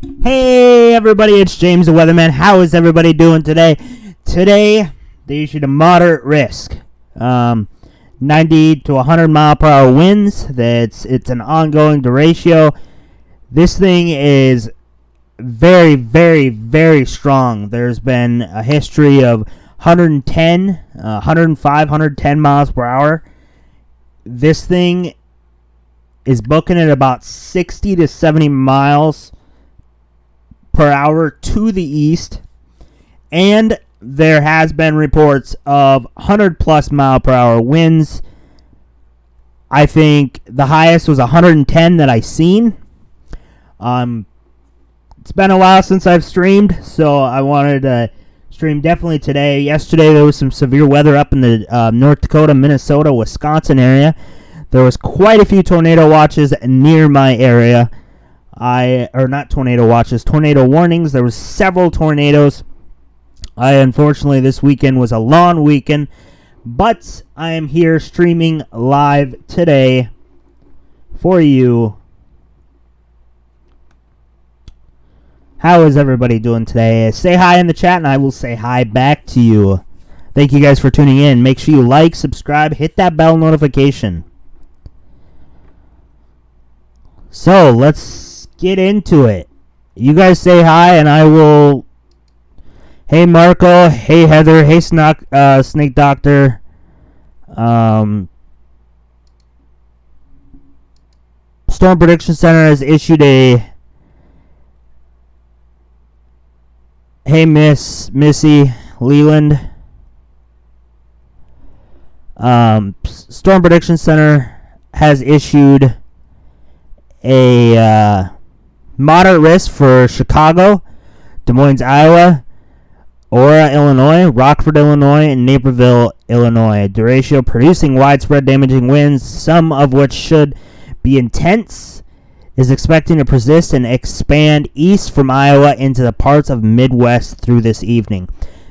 Hey everybody, it's James the Weatherman. How is everybody doing today? Today, they issued a moderate risk. 90 to 100 mile per hour winds. It's an ongoing derecho. This thing is very, very, very strong. There's been a history of 110, 105, 110 miles per hour. This thing is booking at about 60 to 70 miles per hour to the east, and there has been reports of 100 plus mile per hour winds. I think the highest was 110 that I seen. It's been a while since I've streamed, so I wanted to stream definitely today. Yesterday there was some severe weather up in the North Dakota, Minnesota, Wisconsin area. There was quite a few tornado watches near my area. Not tornado watches, tornado warnings. There was several tornadoes. Unfortunately, this weekend was a long weekend, but I am here streaming live today for you. How is everybody doing today? Say hi in the chat, and I will say hi back to you. Thank you guys for tuning in. Make sure you like, subscribe, hit that bell notification. So, let's get into it. You guys say hi, and I will. Hey Marco, hey Heather, hey Snake Doctor. Storm Prediction Center has issued a. Hey Missy Leland. Storm Prediction Center has issued a moderate risk for Chicago, Des Moines, Iowa, Aurora, Illinois, Rockford, Illinois, and Naperville, Illinois. Derecho producing widespread damaging winds, some of which should be intense, is expecting to persist and expand east from Iowa into the parts of Midwest through this evening.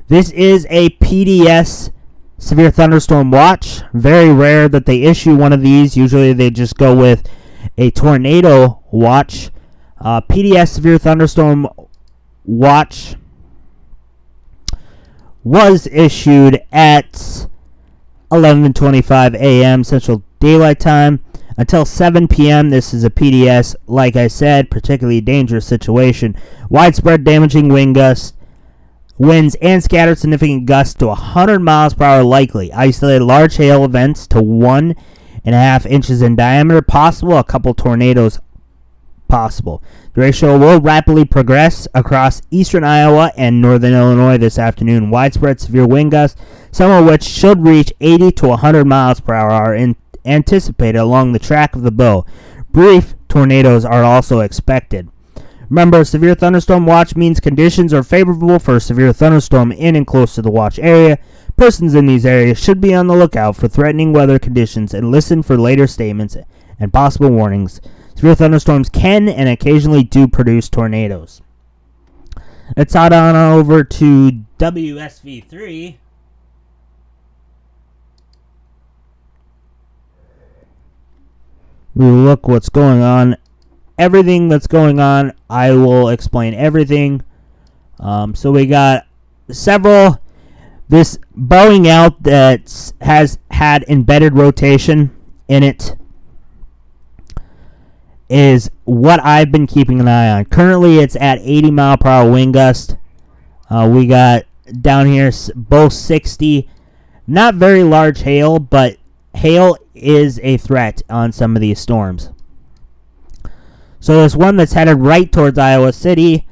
This is a PDS severe thunderstorm watch. Very rare that they issue one of these. Usually they just go with a tornado watch. PDS severe thunderstorm watch was issued at 11:25 a.m. Central Daylight Time until 7 p.m. This is a PDS, like I said, particularly dangerous situation. Widespread damaging winds and scattered significant gusts to 100 miles per hour likely. Isolated large hail events to 1.5 inches in diameter possible. A couple tornadoes possible. Derecho will rapidly progress across eastern Iowa and northern Illinois this afternoon. Widespread severe wind gusts, some of which should reach 80 to 100 miles per hour, are anticipated along the track of the bow. Brief tornadoes are also expected. Remember, severe thunderstorm watch means conditions are favorable for a severe thunderstorm in and close to the watch area. Persons in these areas should be on the lookout for threatening weather conditions and listen for later statements and possible warnings. Severe thunderstorms can and occasionally do produce tornadoes. Let's head on over to WSV3. We look what's going on. Everything that's going on, I will explain everything. So we got several. This bowing out that has had embedded rotation in it is what I've been keeping an eye on. Currently, it's at 80 mile per hour wind gust. We got down here both 60. Not very large hail, but hail is a threat on some of these storms. So there's one that's headed right towards Iowa City.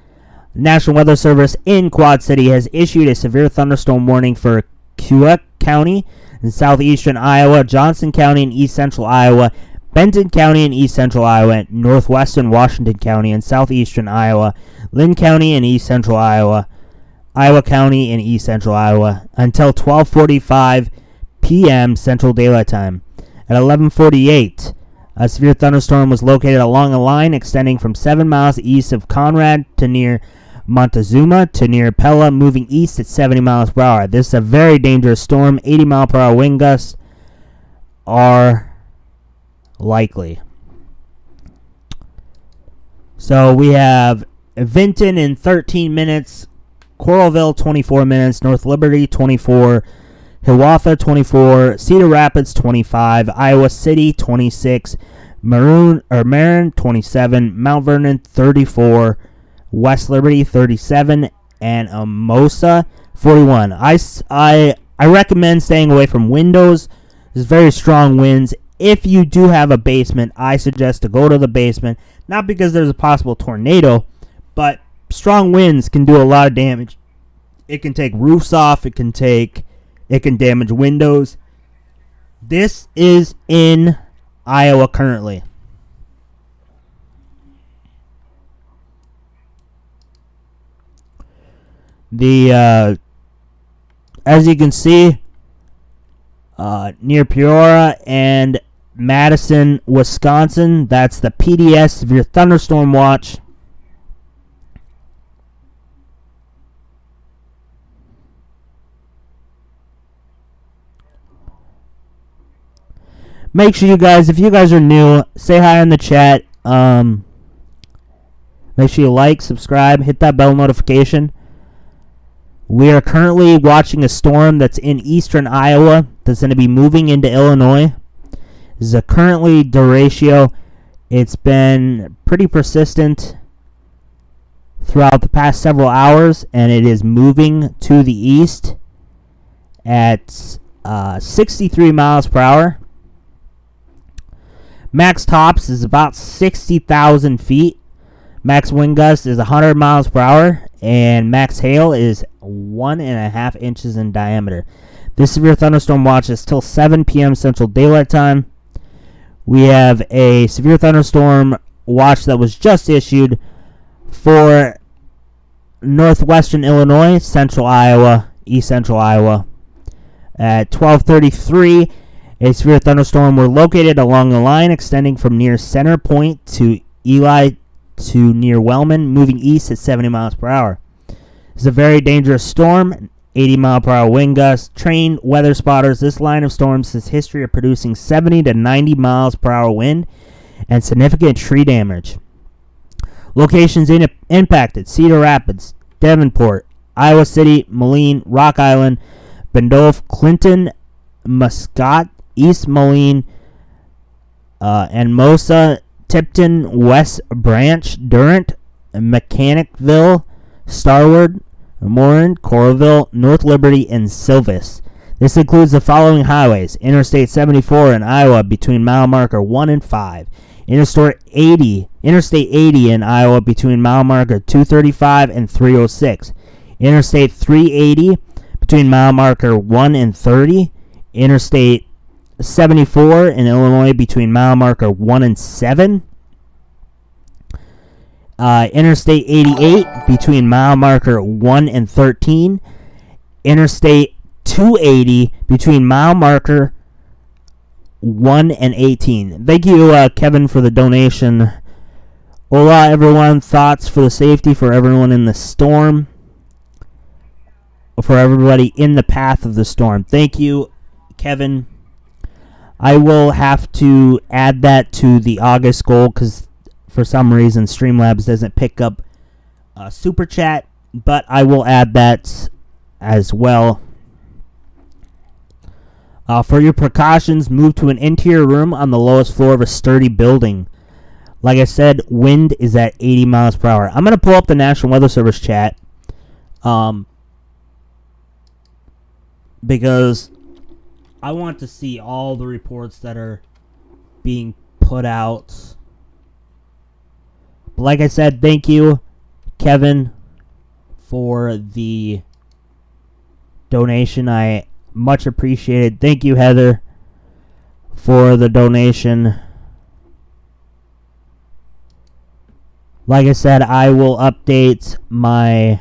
National Weather Service in Quad City has issued a severe thunderstorm warning for Keokuk County in southeastern Iowa, Johnson County in east central Iowa, Benton County in east central Iowa, northwestern Washington County in southeastern Iowa, Lynn County in east central Iowa, Iowa County in east central Iowa until 12:45 p.m. Central Daylight Time. At 11:48, a severe thunderstorm was located along a line extending from 7 miles east of Conrad to near Montezuma to near Pella, moving east at 70 miles per hour. This is a very dangerous storm. 80 mile per hour wind gusts are likely. So we have Vinton in 13 minutes. Coralville 24 minutes. North Liberty 24. Hiawatha 24. Cedar Rapids 25. Iowa City 26. Marin 27. Mount Vernon 34. West Liberty 37. And Amosa 41. I recommend staying away from windows. There's very strong winds. If you do have a basement, I suggest to go to the basement. Not because there's a possible tornado, but strong winds can do a lot of damage. It can take roofs off. It can damage windows. This is in Iowa currently. As you can see, near Peoria and Madison, Wisconsin, that's the PDS Severe Thunderstorm Watch. Make sure you guys, if you guys are new, say hi in the chat. Make sure you like, subscribe, hit that bell notification. We are currently watching a storm that's in eastern Iowa that's going to be moving into Illinois. This is currently Derecho. It's been pretty persistent throughout the past several hours, and it is moving to the east at 63 miles per hour. Max tops is about 60,000 feet. Max wind gust is 100 miles per hour. And max hail is 1.5 inches in diameter. This severe thunderstorm watch is till 7 p.m. Central Daylight Time. We have a severe thunderstorm watch that was just issued for northwestern Illinois, central Iowa, east central Iowa. At 12:33, a severe thunderstorm were located along the line extending from near Center Point to Eli to near Wellman, moving east at 70 miles per hour. It's a very dangerous storm, 80 mile per hour wind gusts. Trained weather spotters, this line of storms has history of producing 70 to 90 miles per hour wind and significant tree damage. Locations impacted: Cedar Rapids, Davenport, Iowa City, Moline, Rock Island, Bendolph, Clinton, Muscat, East Moline, and Mosa, Tipton, West Branch, Durant, Mechanicville, Starwood, Morin, Coralville, North Liberty, and Silvis. This includes the following highways: Interstate 74 in Iowa between mile marker 1 and 5. Interstate 80 in Iowa between mile marker 235 and 306. Interstate 380 between mile marker 1 and 30. Interstate 74 in Illinois between mile marker 1 and 7. Interstate 88 between mile marker 1 and 13. Interstate 280 between mile marker 1 and 18. Thank you, Kevin, for the donation. Hola, everyone. Thoughts for the safety for everyone in the storm, for everybody in the path of the storm. Thank you, Kevin. I will have to add that to the August goal because for some reason Streamlabs doesn't pick up Super Chat, but I will add that as well. For your precautions, move to an interior room on the lowest floor of a sturdy building. Like I said, wind is at 80 miles per hour. I'm going to pull up the National Weather Service chat because I want to see all the reports that are being put out. But like I said, thank you, Kevin, for the donation. I much appreciated. Thank you, Heather, for the donation. Like I said, I will update my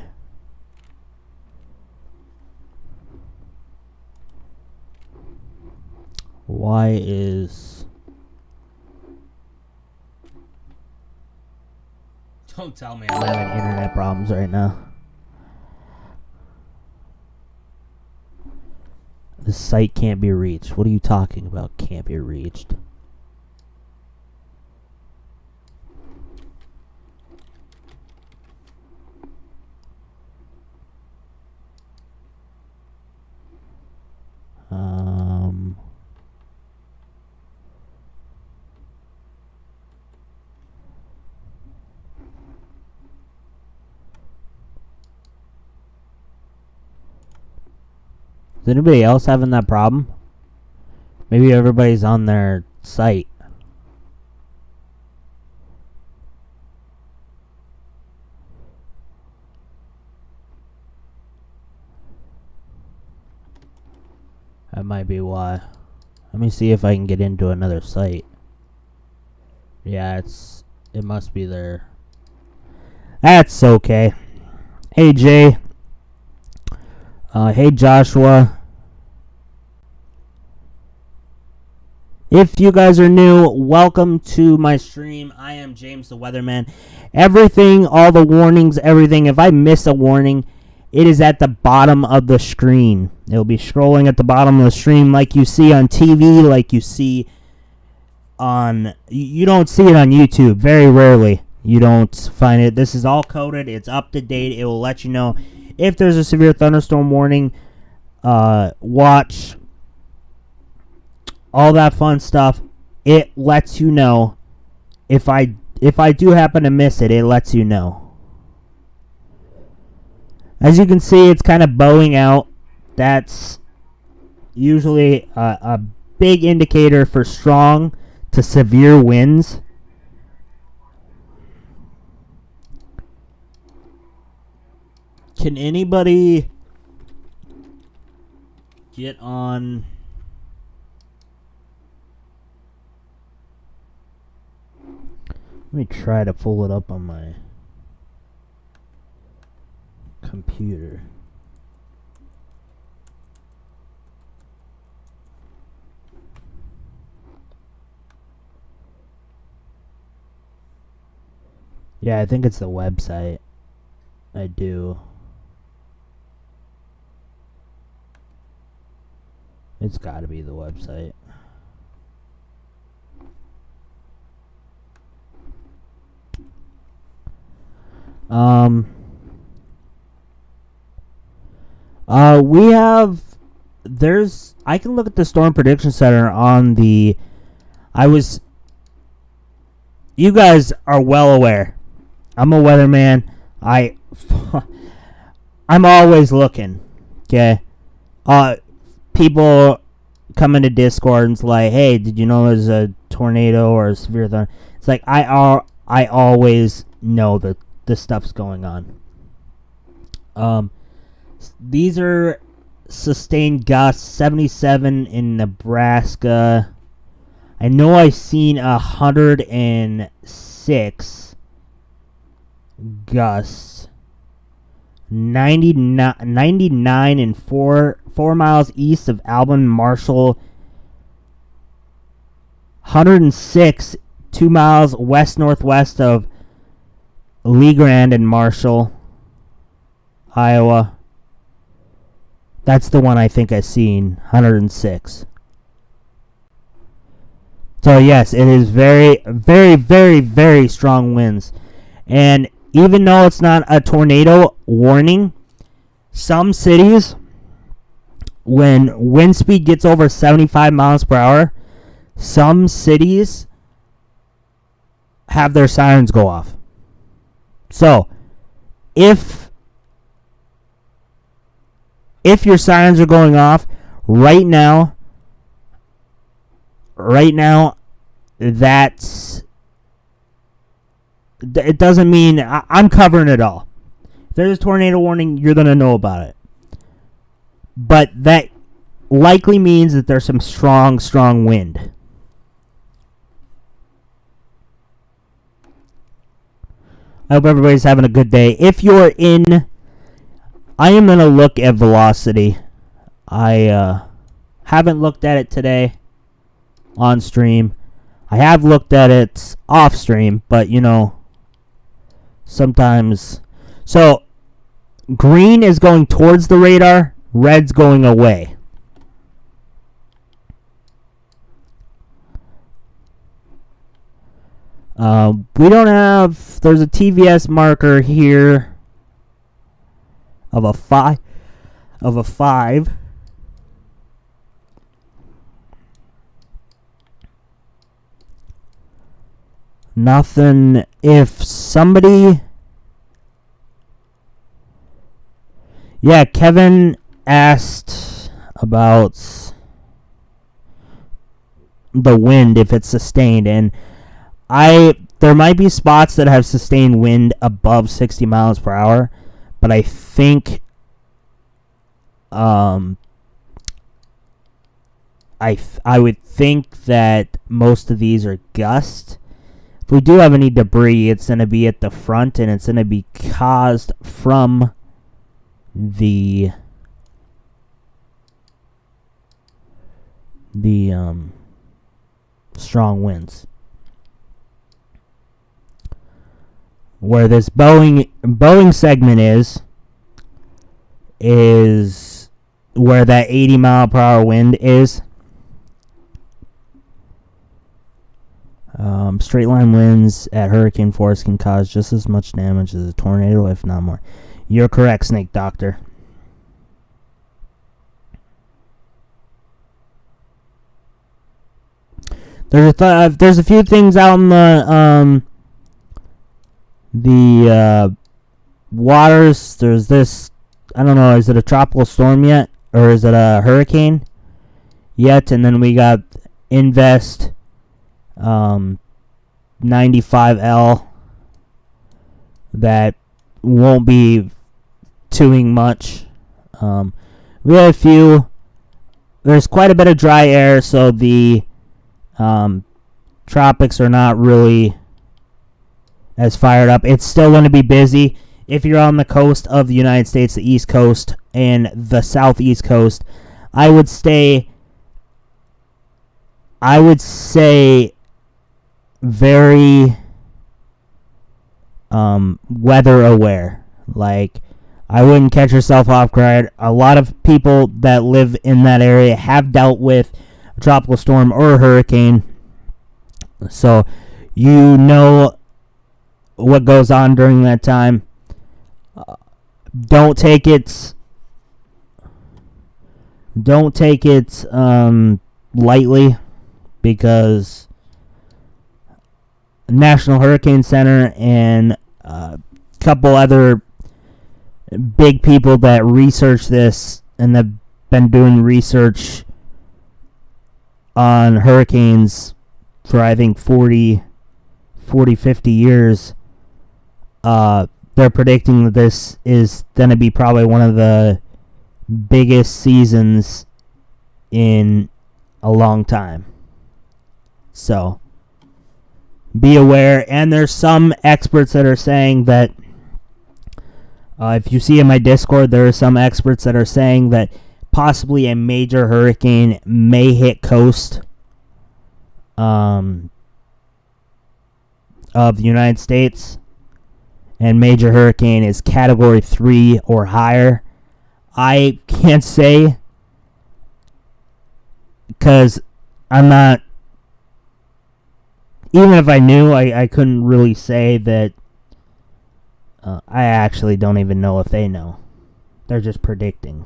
Why is... Don't tell me I'm having internet problems right now. The site can't be reached. What are you talking about? Can't be reached. Is anybody else having that problem? Maybe everybody's on their site. That might be why. Let me see if I can get into another site. Yeah, it must be there. That's okay. Hey Jay. Hey Joshua. If you guys are new, welcome to my stream. I am James the Weatherman. Everything, all the warnings, everything. If I miss a warning, it is at the bottom of the screen. It'll be scrolling at the bottom of the stream like you see on TV, like you see on... You don't see it on YouTube. Very rarely. You don't find it. This is all coded. It's up to date. It will let you know if there's a severe thunderstorm warning. Watch. All that fun stuff. It lets you know. If I do happen to miss it, it lets you know. As you can see, it's kind of bowing out. That's usually a big indicator for strong to severe winds. Can anybody get on... Let me try to pull it up on my computer. Yeah, I think it's the website. I do. It's got to be the website. We have, I can look at the Storm Prediction Center on the, you guys are well aware. I'm a weatherman. I'm always looking, okay? People come into Discord and it's like, hey, did you know there's a tornado or a severe thunder? It's like, I always know that this stuff's going on. These are sustained gusts, 77 in Nebraska. I know I've seen 106 gusts. 99 and 4 miles east of Albion, Marshall. 106 2 miles west-northwest of Lee Grand and Marshall, Iowa. That's the one I think I've seen, 106. So yes, it is very, very, very, very strong winds. And even though it's not a tornado warning, some cities, when wind speed gets over 75 miles per hour, some cities have their sirens go off. So, if your sirens are going off right now, that's, it doesn't mean I'm covering it all. If there's a tornado warning, you're going to know about it. But that likely means that there's some strong wind. I hope everybody's having a good day. If you're in, I am going to look at velocity. I haven't looked at it today on stream. I have looked at it off stream, but you know, sometimes. So, green is going towards the radar, red's going away. We don't have, there's a TVS marker here of a 5. Nothing. If somebody, yeah, Kevin asked about the wind if it's sustained, and there might be spots that have sustained wind above 60 miles per hour, but I think I would think that most of these are gusts. If we do have any debris, it's going to be at the front, and it's going to be caused from the strong winds. Where this Boeing segment is where that 80 mile per hour wind is. Straight line winds at hurricane force can cause just as much damage as a tornado, if not more. You're correct, Snake Doctor. There's a few things out in the waters. There's this, I don't know, is it a tropical storm yet? Or is it a hurricane yet? And then we got Invest 95L that won't be doing much. We have a few. There's quite a bit of dry air, so the tropics are not really as fired up. It's still going to be busy. If you're on the coast of the United States, the East Coast and the Southeast Coast, I would say very weather aware. Like, I wouldn't catch yourself off guard. A lot of people that live in that area have dealt with a tropical storm or a hurricane, so you know what goes on during that time. Don't take it lightly, because National Hurricane Center and a couple other big people that research this and have been doing research on hurricanes for, I think, 50 years. They're predicting that this is going to be probably one of the biggest seasons in a long time. So, be aware. And there's some experts that are saying that, if you see in my Discord, there are some experts that are saying that possibly a major hurricane may hit coast of the United States. And major hurricane is Category 3 or higher. I can't say, because I'm not, even if I knew, I couldn't really say that. I actually don't even know if they know. They're just predicting.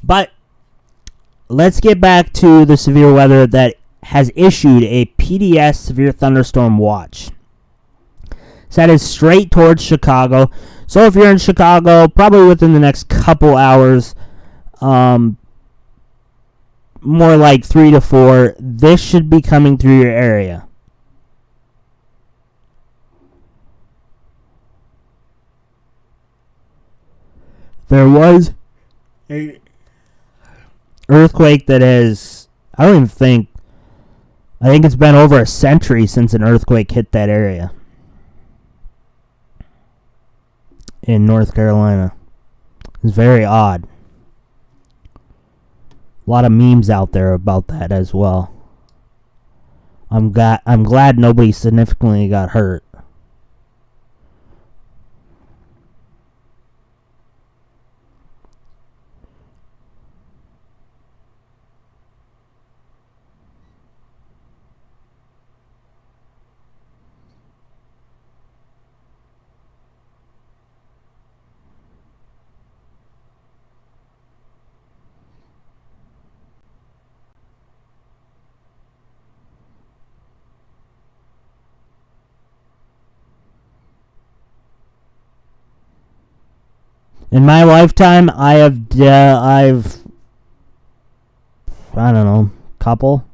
But let's get back to the severe weather that has issued a PDS severe thunderstorm watch. So that is straight towards Chicago. So if you're in Chicago, probably within the next couple hours, more like 3 to 4, this should be coming through your area. There was a earthquake that has, I think it's been over a century since an earthquake hit that area in North Carolina. It's very odd. A lot of memes out there about that as well. I'm glad nobody significantly got hurt. In my lifetime, I've I don't know, couple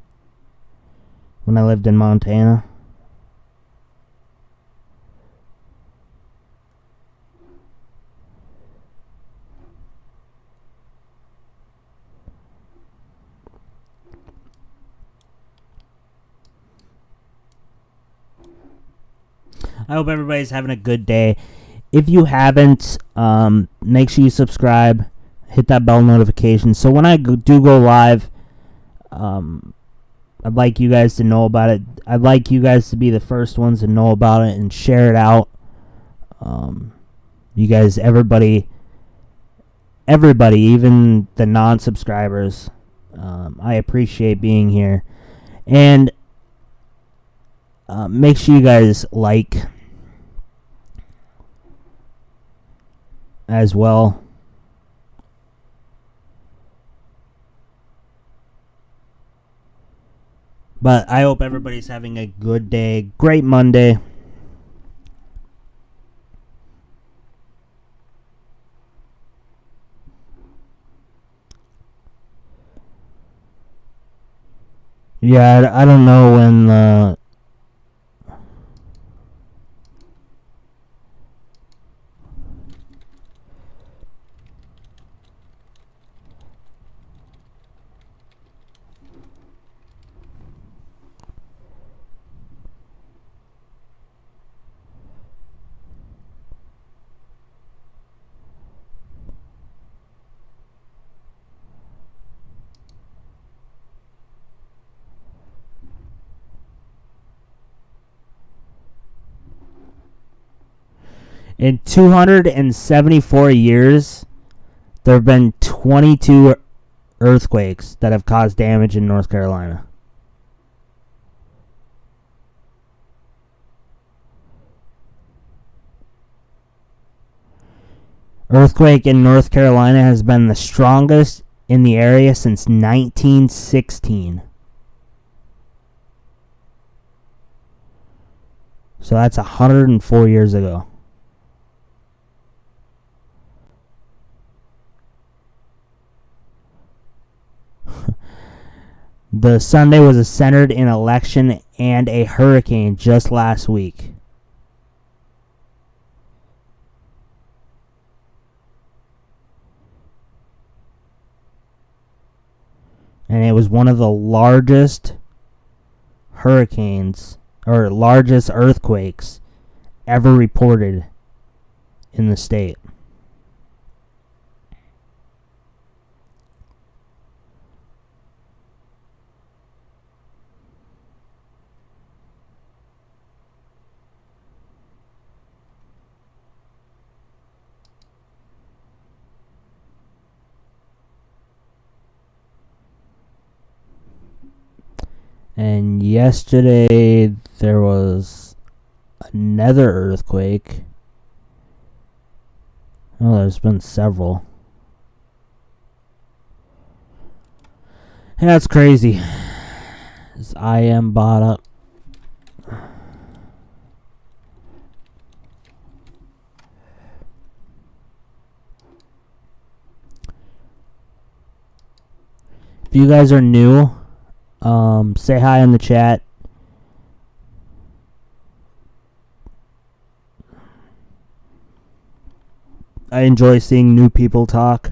when I lived in Montana. I hope everybody's having a good day. If you haven't, make sure you subscribe, hit that bell notification. So when I do go live, I'd like you guys to know about it. I'd like you guys to be the first ones to know about it and share it out. You guys, everybody, even the non-subscribers, I appreciate being here. And make sure you guys like as well. But I hope everybody's having a good day. Great Monday. Yeah, I don't know when in 274 years, there have been 22 earthquakes that have caused damage in North Carolina. Earthquake in North Carolina has been the strongest in the area since 1916. So that's 104 years ago. The Sunday was centered in an election and a hurricane just last week. And it was one of the largest hurricanes or largest earthquakes ever reported in the state. And yesterday there was another earthquake. Oh, there's been several. Yeah, that's crazy. This IM bought up. If you guys are new, say hi in the chat. I enjoy seeing new people talk.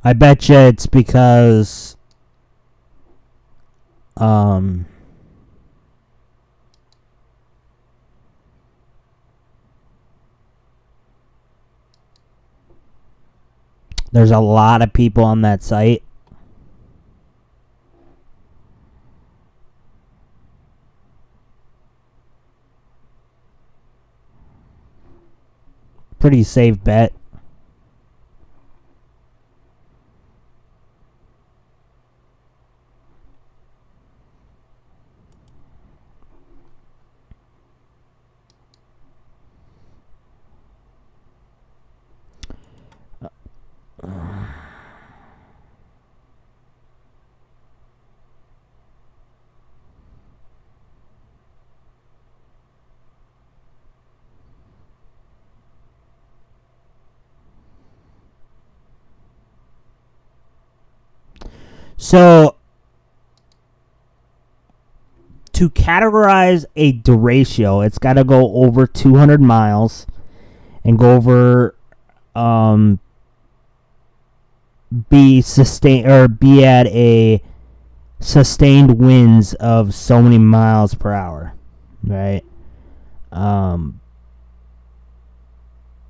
I bet you it's because there's a lot of people on that site. Pretty safe bet. So, to categorize a derecho, it's got to go over 200 miles and go over, be at a sustained winds of so many miles per hour, right?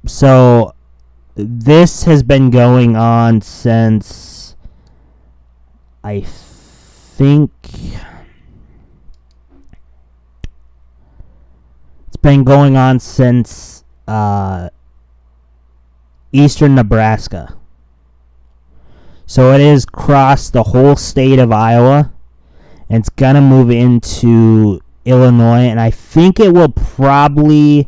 So this has been going on since, I think, it's been going on since eastern Nebraska. So it has crossed the whole state of Iowa, and it's going to move into Illinois, and I think it will probably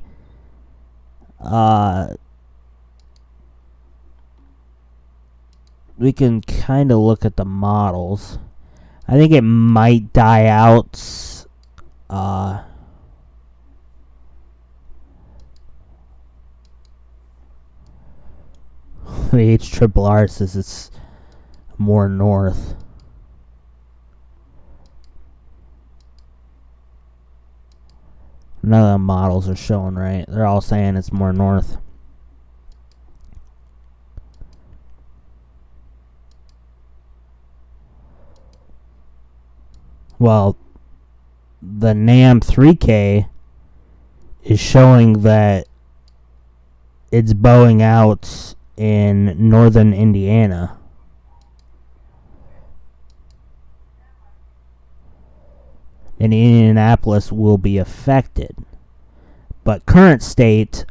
we can kind of look at the models. I think it might die out the HRRR says it's more north. None of the models are showing right. They're all saying it's more north. Well, the NAM 3K is showing that it's bowing out in northern Indiana. And Indianapolis will be affected. But current state,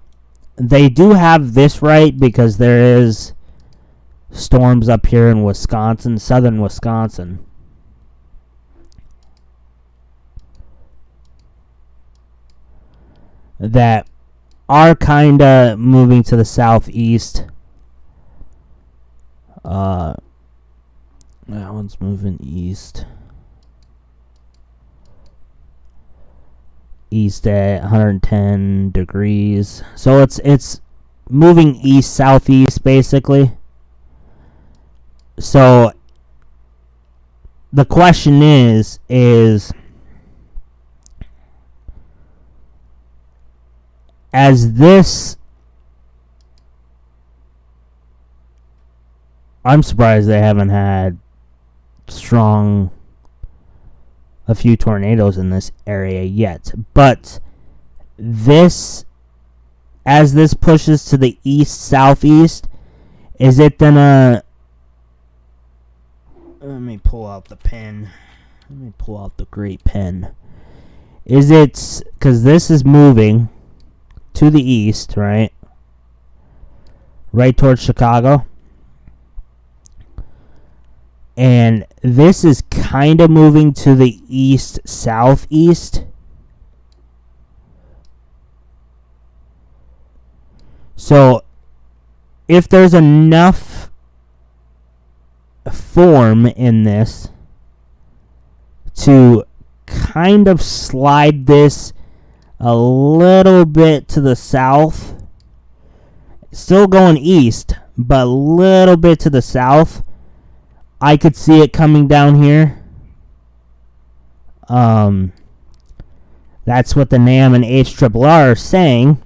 they do have this right because there is storms up here in Wisconsin, southern Wisconsin. That are kind of moving to the southeast. That one's moving east. East at 110 degrees. So it's moving east southeast basically. So the question is as this, I'm surprised they haven't had a few tornadoes in this area yet. But this, as this pushes to the east-southeast, is it gonna... Let me pull out the pen. Let me pull out the great pen. Is it... Because this is moving to the east, right? Right towards Chicago. And this is kind of moving to the east-southeast. So, if there's enough form in this to kind of slide this a little bit to the south, still going east, but a little bit to the south, I could see it coming down here. That's what the NAM and HRRR are saying.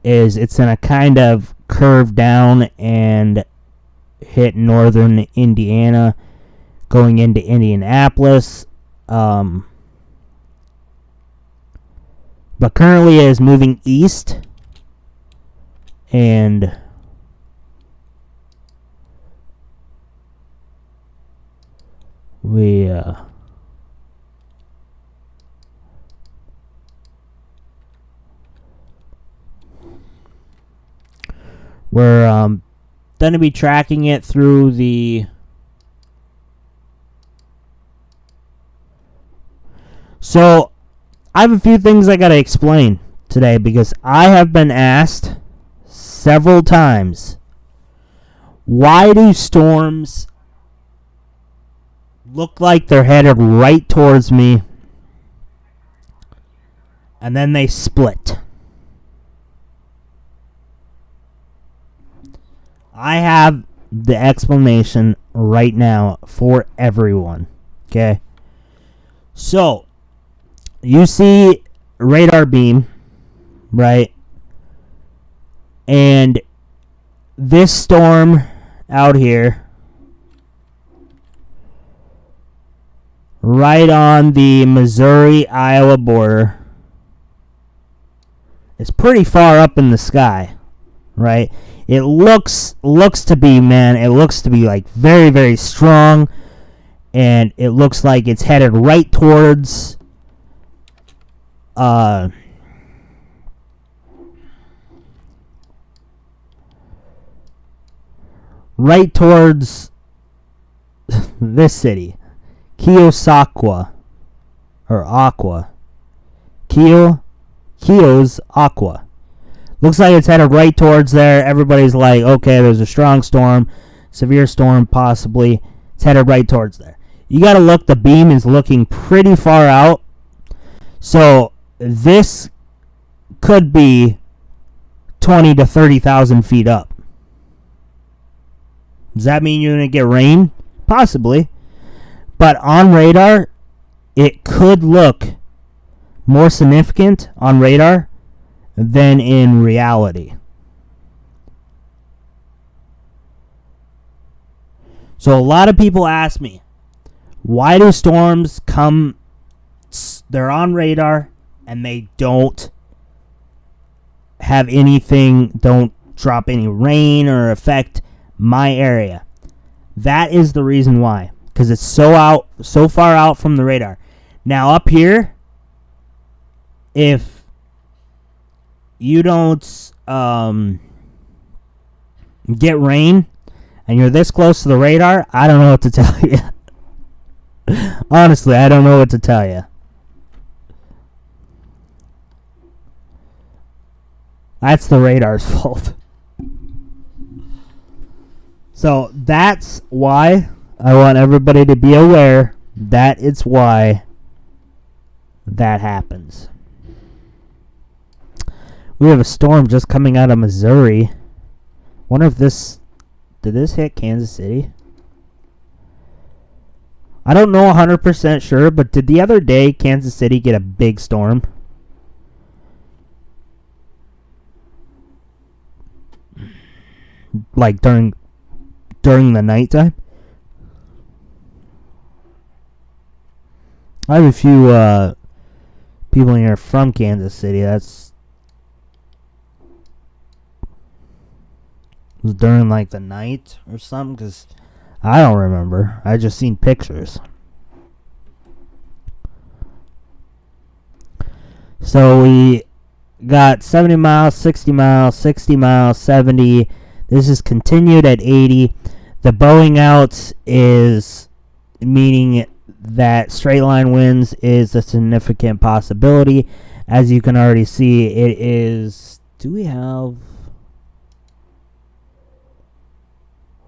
Is it's going to kind of curve down and hit northern Indiana, going into Indianapolis. But currently it is moving east. And we're going to be tracking it through the... So, I have a few things I got to explain today because I have been asked several times, why do storms look like they're headed right towards me and then they split? I have the explanation right now for everyone. Okay? So, you see radar beam, right? And this storm out here, right on the Missouri-Iowa border, is pretty far up in the sky, right? It looks to be, man, it looks to be like very, very strong, and it looks like it's headed right towards this city, Keosauqua, or Aqua. Keos Aqua. Looks like it's headed right towards there. Everybody's like, okay, there's a strong storm, severe storm possibly. It's headed right towards there. You got to look, the beam is looking pretty far out. So this could be 20 to 30,000 feet up. Does that mean you're going to get rain? Possibly. But on radar, it could look more significant on radar than in reality. So a lot of people ask me, why do storms come, they're on radar and they don't have anything, don't drop any rain or affect my area? That is the reason why, because it's so far out from the radar. Now up here, if you don't get rain and you're this close to the radar, I don't know what to tell you. Honestly, I don't know what to tell you. That's the radar's fault. So that's why I want everybody to be aware that it's why that happens. We have a storm just coming out of Missouri. Wonder if did this hit Kansas City? I don't know 100% sure, but did the other day Kansas City get a big storm? Like during the nighttime? I have a few people in here from Kansas City. That's was during like the night or something, because I don't remember. I just seen pictures. So we got 70 miles, 60 miles, 60 miles, 70. This is continued at 80. The bowing out is meaning that straight line winds is a significant possibility. As you can already see, it is... Do we have...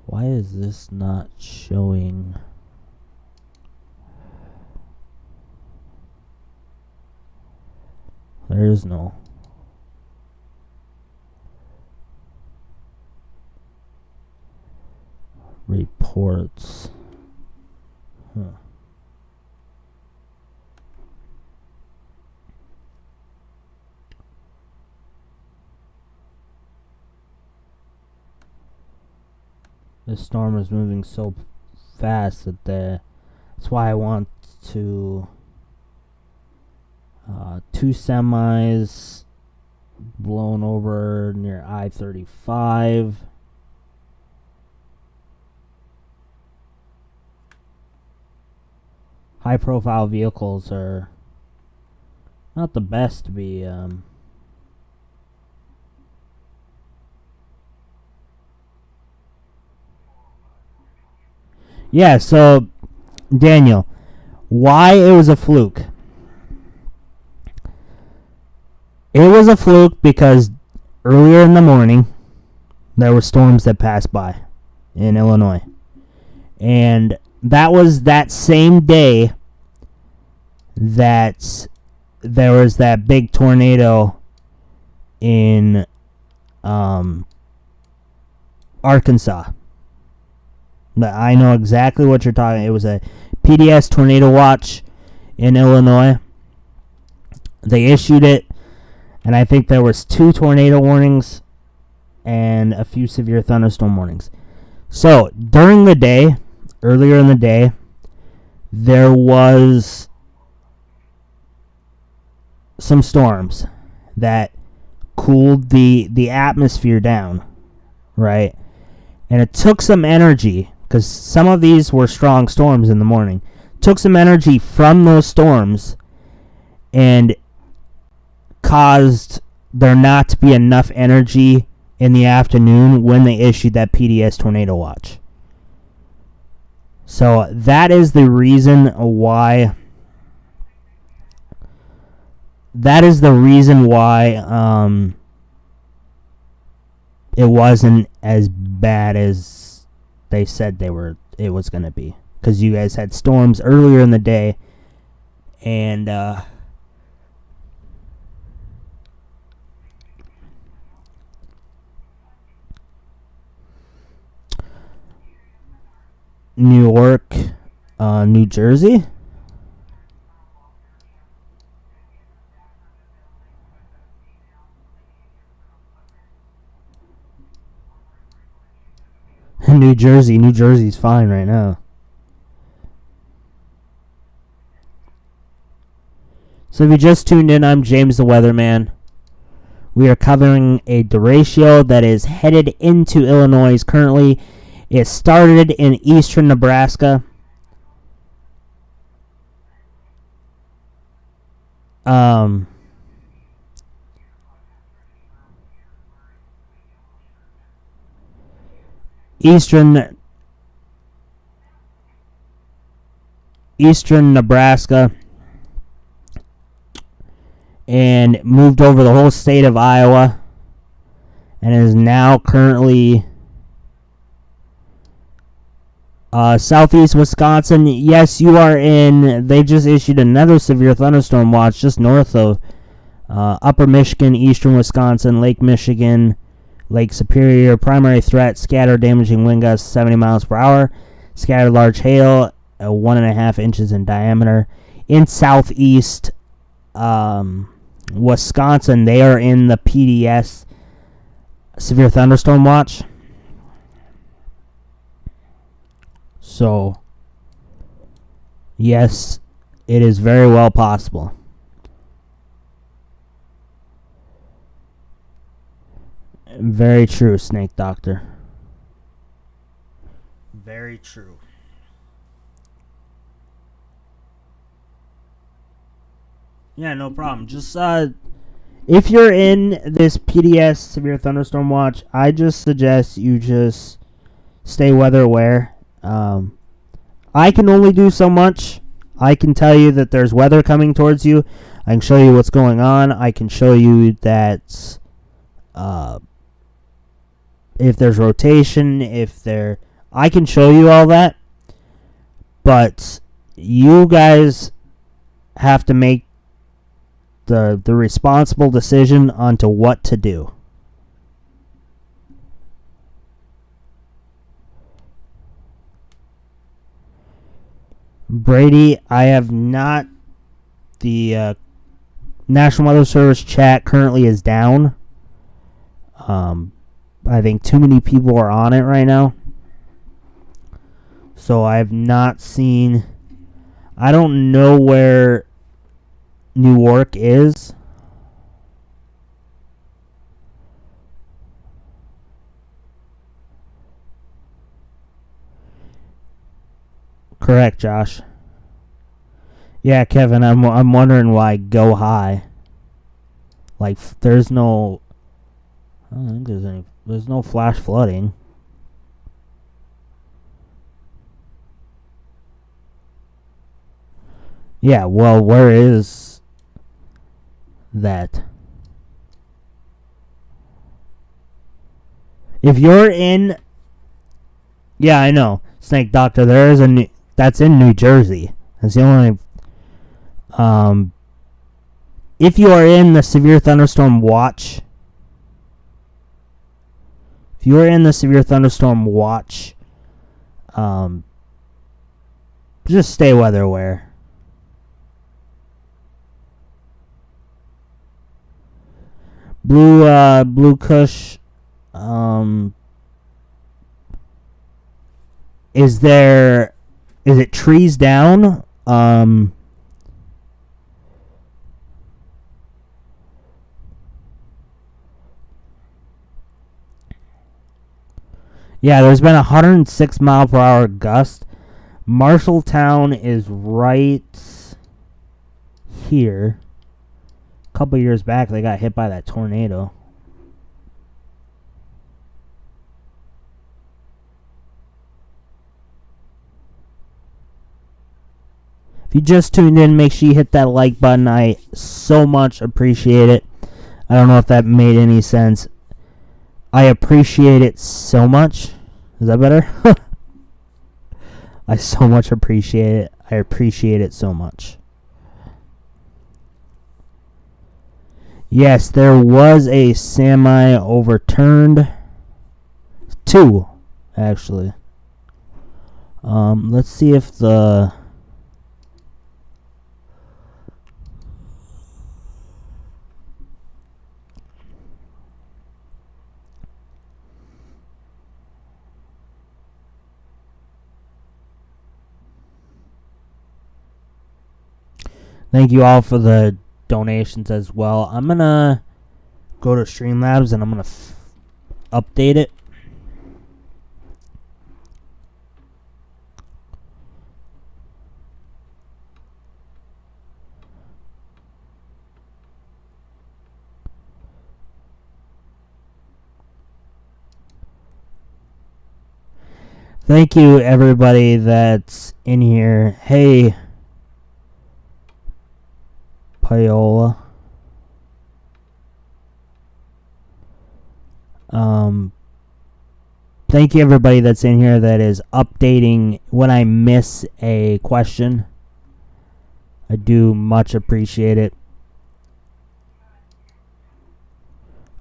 Why is this not showing? There is no. Reports. Huh. This storm is moving so fast that that's why I want to 2 semis blown over near I-35. High profile vehicles are not the best to be yeah, so Daniel, why it was a fluke? It was a fluke because earlier in the morning there were storms that passed by in Illinois. And that was that same day that there was that big tornado in Arkansas. I know exactly what you're talking. It was a PDS tornado watch in Illinois. They issued it, and I think there was 2 tornado warnings and a few severe thunderstorm warnings. So during the day, earlier in the day, there was some storms that cooled the atmosphere down, right? And it took some energy, because some of these were strong storms in the morning. Took some energy from those storms and caused there not to be enough energy in the afternoon when they issued that PDS tornado watch. So that is the reason why. It wasn't as bad as they said it was going to be, because you guys had storms earlier in the day, and New York, New Jersey. New Jersey's fine right now. So if you just tuned in, I'm James the Weatherman. We are covering a derecho that is headed into Illinois currently. It started in eastern Nebraska. Eastern Nebraska, and moved over the whole state of Iowa, and is now currently southeast Wisconsin. Yes, you are in. They just issued another severe thunderstorm watch just north of upper Michigan, eastern Wisconsin, Lake Michigan, Lake Superior. Primary threat: scattered damaging wind gusts 70 miles per hour, scattered large hail 1.5 inches in diameter. In southeast Wisconsin, they are in the PDS severe thunderstorm watch. So, yes, it is very well possible. Very true, Snake Doctor. Very true. Yeah, no problem. Just if you're in this PDS severe thunderstorm watch, I just suggest you just stay weather aware. I can only do so much. I can tell you that there's weather coming towards you. I can show you what's going on. I can show you that if there's rotation, I can show you all that. But you guys have to make the responsible decision onto what to do. Brady, I have not. The National Weather Service chat currently is down. I think too many people are on it right now. So I have not seen. I don't know where New York is. Correct, Josh. Yeah, Kevin, I'm wondering why go high. Like, there's no. I don't think there's no flash flooding. Yeah, well, where is that? If you're in, yeah, I know, Snake Doctor. There is that's in New Jersey. That's the only. If you are in the severe thunderstorm watch, Just stay weather aware. Blue Kush. Is it trees down? Yeah, there's been a 106 mile per hour gust. Marshalltown is right here. A couple years back, they got hit by that tornado. If you just tuned in, make sure you hit that like button. I so much appreciate it. I don't know if that made any sense. I appreciate it so much. Is that better? I so much appreciate it. I appreciate it so much. Yes, there was a semi overturned. 2, actually. Let's see if the... Thank you all for the donations as well. I'm going to go to Streamlabs and I'm going to update it. Thank you, everybody that's in here. Hey, Paola. Thank you, everybody that's in here that is updating when I miss a question. I do much appreciate it.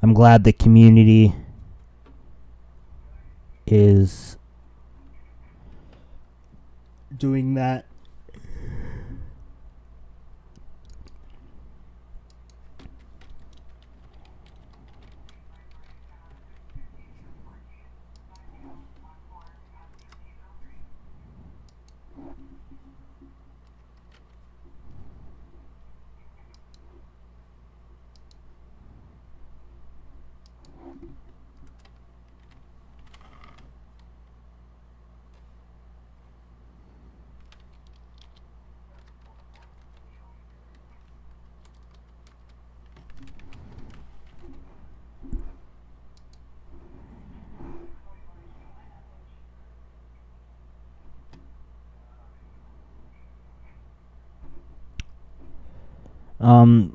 I'm glad the community is doing that.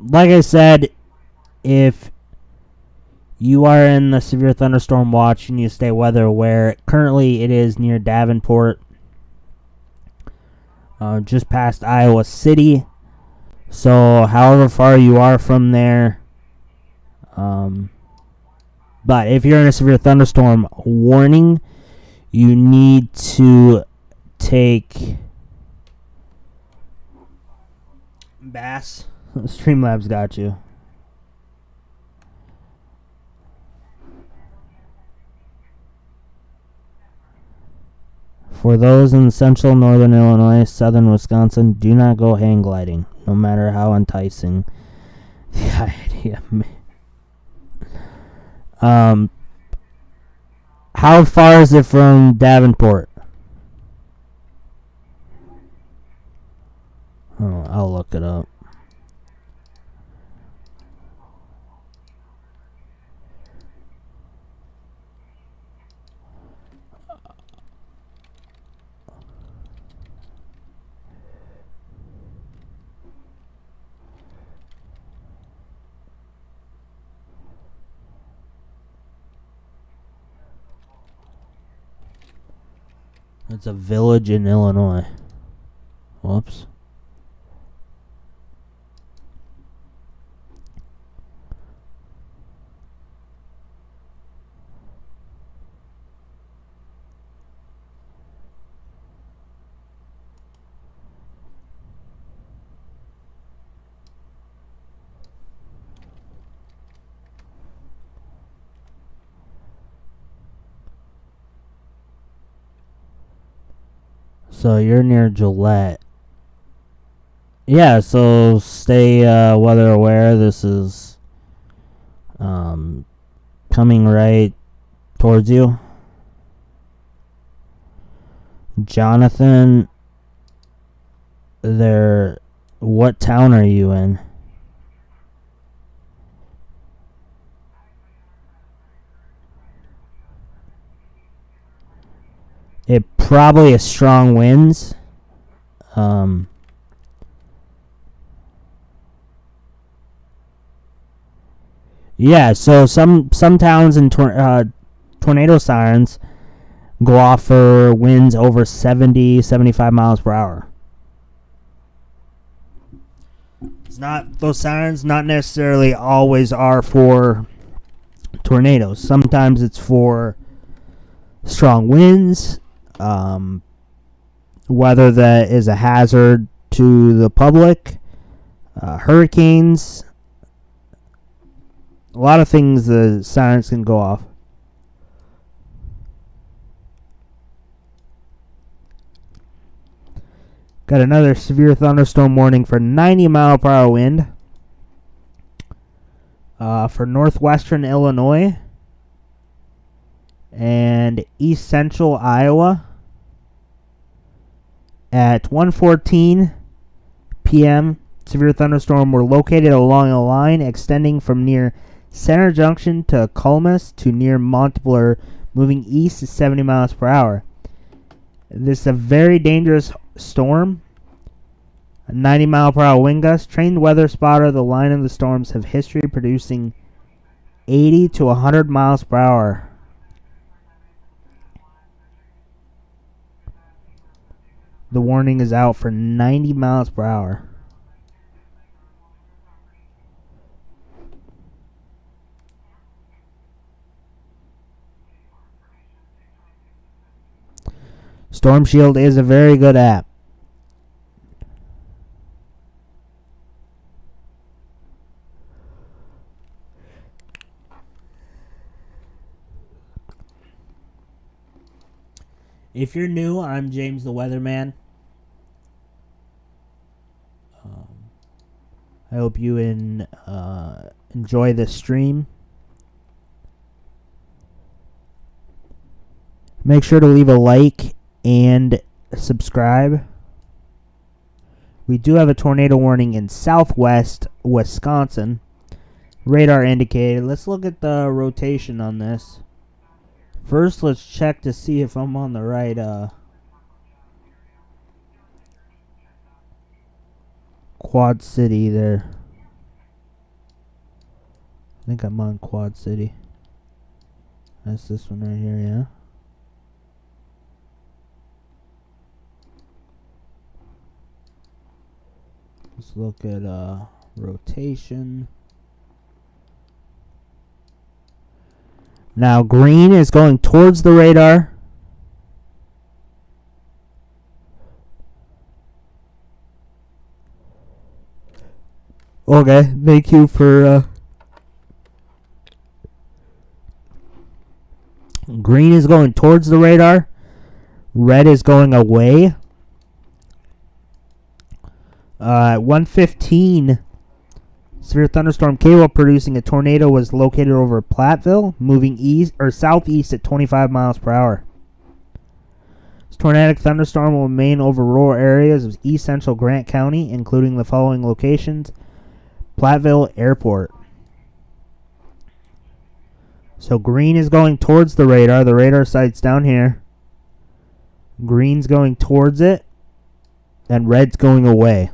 Like I said, if you are in the severe thunderstorm watch, you need to stay weather aware. Currently, it is near Davenport, just past Iowa City. So, however far you are from there, but if you're in a severe thunderstorm warning, you need to take Bass. Streamlabs got you. For those in central northern Illinois, southern Wisconsin, do not go hang gliding, no matter how enticing the idea may. How far is it from Davenport? Oh, I'll look it up. It's a village in Illinois. Whoops. So you're near Gillette. Yeah, so stay weather aware. This is coming right towards you. Jonathan, what town are you in? It probably is strong winds. Yeah, so some towns in tornado sirens go off for winds over 70, 75 miles per hour. It's not, those sirens not necessarily always are for tornadoes. Sometimes it's for strong winds, weather that is a hazard to the public, hurricanes, a lot of things the sirens can go off. Got another severe thunderstorm warning for 90 mile per hour wind for northwestern Illinois and east central Iowa at 1:14 p.m. Severe thunderstorm were located along a line extending from near Center Junction to Culmus to near Montbler, moving east at 70 miles per hour. This is a very dangerous storm. A 90 mile per hour wind gust. Trained weather spotter, the line of the storms have history producing 80 to 100 miles per hour. The warning is out for 90 miles per hour. Storm Shield is a very good app. If you're new, I'm James the Weatherman. I hope you enjoy this stream. Make sure to leave a like and subscribe. We do have a tornado warning in southwest Wisconsin. Radar indicated. Let's look at the rotation on this. First, let's check to see if I'm on the right Quad City there. I think I'm on Quad City. That's this one right here, yeah. Let's look at rotation. Now green is going towards the radar. Okay, thank you for green is going towards the radar. Red is going away. At 1:15, severe thunderstorm cable producing a tornado was located over Platteville, moving east or southeast at 25 miles per hour. This tornadic thunderstorm will remain over rural areas of east central Grant County, including the following locations: Platteville Airport. So green is going towards the radar. The radar site's down here. Green's going towards it, and red's going away.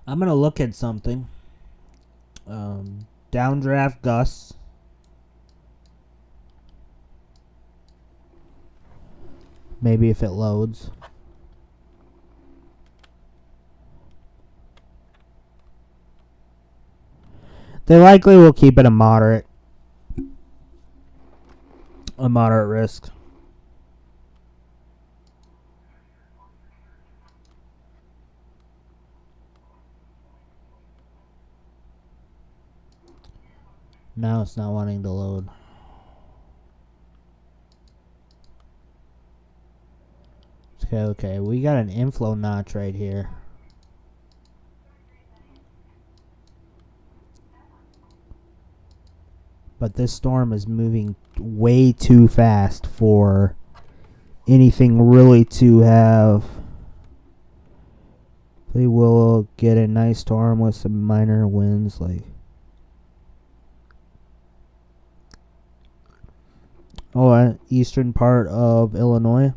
I'm going to look at something. Downdraft gusts. Maybe if it loads. They likely will keep it a moderate risk. Now it's not wanting to load. Okay, we got an inflow notch right here. But this storm is moving way too fast for anything really to have. They will get a nice storm with some minor winds, like eastern part of Illinois.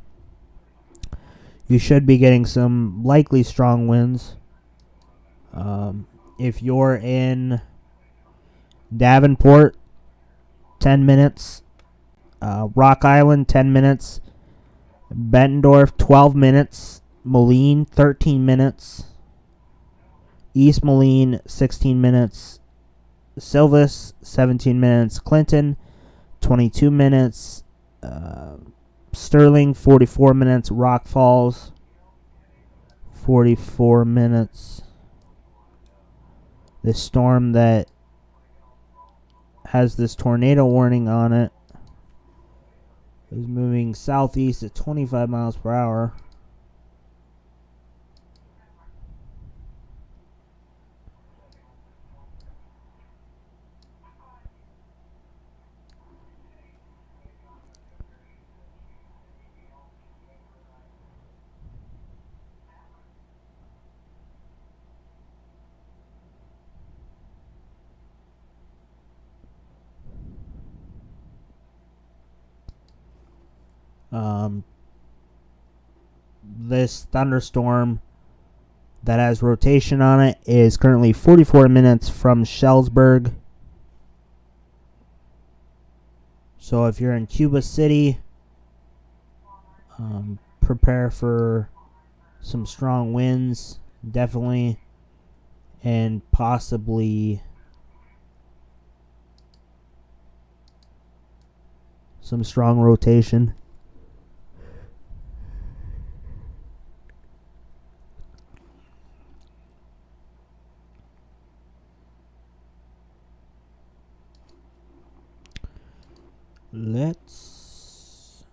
You should be getting some likely strong winds. If you're in Davenport, 10 minutes. Rock Island, 10 minutes. Bettendorf, 12 minutes. Moline, 13 minutes. East Moline, 16 minutes. Silvis, 17 minutes. Clinton, 22 minutes. Sterling, 44 minutes. Rock Falls, 44 minutes. This storm that has this tornado warning on it is moving southeast at 25 miles per hour. This thunderstorm that has rotation on it is currently 44 minutes from Shellsburg. So if you're in Cuba City, prepare for some strong winds, definitely, and possibly some strong rotation. Let's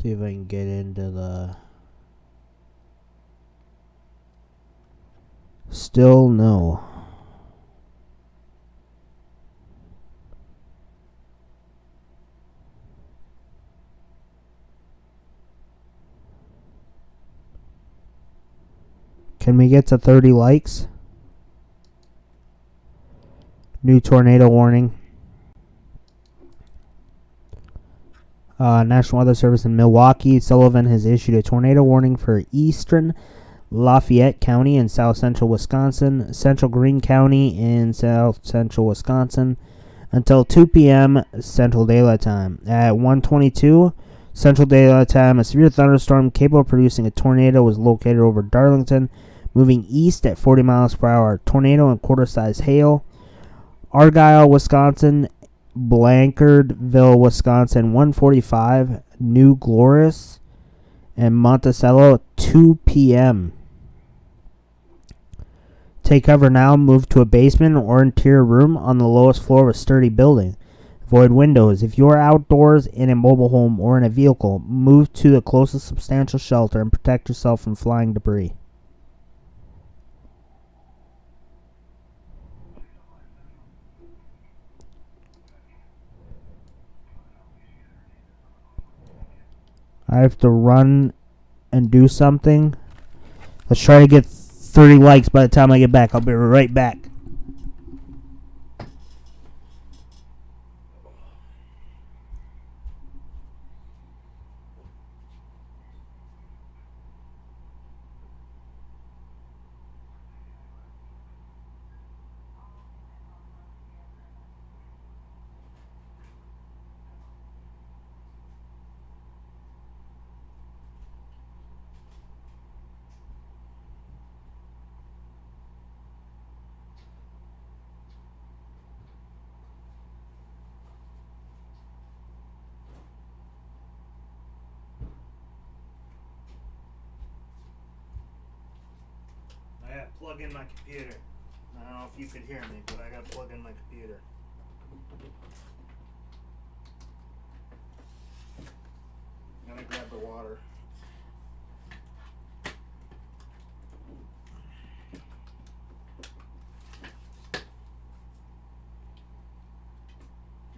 see if I can get into the... Still no. Can we get to 30 likes? New tornado warning. National Weather Service in Milwaukee. Sullivan has issued a tornado warning for eastern Lafayette County in south central Wisconsin, Central Greene County in south central Wisconsin, until 2 p.m. Central Daylight Time. At 1:22 Central Daylight Time, a severe thunderstorm capable of producing a tornado was located over Darlington, moving east at 40 miles per hour. Tornado and quarter-size hail. Argyle, Wisconsin, Blanchardville, Wisconsin, 1:45. New Glorious and Monticello, 2 p.m. Take cover now. Move to a basement or interior room on the lowest floor of a sturdy building. Avoid windows. If you are outdoors in a mobile home or in a vehicle, move to the closest substantial shelter and protect yourself from flying debris. I have to run and do something. Let's try to get 30 likes by the time I get back. I'll be right back. I gotta plug in my computer. I don't know if you could hear me, but I gotta plug in my computer. I'm gonna grab the water.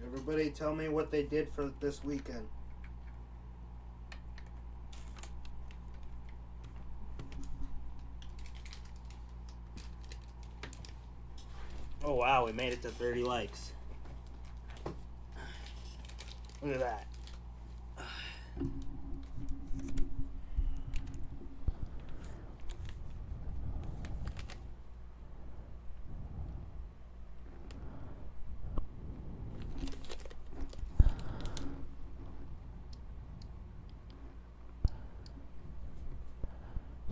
Everybody tell me what they did for this weekend. Oh wow, we made it to 30 likes. Look at that.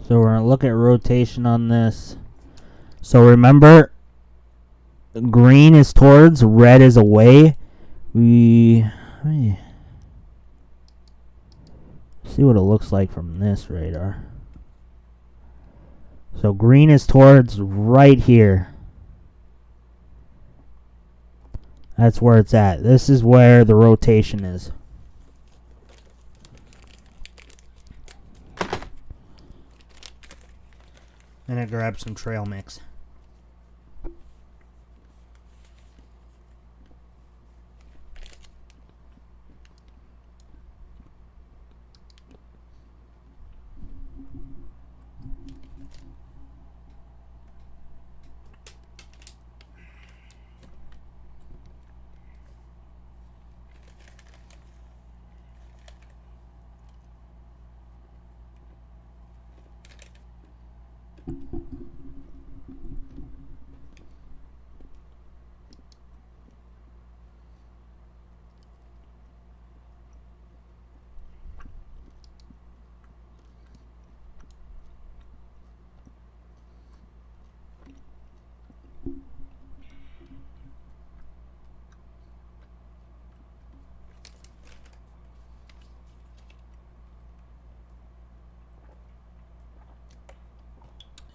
So we're going to look at rotation on this. So remember, green is towards, red is away. Let me see what it looks like from this radar. So green is towards right here. That's where it's at. This is where the rotation is. And I grabbed some trail mix.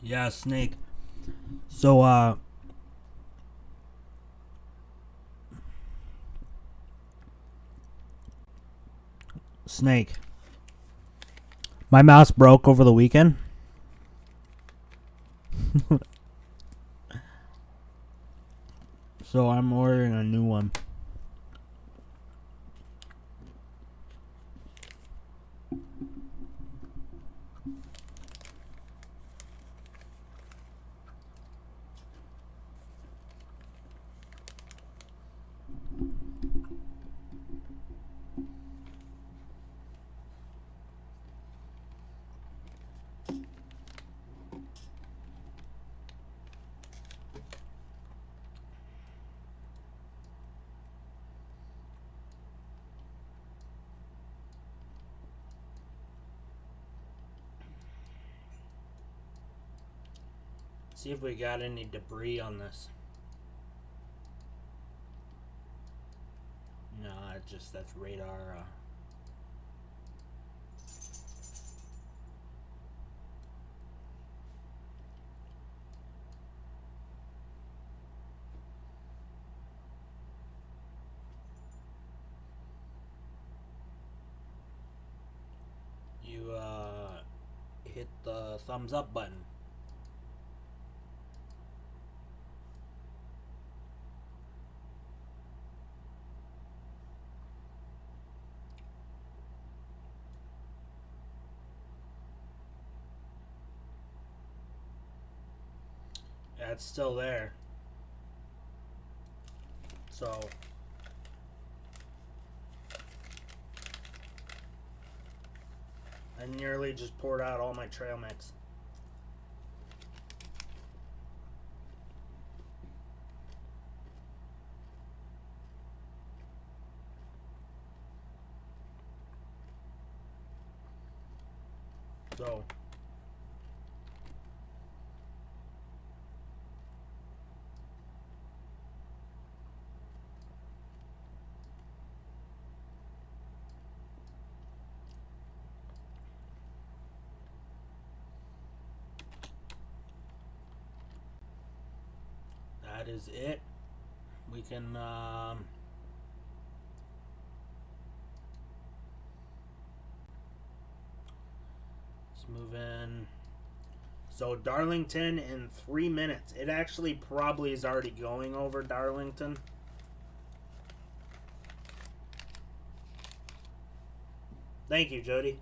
Yeah, snake. So, snake. My mouse broke over the weekend. So I'm ordering a new one. See if we got any debris on this. No, it's just that's radar. You hit the thumbs up button. It's still there. So I nearly just poured out all my trail mix. So that is it. We can let's move in. So Darlington in 3 minutes. It actually probably is already going over Darlington. Thank you, Jody.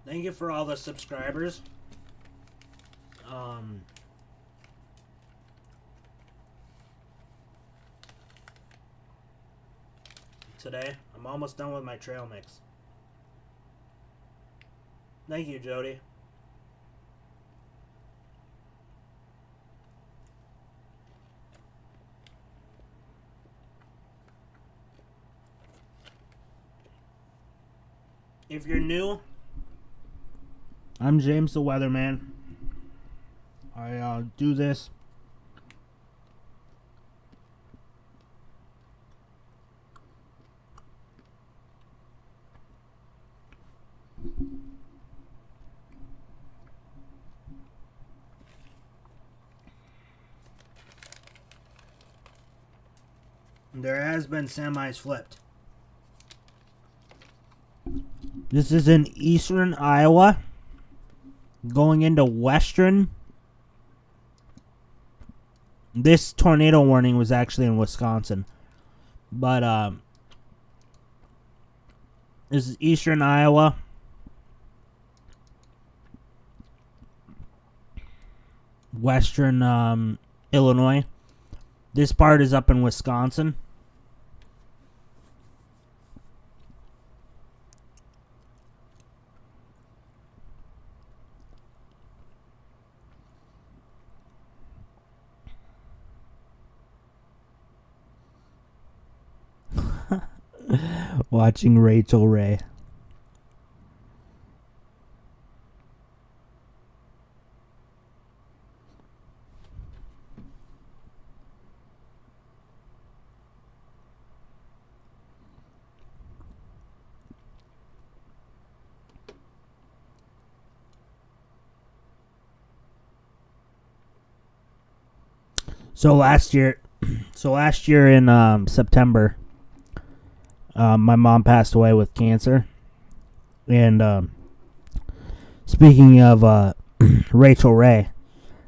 Thank you for all the subscribers. Today, I'm almost done with my trail mix. Thank you, Jody. If you're new, I'm James the Weatherman. I do this there has been semis flipped. This is in eastern Iowa, going into western. This tornado warning was actually in Wisconsin, but this is eastern Iowa. Western Illinois. This part is up in Wisconsin. Watching Rachel Ray. So last year in September, my mom passed away with cancer. And speaking of Rachel Ray,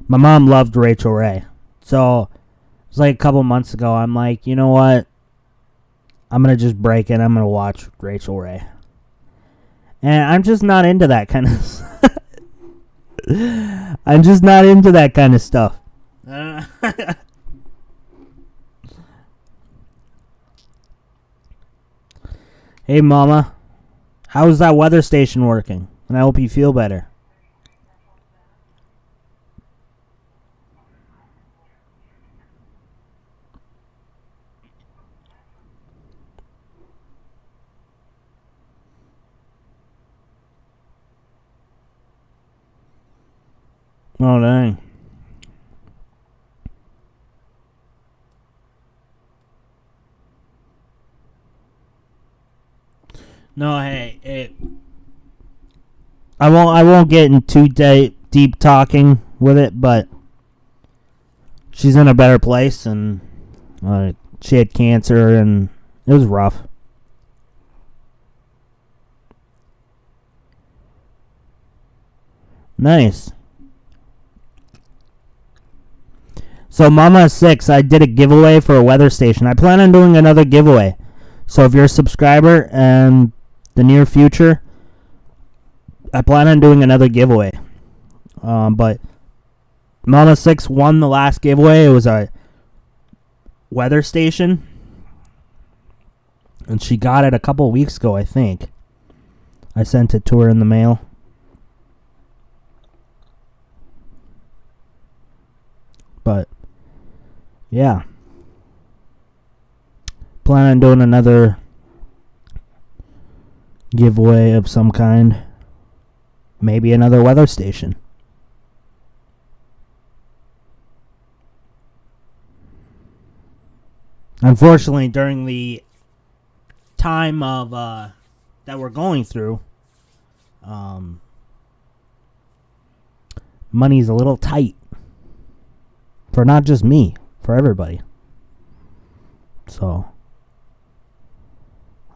my mom loved Rachel Ray. So it was like a couple months ago. I'm like, you know what? I'm gonna just break it. I'm gonna watch Rachel Ray. And I'm just not into that kind of. I'm just not into that kind of stuff. Hey, Mama. How's that weather station working? And I hope you feel better. Oh, dang. No, hey, I won't get in too deep talking with it, but she's in a better place, and she had cancer, and it was rough. Nice. So Mama 6, I did a giveaway for a weather station. I plan on doing another giveaway. So if you're a subscriber in the near future, I plan on doing another giveaway. But Mama 6 won the last giveaway. It was a weather station. And she got it a couple weeks ago, I think. I sent it to her in the mail. But yeah. Plan on doing another giveaway of some kind. Maybe another weather station. Unfortunately, during the time of that we're going through, money's a little tight. For not just me, for everybody. So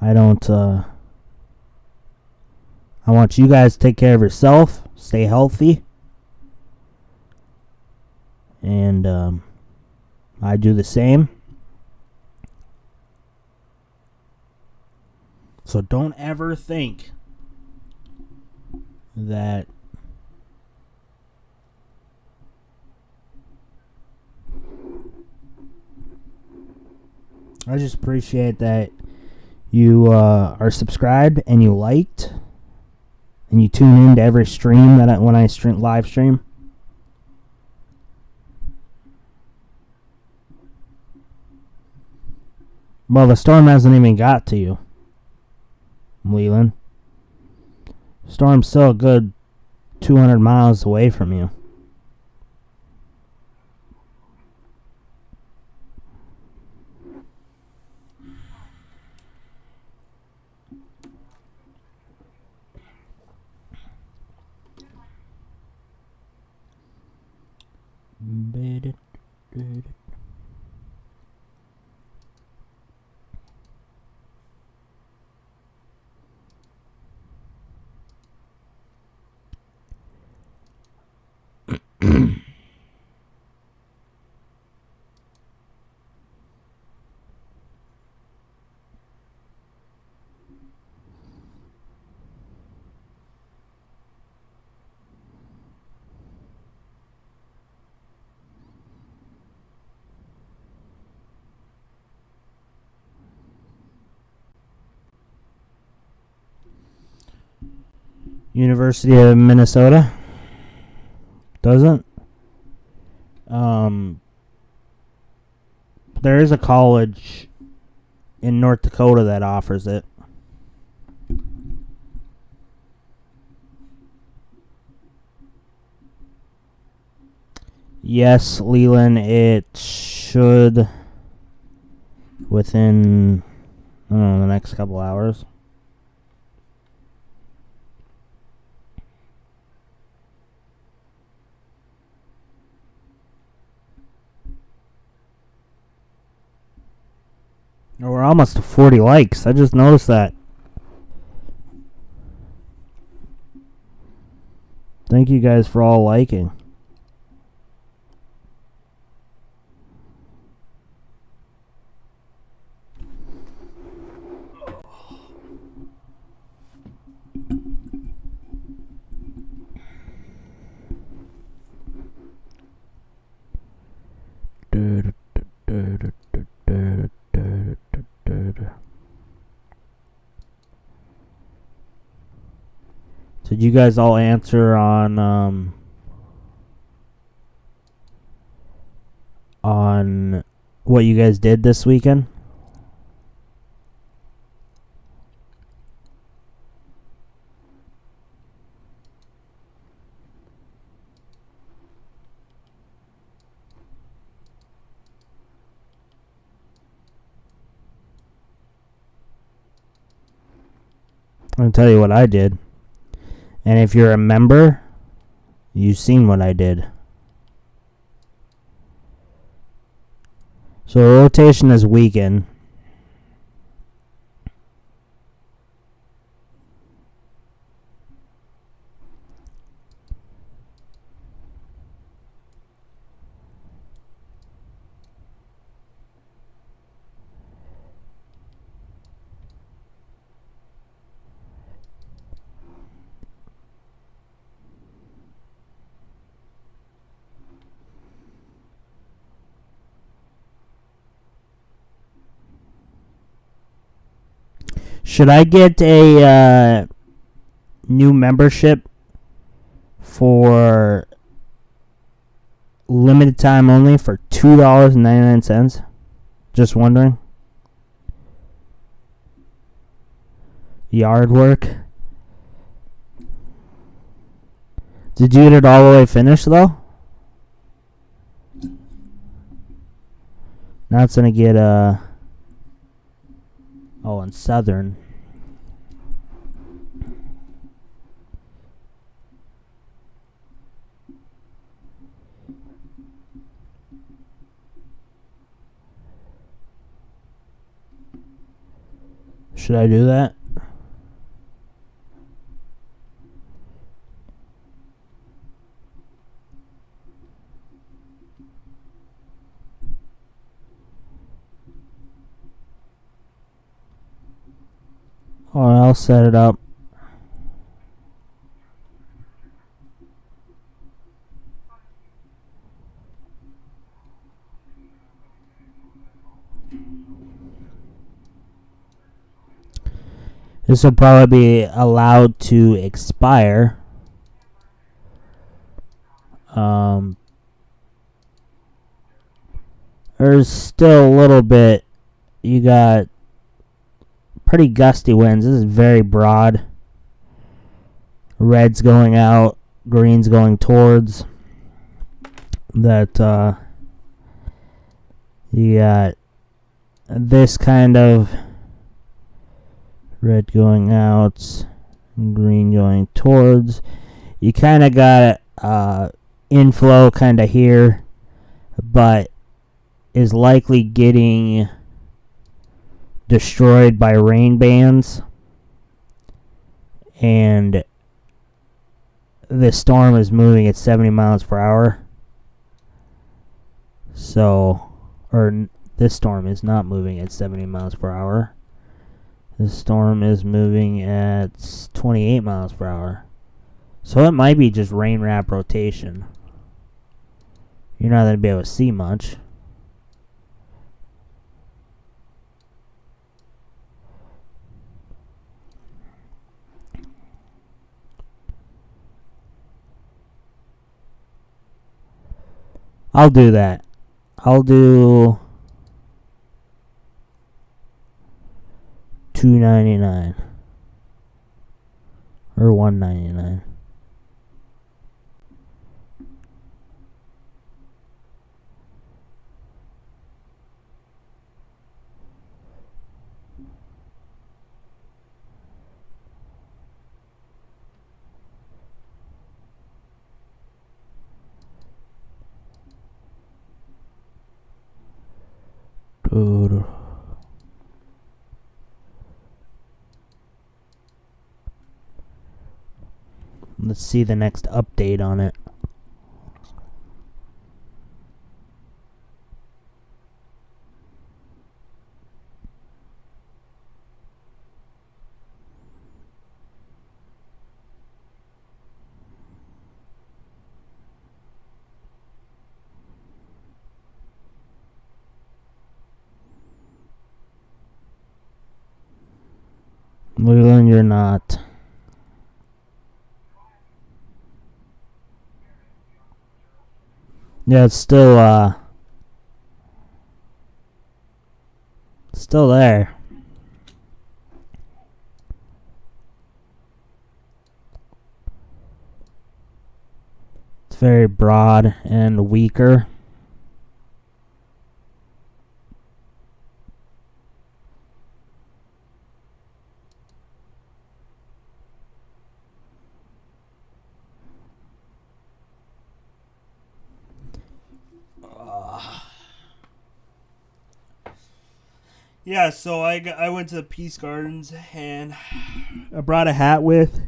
I want you guys to take care of yourself, stay healthy, and I do the same. So don't ever think that I just appreciate that you are subscribed and you liked and you tune in to every stream that when I live stream. Well, the storm hasn't even got to you, Leland. Storm's still a good 200 miles away from you. University of Minnesota doesn't. There is a college in North Dakota that offers it. Yes, Leland, it should within, I don't know, the next couple hours. almost to 40 likes. I just noticed that. Thank you guys for all liking. Did you guys all answer on what you guys did this weekend? I'll tell you what I did. And if you're a member, you've seen what I did. So rotation is weakened. Should I get a new membership for limited time only for $2.99? Just wondering. Yard work. Did you get it all the way finished though? Now it's gonna get oh, in Southern. Should I do that? Or I'll set it up. This will probably be allowed to expire. There's still a little bit. You got pretty gusty winds. This is very broad. Red's going out, green's going towards. That you got this kind of red going out, green going towards. You kind of got inflow kind of here, but is likely getting destroyed by rain bands, and this storm is moving at 70 miles per hour. So, or this storm is not moving at 70 miles per hour. This storm is moving at 28 miles per hour. So it might be just rain wrap rotation. You're not going to be able to see much. I'll do that. I'll do $2.99 or $1.99. Let's see the next update on it. Leland, you're not. Yeah, it's still there. It's very broad and weaker. Yeah, so I went to the Peace Gardens and I brought a hat with.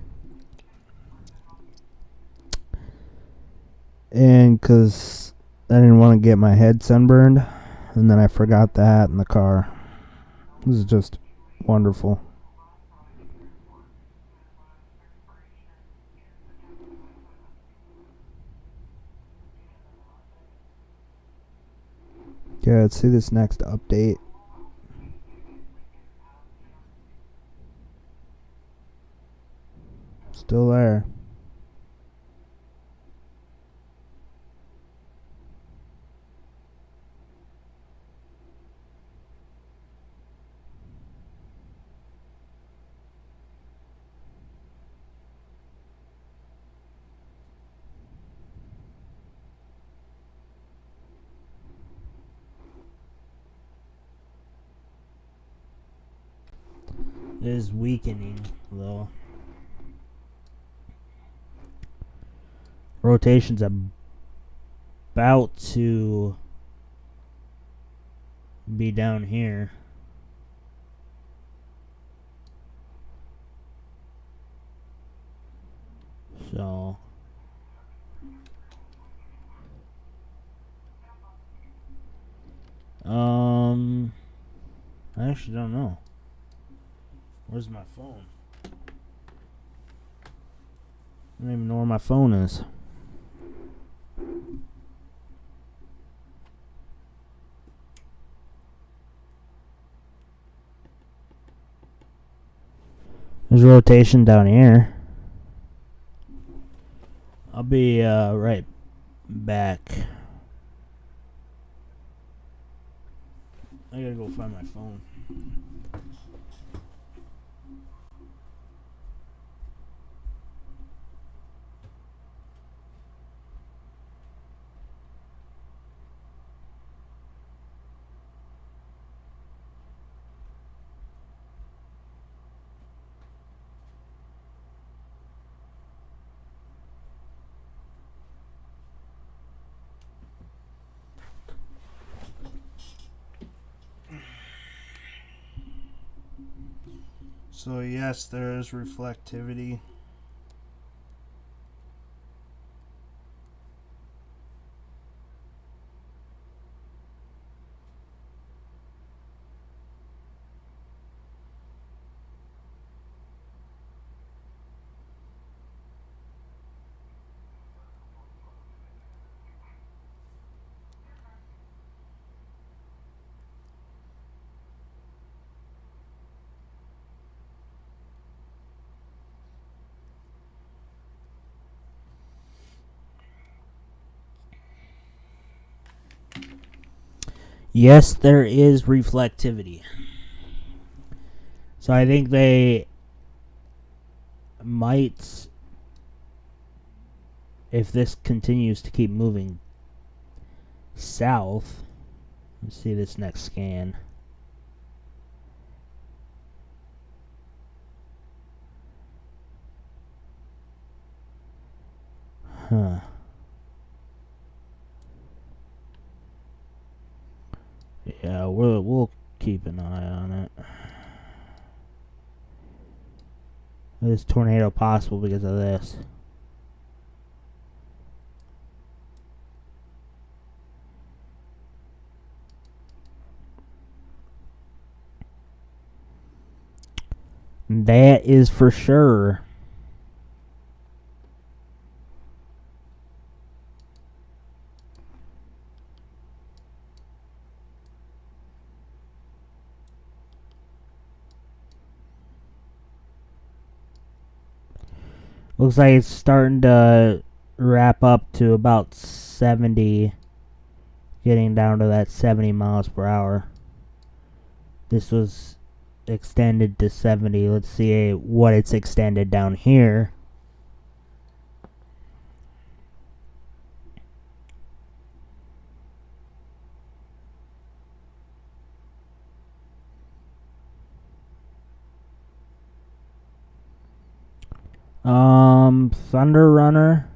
And because I didn't want to get my head sunburned. And then I forgot the hat in the car. This is just wonderful. Okay, let's see this next update. Still there. It is weakening, though. Rotation's about to be down here. So I actually don't know. Where's my phone? I don't even know where my phone is. There's rotation down here. I'll be right back. I gotta go find my phone. So yes, there is reflectivity. Yes, there is reflectivity. So I think they might, if this continues to keep moving south, let's see this next scan. Huh. Yeah, we'll keep an eye on it. Is tornado possible because of this? That is for sure. Looks like it's starting to wrap up to about 70, getting down to that 70 miles per hour. This was extended to 70. Let's see what it's extended down here. Thunder Runner.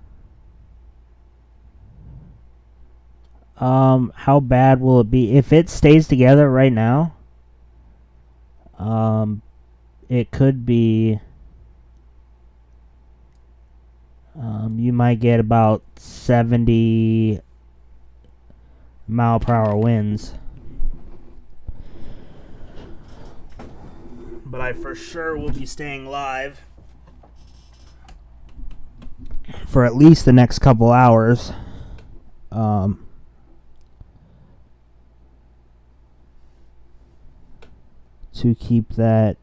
How bad will it be if it stays together right now? It could be. You might get about 70 mile per hour winds. But I for sure will be staying live for at least the next couple hours. To keep that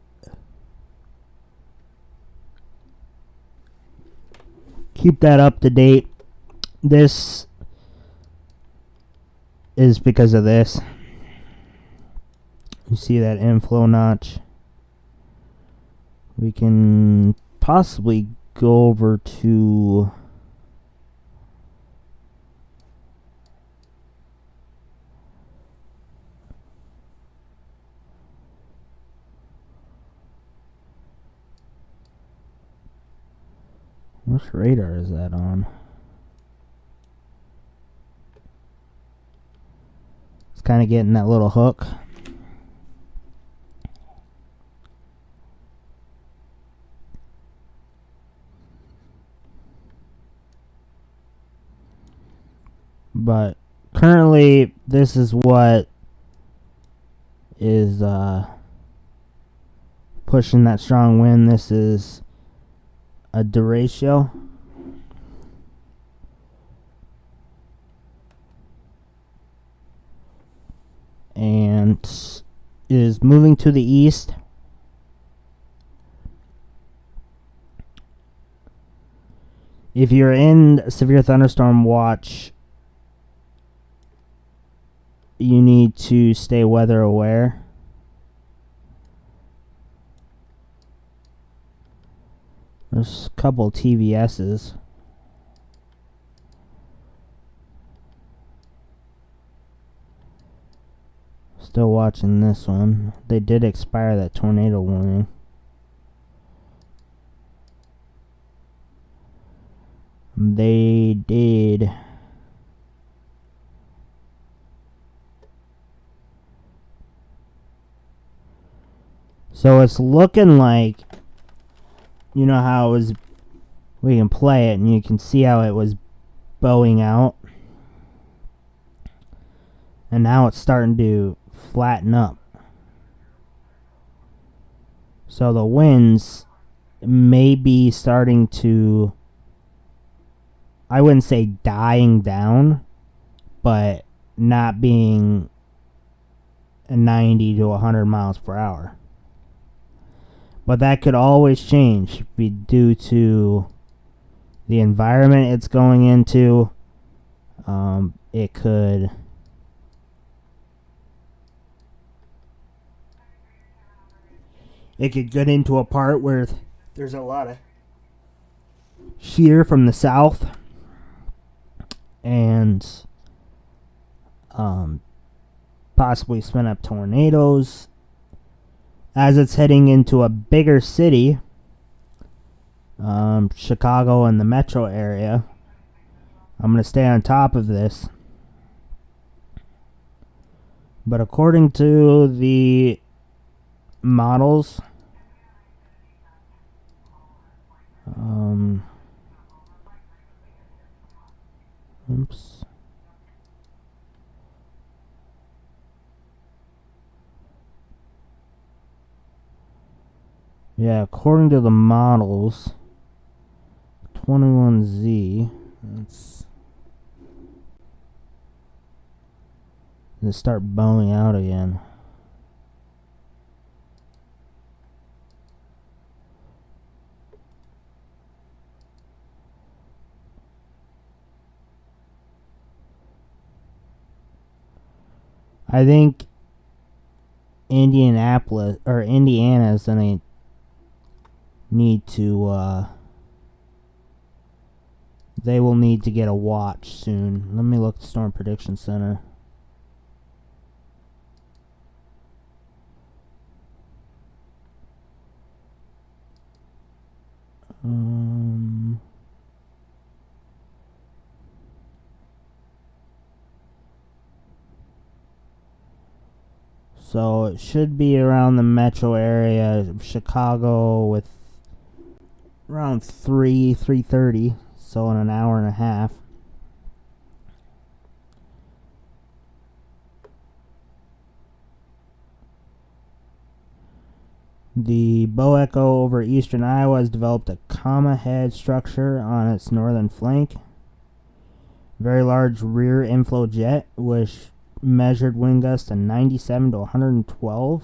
up to date. This is because of this. You see that inflow notch? We can possibly go over to which radar is that on? It's kind of getting that little hook. But currently, this is what is pushing that strong wind. This is a Derecho. And is moving to the east. If you're in severe thunderstorm watch, you need to stay weather aware. There's a couple TVS's. Still watching this one. They did expire that tornado warning. They did. So it's looking like, you know how it was, we can play it and you can see how it was bowing out. And now it's starting to flatten up. So the winds may be starting to, I wouldn't say dying down, but not being 90 to 100 miles per hour. But that could always change due to the environment it's going into. It could get into a part where there's a lot of shear from the south and possibly spin up tornadoes. As it's heading into a bigger city, Chicago and the metro area, I'm going to stay on top of this. But according to the models, oops. Yeah, according to the models, 21Z, let's start bowing out again. I think Indianapolis or Indiana is gonna need to they will need to get a watch soon. Let me look at the Storm Prediction Center. So it should be around the metro area of Chicago with around 3:30, so in an hour and a half. The bow echo over eastern Iowa has developed a comma head structure on its northern flank. Very large rear inflow jet, which measured wind gusts to 97 to 112.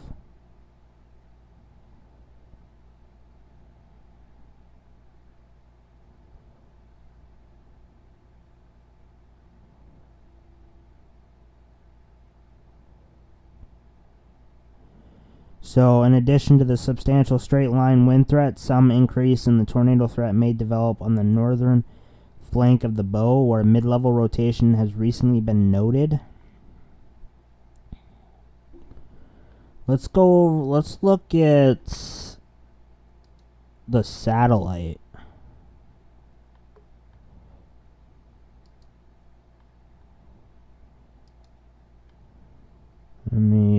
So, in addition to the substantial straight line wind threat, some increase in the tornado threat may develop on the northern flank of the bow, where mid-level rotation has recently been noted. Let's look at the satellite. Let me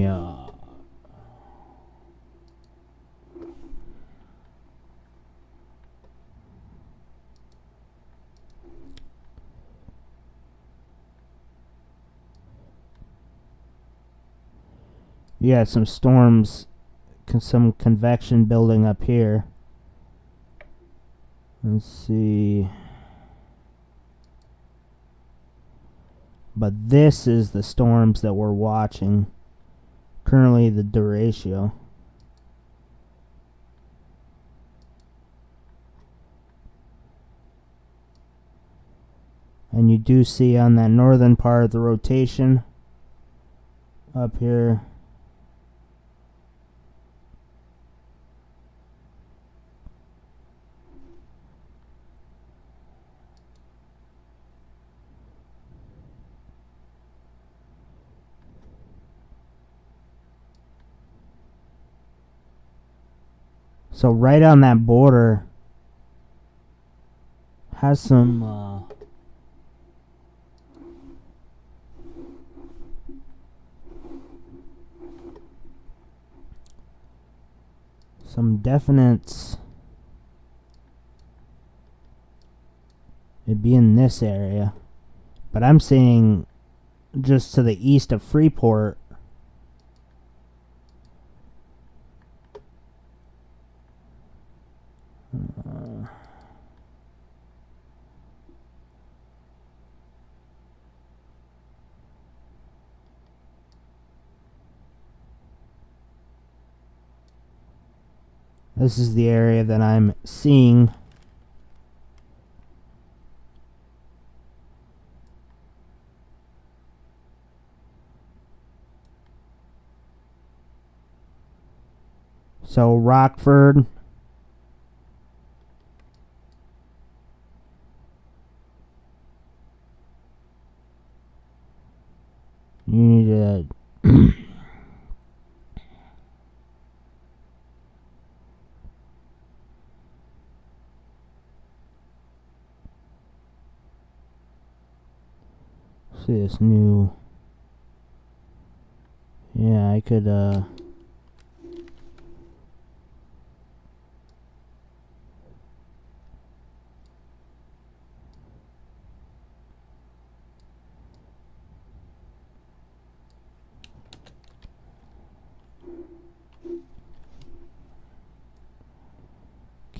yeah, some storms, some convection building up here. Let's see. But this is the storms that we're watching. Currently the Derecho. And you do see on that northern part of the rotation up here. So right on that border has some definite. It'd be in this area, but I'm seeing just to the east of Freeport. This is the area that I'm seeing. So Rockford, you need to see this new. Yeah, I could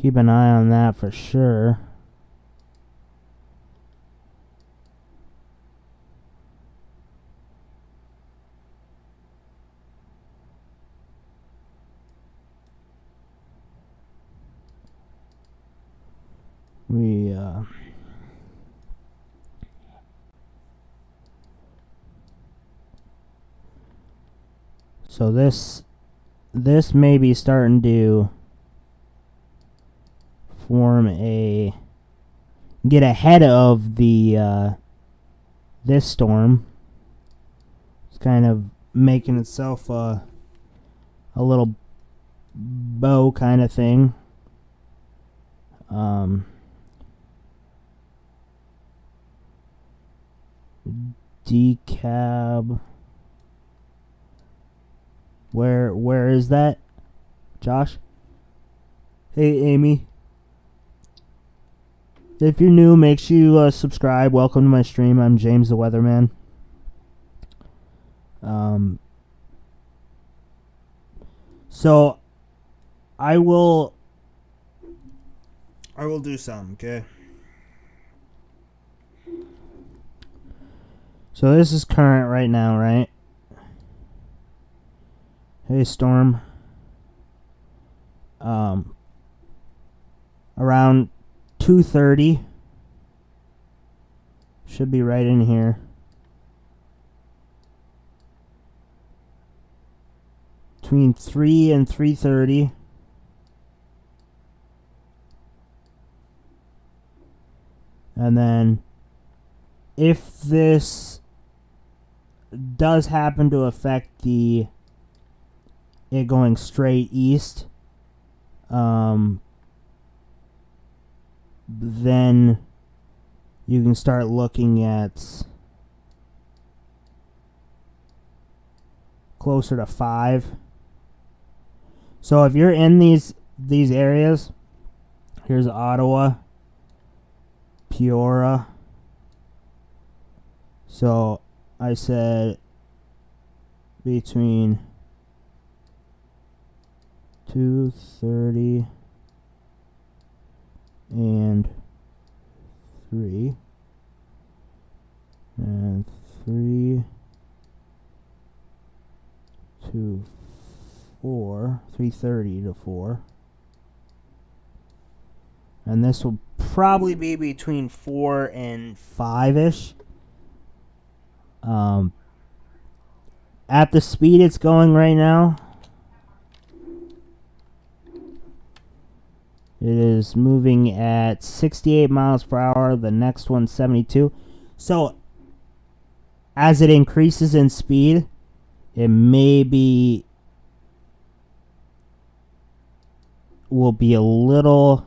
keep an eye on that for sure. So this may be starting to form get ahead of the this storm. It's kind of making itself a little bow kind of thing. Decab. Where is that, Josh? Hey, Amy. If you're new, make sure you subscribe. Welcome to my stream. I'm James the Weatherman. So I will do something, okay? So this is current right now, right? Hey, storm. Around 2:30. Should be right in here. Between 3 and 3:30. And then if this does happen to affect it going straight east, then you can start looking at closer to 5. So if you're in these areas, here's Ottawa, Peoria. So I said between 2:30 and 3 and 3 to 4, 3:30 to 4, and this will probably be between 4 and 5-ish. At the speed it's going right now, it is moving at 68 miles per hour. The next one's 72. So as it increases in speed, it will be a little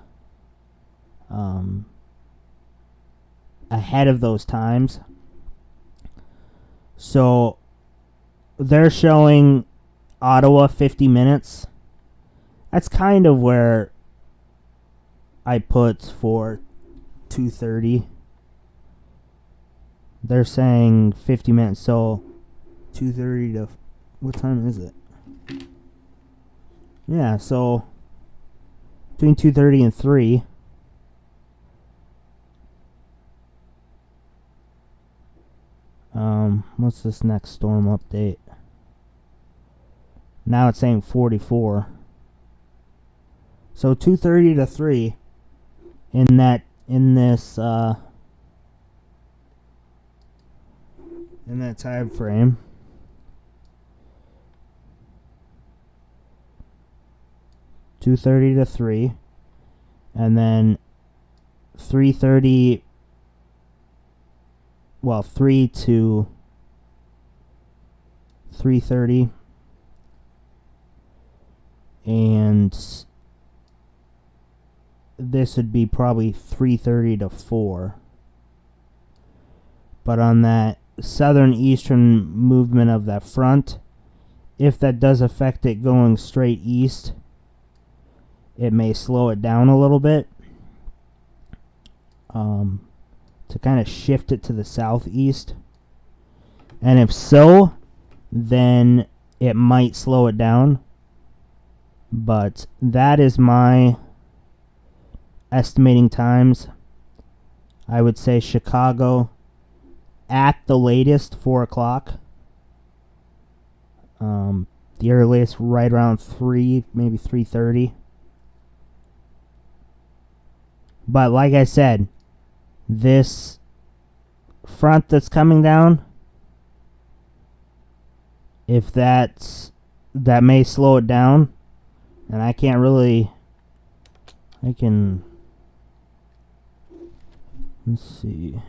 ahead of those times. So they're showing Ottawa 50 minutes. That's kind of where I put for 2:30. They're saying 50 minutes, so 2:30 to... What time is it? Yeah, so between 2:30 and 3. What's this next storm update? Now it's saying 44. So 2:30 to 3 in that time frame. (2:30 to 3), and then 3:30. Well, 3 to 3:30, and this would be probably 3:30 to 4. But on that southern eastern movement of that front, if that does affect it going straight east, it may slow it down a little bit to kind of shift it to the southeast. And if so, then it might slow it down. But that is my estimating times, I would say Chicago at the latest 4 o'clock. The earliest right around 3, maybe 3:30. But like I said, this front that's coming down, if that may slow it down, and I can, let's see.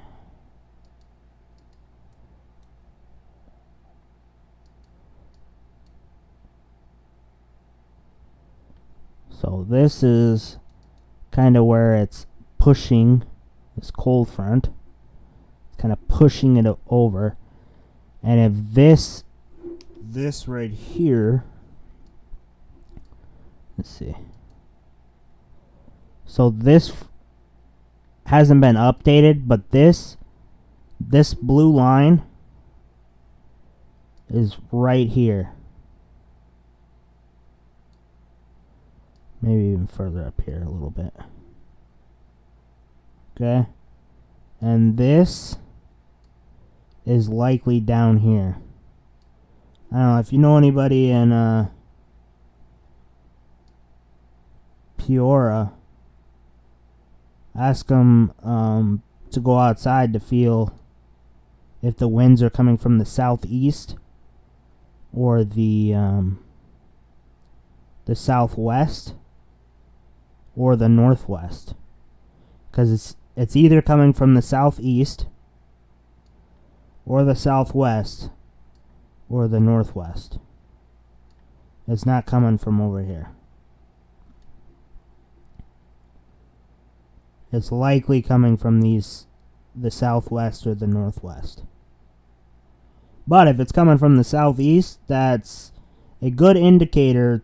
So this is kind of where it's pushing this cold front. It's kind of pushing it over. And if this right here, let's see. So this hasn't been updated, but this blue line is right here. Maybe even further up here a little bit. Okay. And this is likely down here. I don't know if you know anybody in Peoria. Ask them to go outside to feel if the winds are coming from the southeast or the southwest or the northwest, because it's either coming from the southeast or the southwest or the northwest. It's not coming from over here. It's likely coming from the southwest or the northwest. But if it's coming from the southeast, that's a good indicator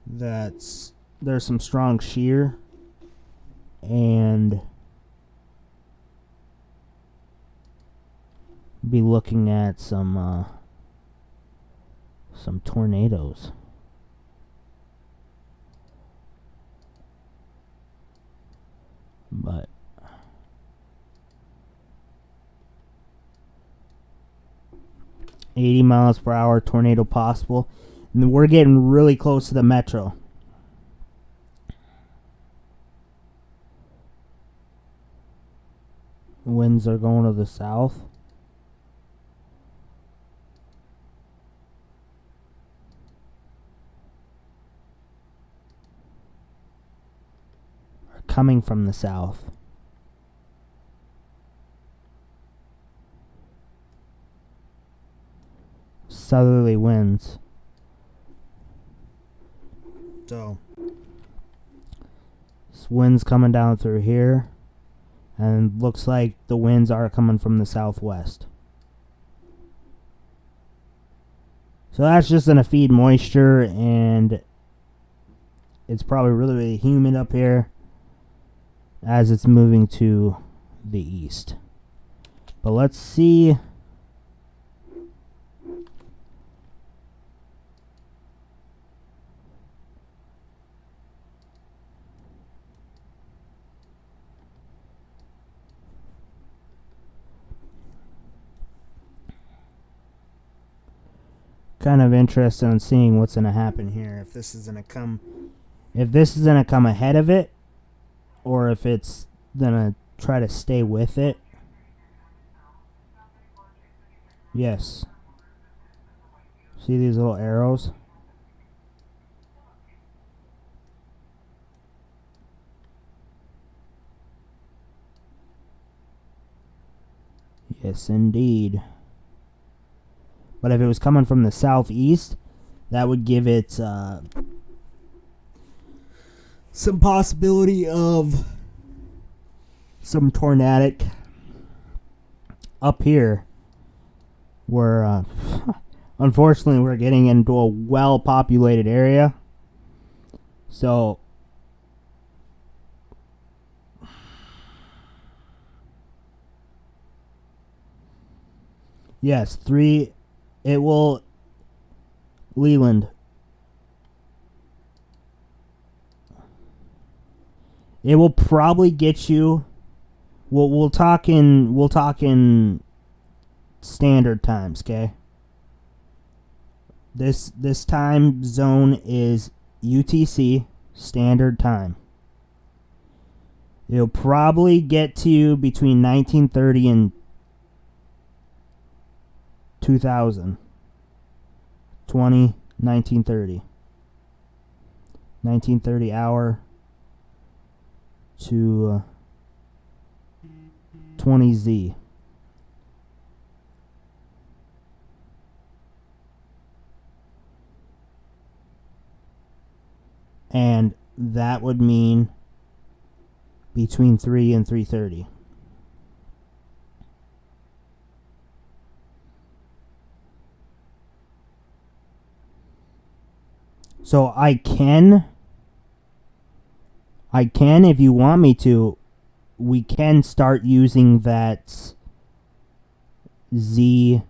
that there's some strong shear and be looking at some tornadoes. But $80 miles per hour tornado possible. And we're getting really close to the metro. Winds are going to the south. Are coming from the south. Southerly winds. So this wind's coming down through here, and looks like the winds are coming from the southwest. So that's just going to feed moisture, and it's probably really, really humid up here as it's moving to the east. But let's see. Kind of interested in seeing what's going to happen here. If this is going to come ahead of it, or if it's going to try to stay with it. Yes. See these little arrows? Yes, indeed. But if it was coming from the southeast, that would give it some possibility of some tornadic up here, where unfortunately we're getting into a well-populated area. So yes, 3 It will... Leland. It will probably get you... We'll talk in standard times, okay? This time zone is UTC, standard time. It'll probably get to you between 1930 and 2000. 1930. 1930 hour to 20Z. And that would mean between 3 and 3:30. So I can, if you want me to, we can start using that Z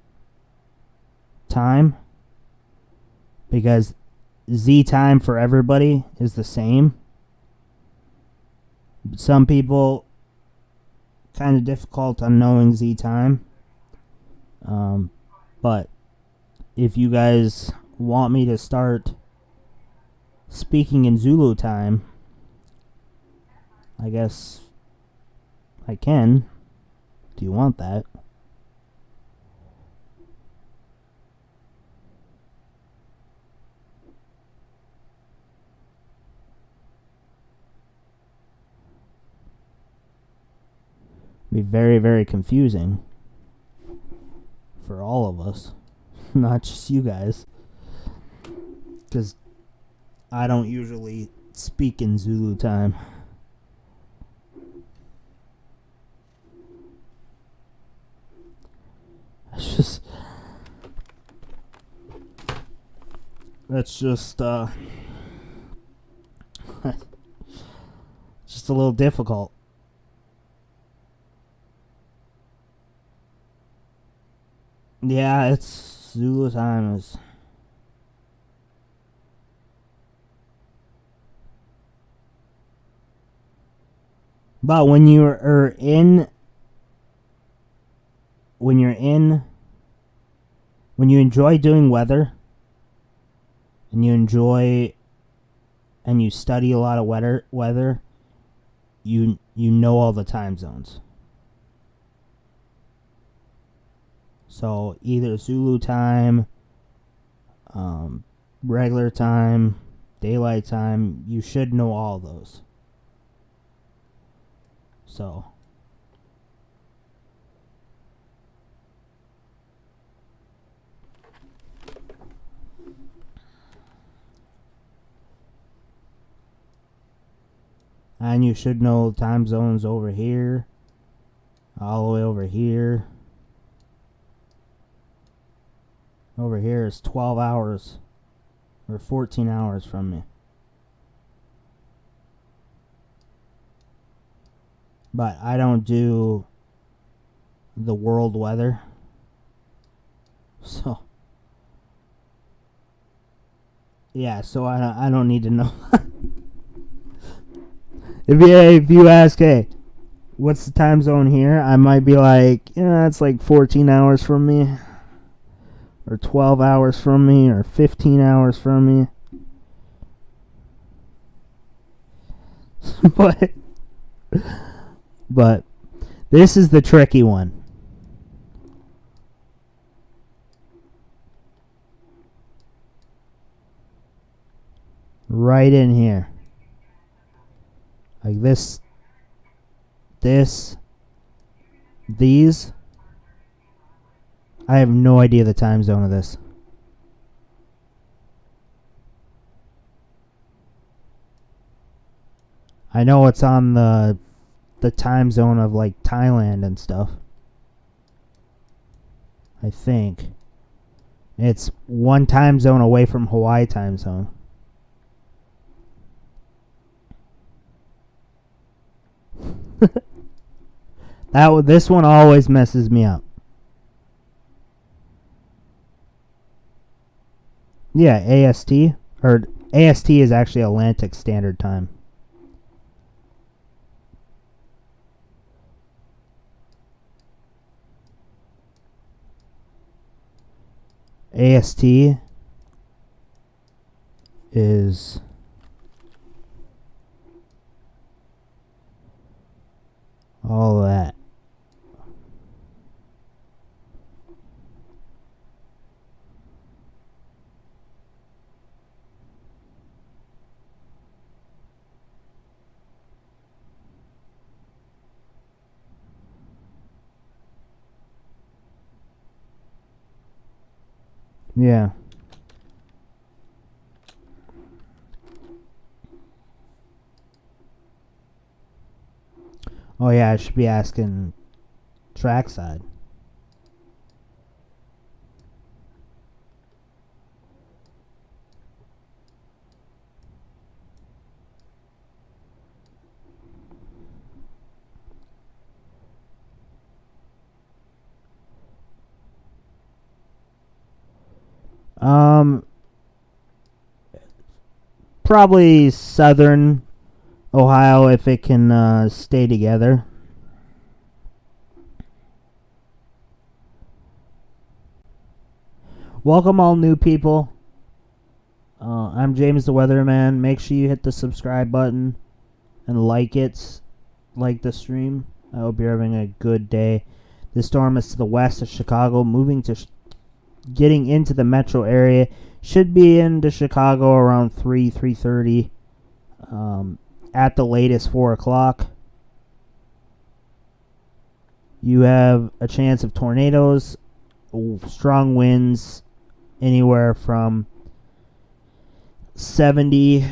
time, because Z time for everybody is the same. Some people kind of difficult on knowing Z time, but if you guys want me to start speaking in Zulu time, I guess I can. Do you want that? Be very, very confusing for all of us, not just you guys, because I don't usually speak in Zulu time. That's just just a little difficult. Yeah, it's Zulu time is. But when you're in, when you enjoy doing weather, and you study a lot of weather, you know all the time zones. So either Zulu time, regular time, daylight time, you should know all those. So and you should know time zones over here, all the way over here. Over here is 12 hours or 14 hours from me. But I don't do the world weather. So yeah, so I don't need to know. If you ask, hey, what's the time zone here? I might be like, yeah, it's like 14 hours from me, or 12 hours from me, or 15 hours from me. But this is the tricky one. Right in here. Like this, these. I have no idea the time zone of this. I know it's on the time zone of like Thailand and stuff. I think it's one time zone away from Hawaii time zone. This one always messes me up. Yeah, AST. Or AST is actually Atlantic Standard Time. AST is all that. Yeah. Oh yeah, I should be asking trackside. Probably southern Ohio if it can stay together. Welcome all new people. I'm James the Weatherman. Make sure you hit the subscribe button and like the stream. I hope you're having a good day. This storm is to the west of Chicago, moving to getting into the metro area. Should be into Chicago around 3:30. At the latest 4 o'clock. You have a chance of tornadoes, strong winds, anywhere from 70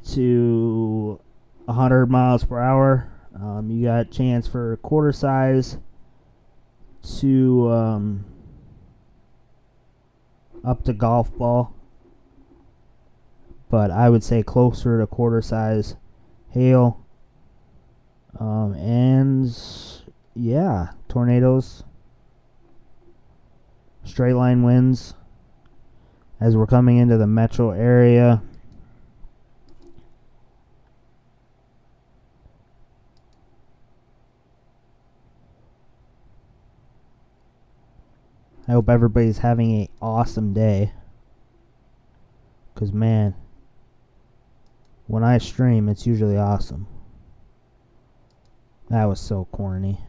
to 100 miles per hour. You got a chance for quarter size to up to golf ball, but I would say closer to quarter size hail. And yeah, tornadoes, straight line winds as we're coming into the metro area. I hope everybody's having an awesome day. Because, man, when I stream, it's usually awesome. That was so corny.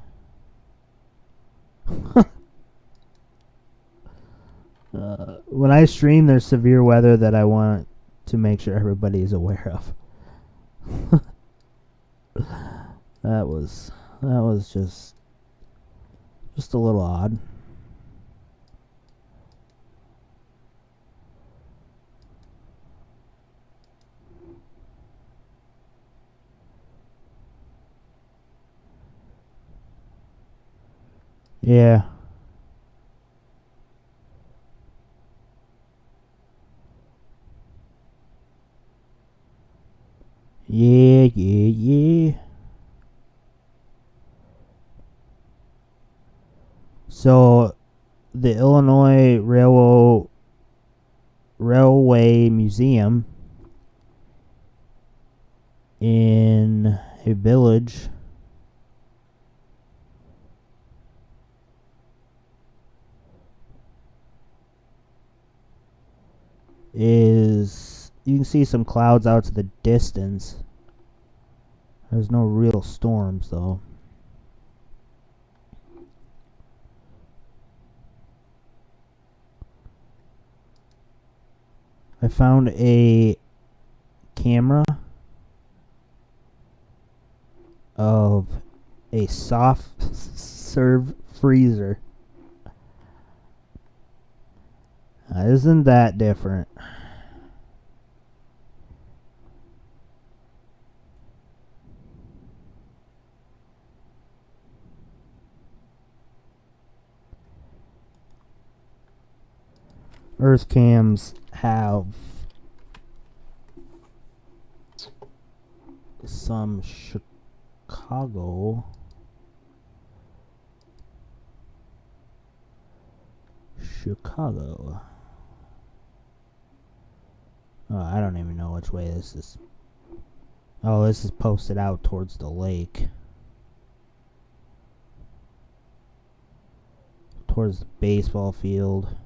When I stream, there's severe weather that I want to make sure everybody is aware of. That was just a little odd. Yeah. Yeah. So, the Illinois Railway Museum in a village is, you can see some clouds out to the distance. There's no real storms though. I found a camera of a soft serve freezer. Isn't that different? Earth cams have some Chicago Oh, I don't even know which way this is. Oh, this is posted out towards the lake. Towards the baseball field.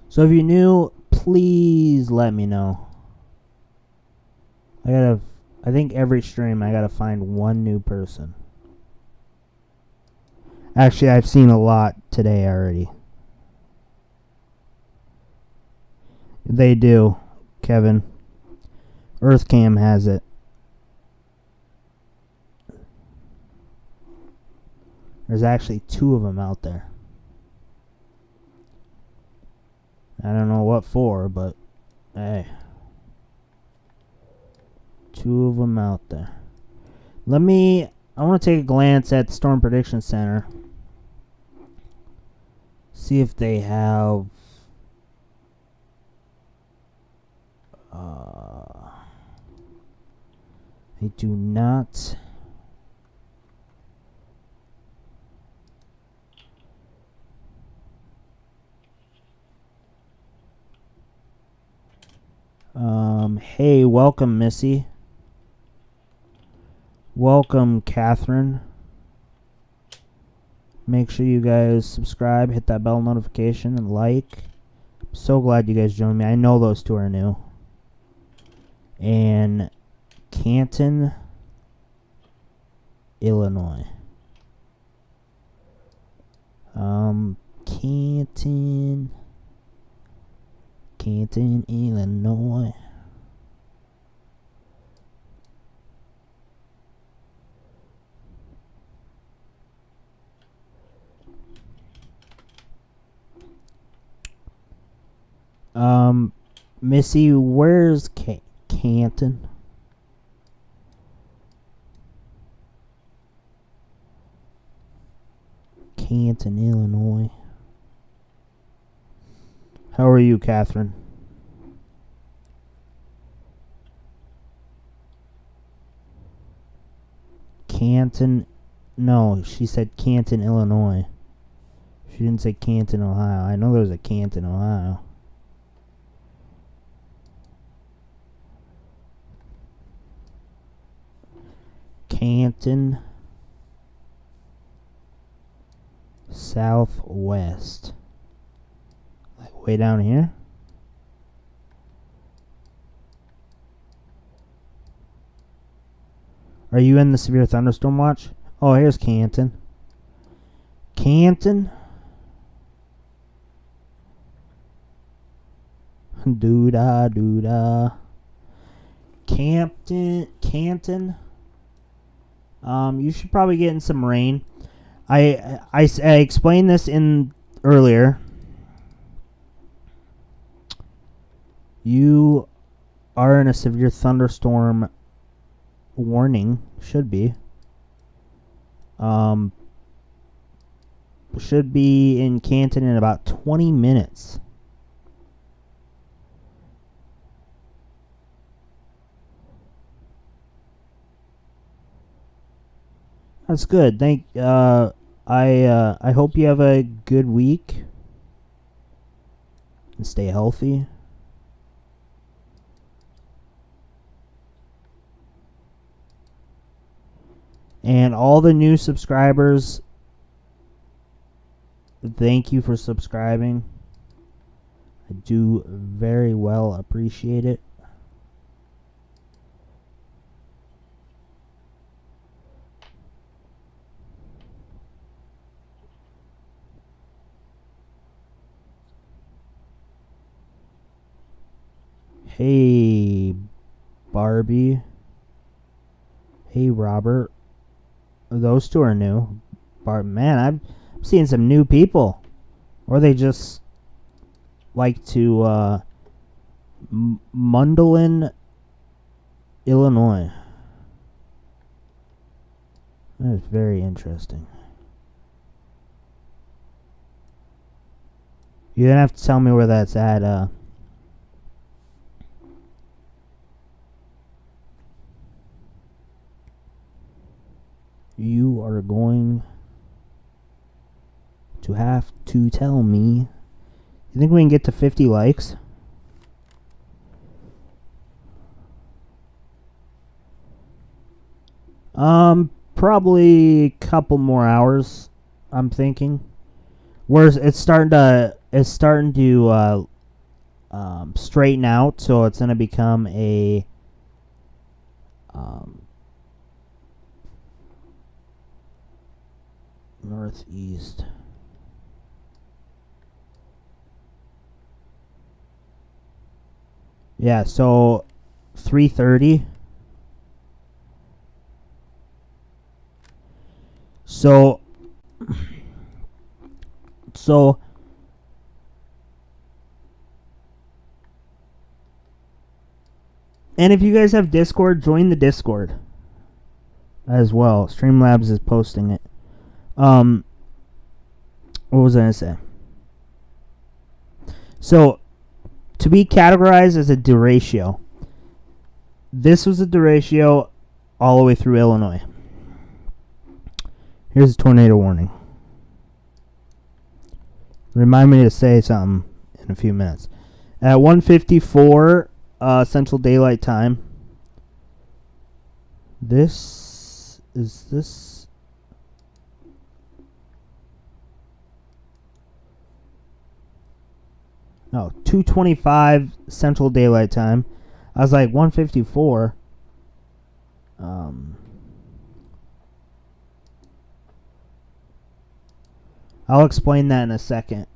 So if you're new, please let me know. I think every stream I gotta find one new person. Actually, I've seen a lot today already. They do, Kevin. EarthCam has it. There's actually 2 of them out there. I don't know what for, but hey. 2 of them out there. I want to take a glance at the Storm Prediction Center. See if they have they do not. Hey, welcome, Missy. Welcome, Catherine. Make sure you guys subscribe, hit that bell notification, and like. I'm so glad you guys joined me. I know those 2 are new. And Canton, Illinois. Canton, Illinois. Missy, where's Canton? Canton, Illinois. How are you, Catherine? Canton. No, she said Canton, Illinois. She didn't say Canton, Ohio. I know there's a Canton, Ohio. Canton, Southwest. Like way down here? Are you in the severe thunderstorm watch? Oh, here's Canton. Canton? Doo-da, doo-da. Canton. You should probably get in some rain. I explained this in earlier. You are in a severe thunderstorm warning. Should be. Should be in Canton in about 20 minutes. That's good. I hope you have a good week and stay healthy. And all the new subscribers, thank you for subscribing. I do very well appreciate it. Hey, Barbie. Hey, Robert. Those 2 are new. Man, I'm seeing some new people. Or they just like to Mundelein, Illinois. That is very interesting. You're going to have to tell me where that's at. You are going to have to tell me. You think we can get to 50 likes? Probably a couple more hours, I'm thinking. Whereas it's starting to straighten out, so it's gonna become a northeast. Yeah, so 3:30. So and if you guys have Discord, join the Discord as well. Streamlabs is posting it. What was I gonna say? So to be categorized as a derecho, this was a derecho all the way through Illinois. Here's a tornado warning. Remind me to say something in a few minutes. At 1:54 Central Daylight Time. This is this. No, 2:25 Central Daylight Time. I was like 1:54. I'll explain that in a second.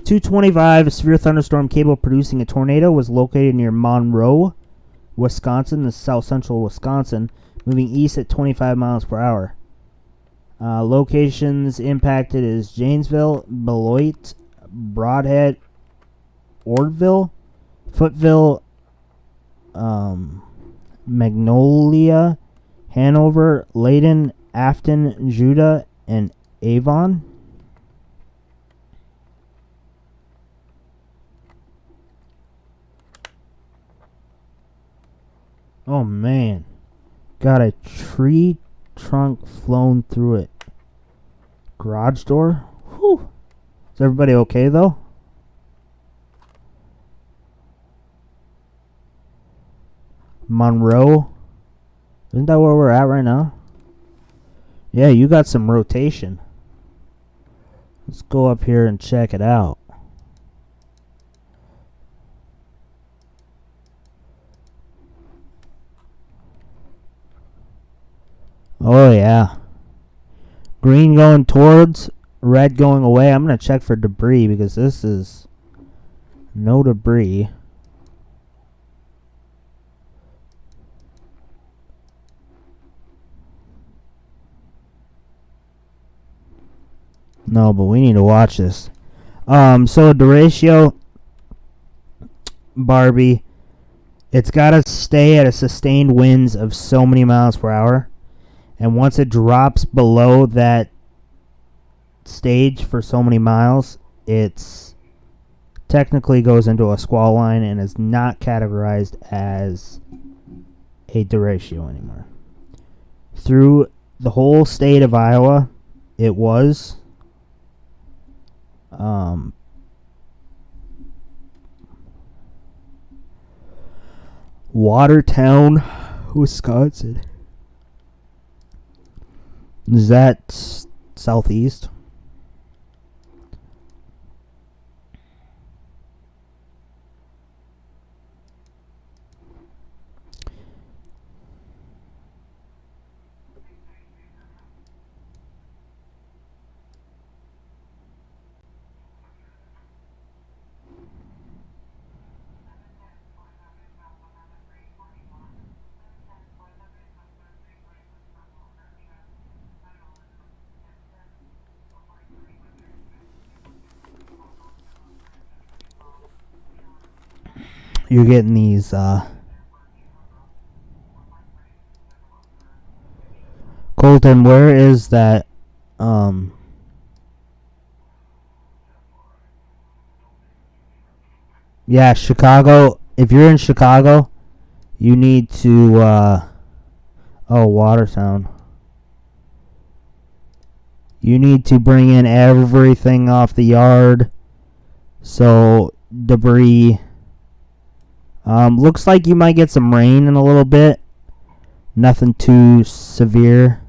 2:25, a severe thunderstorm capable of producing a tornado was located near Monroe, Wisconsin, in south central Wisconsin, moving east at 25 miles per hour. Locations impacted is Janesville, Beloit, Broadhead, Orville, Footville, Magnolia, Hanover, Layton, Afton, Judah, and Avon. Oh man, got a tree trunk flown through it. Garage door. Whew. Is everybody okay though? Monroe. Isn't that where we're at right now? Yeah, you got some rotation. Let's go up here and check it out. Oh yeah. Green going towards, red going away. I'm going to check for debris because this is no debris. No, but we need to watch this. So derecho, Barbie, it's got to stay at a sustained winds of so many miles per hour. And once it drops below that stage for so many miles, it's technically goes into a squall line and is not categorized as a derecho anymore. Through the whole state of Iowa, it was Watertown, Wisconsin. Is that southeast? You're getting these Colton, where is that yeah, Chicago. If you're in Chicago, you need to Oh, water sound. You need to bring in everything off the yard. So, debris. Looks like you might get some rain in a little bit. Nothing too severe.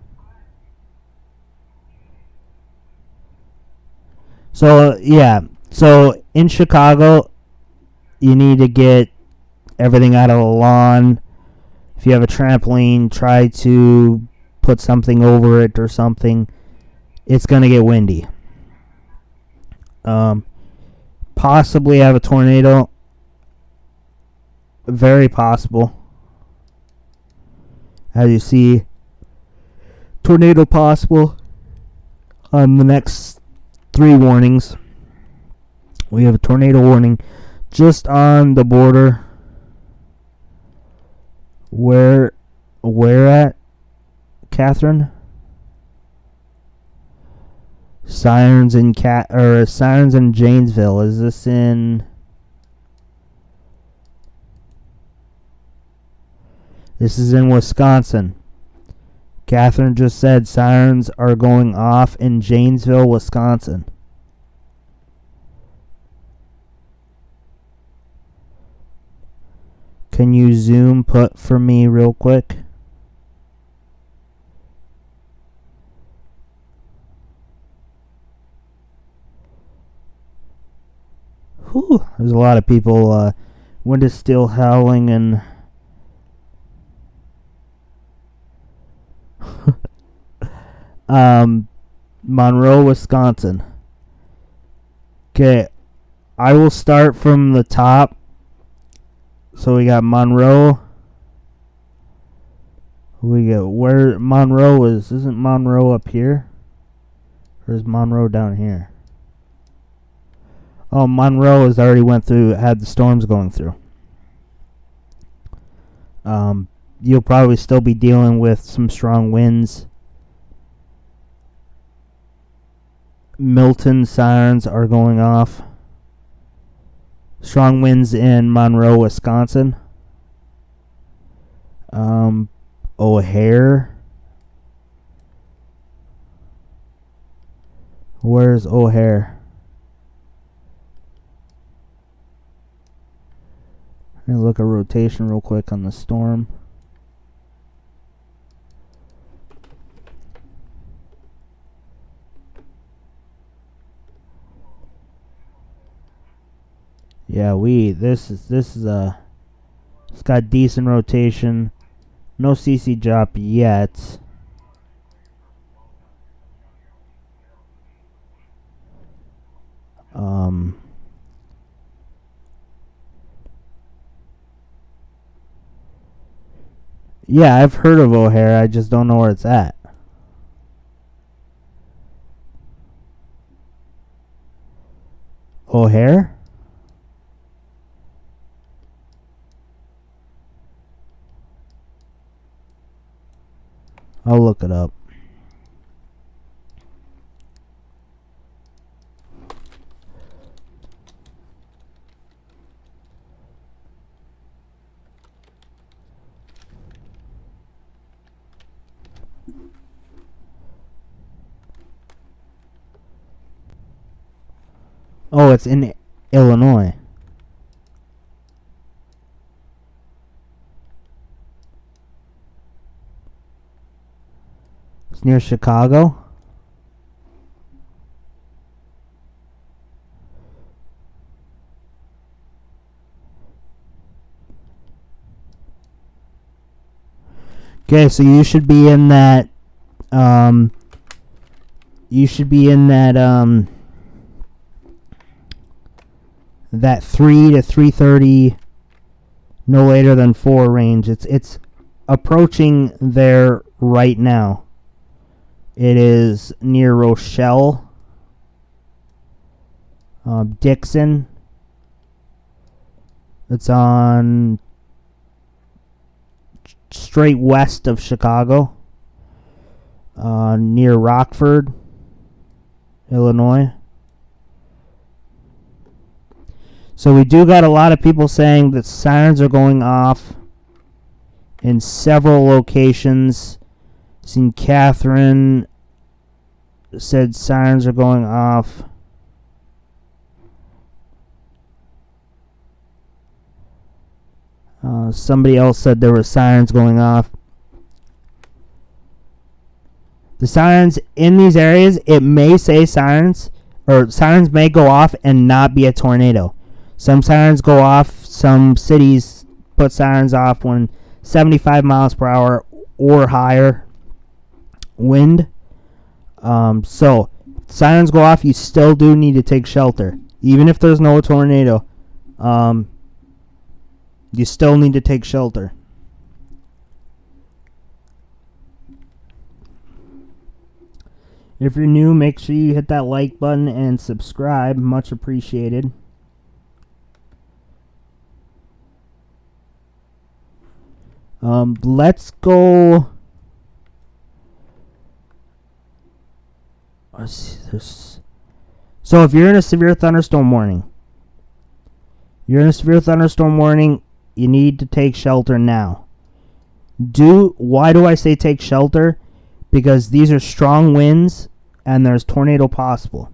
So, yeah. So, in Chicago, you need to get everything out of the lawn. If you have a trampoline, try to put something over it or something. It's going to get windy. Possibly have a tornado. Very possible. As you see, tornado possible on the next 3 warnings. We have a tornado warning just on the border. Where at, Catherine? Sirens in Janesville. Is this in? This is in Wisconsin. Catherine just said sirens are going off in Janesville, Wisconsin. Can you zoom put for me real quick? Whew, there's a lot of people. Wind is still howling and Monroe, Wisconsin. Okay, I will start from the top. So we got Monroe. We got where Monroe is. Isn't Monroe up here? Or is Monroe down here? Oh, Monroe has already went through, had the storms going through. You'll probably still be dealing with some strong winds. Milton sirens are going off. Strong winds in Monroe, Wisconsin. O'Hare. Where's O'Hare? Let me look at rotation real quick on the storm. Yeah, this is it's got decent rotation. No CC drop yet. Yeah, I've heard of O'Hare, I just don't know where it's at. O'Hare? I'll look it up. Oh, it's in Illinois. It's near Chicago. Okay, so you should be in that. That 3 to 3:30, no later than 4 range. It's approaching there right now. It is near Rochelle, Dixon. It's on straight west of Chicago, near Rockford, Illinois. So we do got a lot of people saying that sirens are going off in several locations. Seen Catherine said sirens are going off. Somebody else said there were sirens going off. The sirens in these areas, it may say sirens, or sirens may go off and not be a tornado. Some sirens go off, some cities put sirens off when 75 miles per hour or higher wind. So, sirens go off, you still do need to take shelter. Even if there's no tornado, you still need to take shelter. If you're new, make sure you hit that like button and subscribe. Much appreciated. Let's go. So if you're in a severe thunderstorm warning, you need to take shelter now. Why do I say take shelter? Because these are strong winds and there's tornado possible.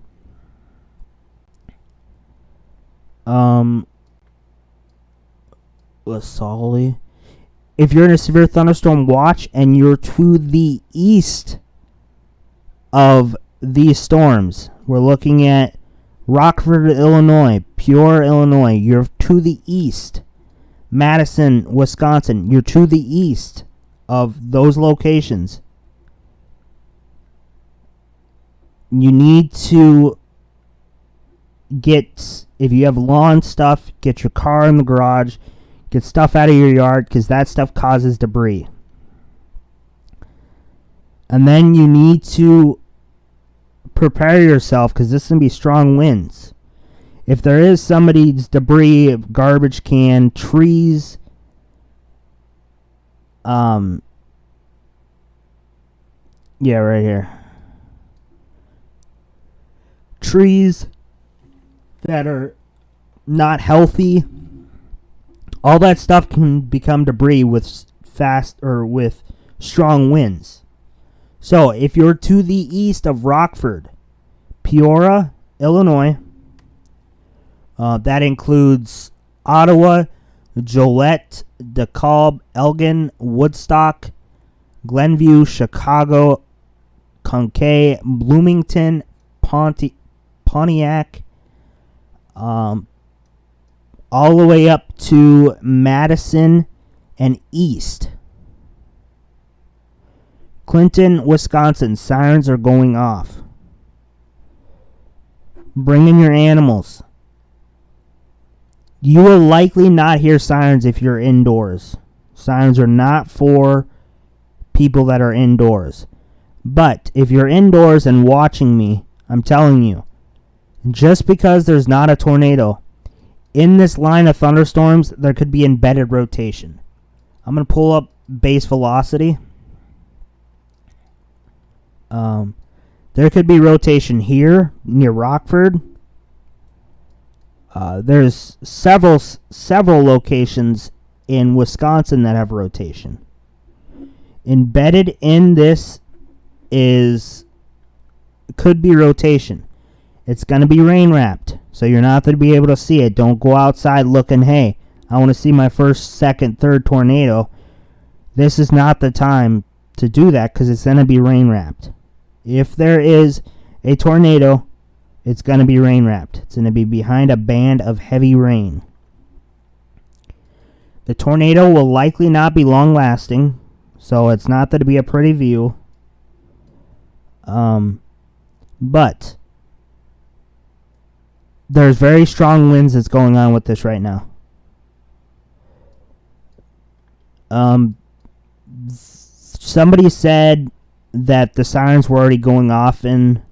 LaSalle. If you're in a severe thunderstorm watch and you're to the east of these storms, we're looking at Rockford, Illinois, Peoria, Illinois, you're to the east. Madison, Wisconsin, you're to the east of those locations. You need to get, if you have lawn stuff, get your car in the garage, get stuff out of your yard, because that stuff causes debris. And then you need to prepare yourself, because this is going to be strong winds. If there is somebody's debris, garbage can, trees, yeah, right here. Trees that are not healthy, all that stuff can become debris with with strong winds. So if you're to the east of Rockford, Peoria, Illinois, that includes Ottawa, Joliet, DeKalb, Elgin, Woodstock, Glenview, Chicago, Conkay, Bloomington, Pontiac, all the way up to Madison and east. Clinton, Wisconsin, sirens are going off. Bring in your animals. You will likely not hear sirens if you're indoors. Sirens are not for people that are indoors. But if you're indoors and watching me, I'm telling you, just because there's not a tornado, in this line of thunderstorms, there could be embedded rotation. I'm going to pull up base velocity. There could be rotation here near Rockford. There's several locations in Wisconsin that have rotation. Embedded in this could be rotation. It's going to be rain wrapped, so you're not going to be able to see it. Don't go outside looking, hey, I want to see my first, second, third tornado. This is not the time to do that because it's going to be rain wrapped. If there is a tornado, it's going to be rain wrapped. It's going to be behind a band of heavy rain. The tornado will likely not be long lasting, so it's not going to be a pretty view. But there's very strong winds that's going on with this right now. Somebody said that the sirens were already going off in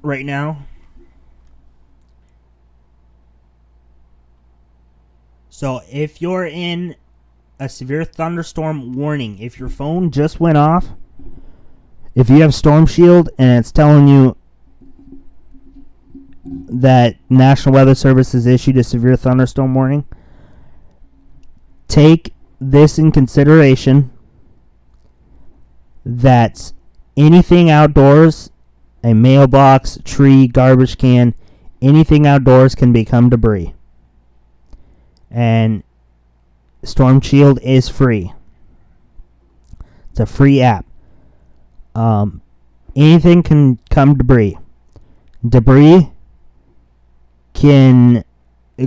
right now. So if you're in a severe thunderstorm warning, if your phone just went off, if you have Storm Shield and it's telling you that National Weather Service has issued a severe thunderstorm warning, take this in consideration, that anything outdoors, a mailbox, tree, garbage can, anything outdoors can become debris. And Storm Shield is free. It's a free app. Anything can come debris. Debris can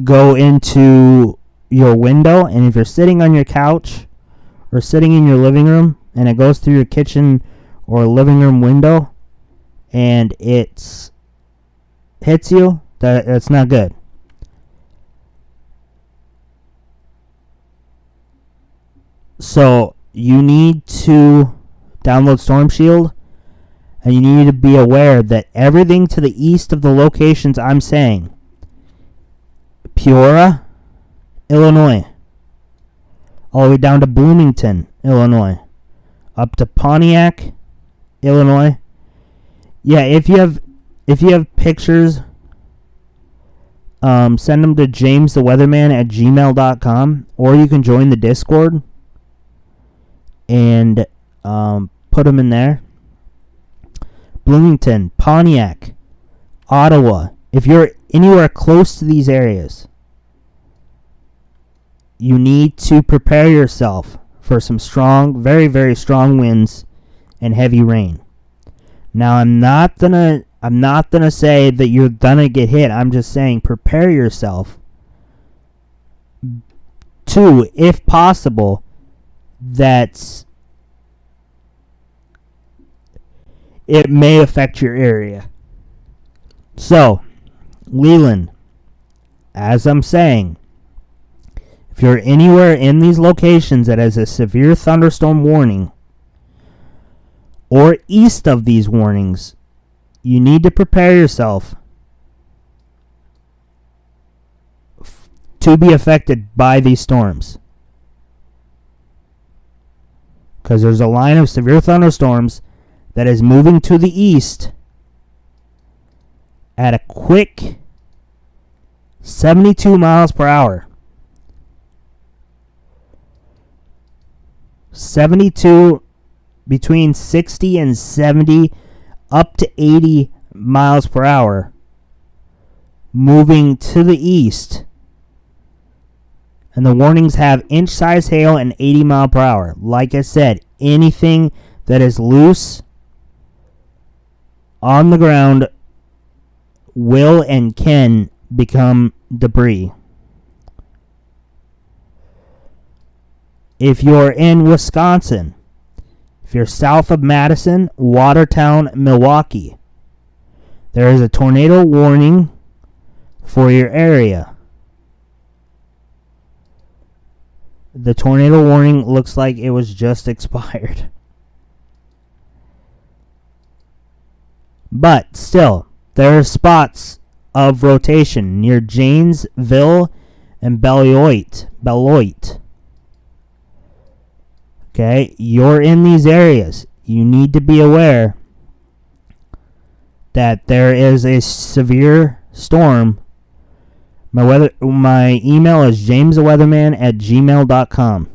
go into your window, and if you're sitting on your couch or sitting in your living room and it goes through your kitchen or living room window and it hits you, that's not good. So you need to download Storm Shield, and you need to be aware that everything to the east of the locations I'm saying, Peoria, Illinois, all the way down to Bloomington, Illinois, up to Pontiac, Illinois. Yeah, if you have pictures, send them to jamestheweatherman@gmail.com, or you can join the Discord and put them in there. Bloomington, Pontiac, Ottawa. If you're anywhere close to these areas, you need to prepare yourself for some strong, very, very strong winds and heavy rain. Now, I'm not gonna say that you're gonna get hit. I'm just saying prepare yourself to, if possible, that it may affect your area. So, Leland, as I'm saying, if you're anywhere in these locations that has a severe thunderstorm warning, or east of these warnings, you need to prepare yourself to be affected by these storms. Because there's a line of severe thunderstorms that is moving to the east at a quick 72 miles per hour. 72, between 60 and 70, up to 80 miles per hour, moving to the east. And the warnings have inch-size hail and 80 mile per hour. Like I said, anything that is loose on the ground will and can become debris. If you're in Wisconsin, if you're south of Madison, Watertown, Milwaukee, there is a tornado warning for your area. The tornado warning looks like it was just expired. But still, there are spots of rotation near Janesville and Beloit. Okay, you're in these areas. You need to be aware that there is a severe storm. My email is jamestheweatherman@gmail.com.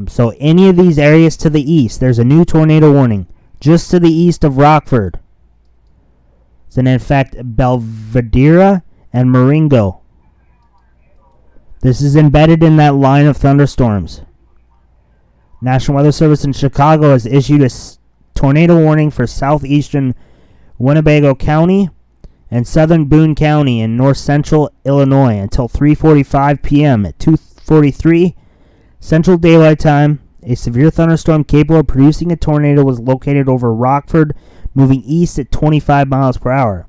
So any of these areas to the east, there's a new tornado warning just to the east of Rockford. It's in fact Belvidera and Marengo. This is embedded in that line of thunderstorms. National Weather Service in Chicago has issued a tornado warning for southeastern Winnebago County and southern Boone County in north central Illinois until 3:45 p.m. At 2:43 Central Daylight Time, a severe thunderstorm capable of producing a tornado was located over Rockford, moving east at 25 miles per hour.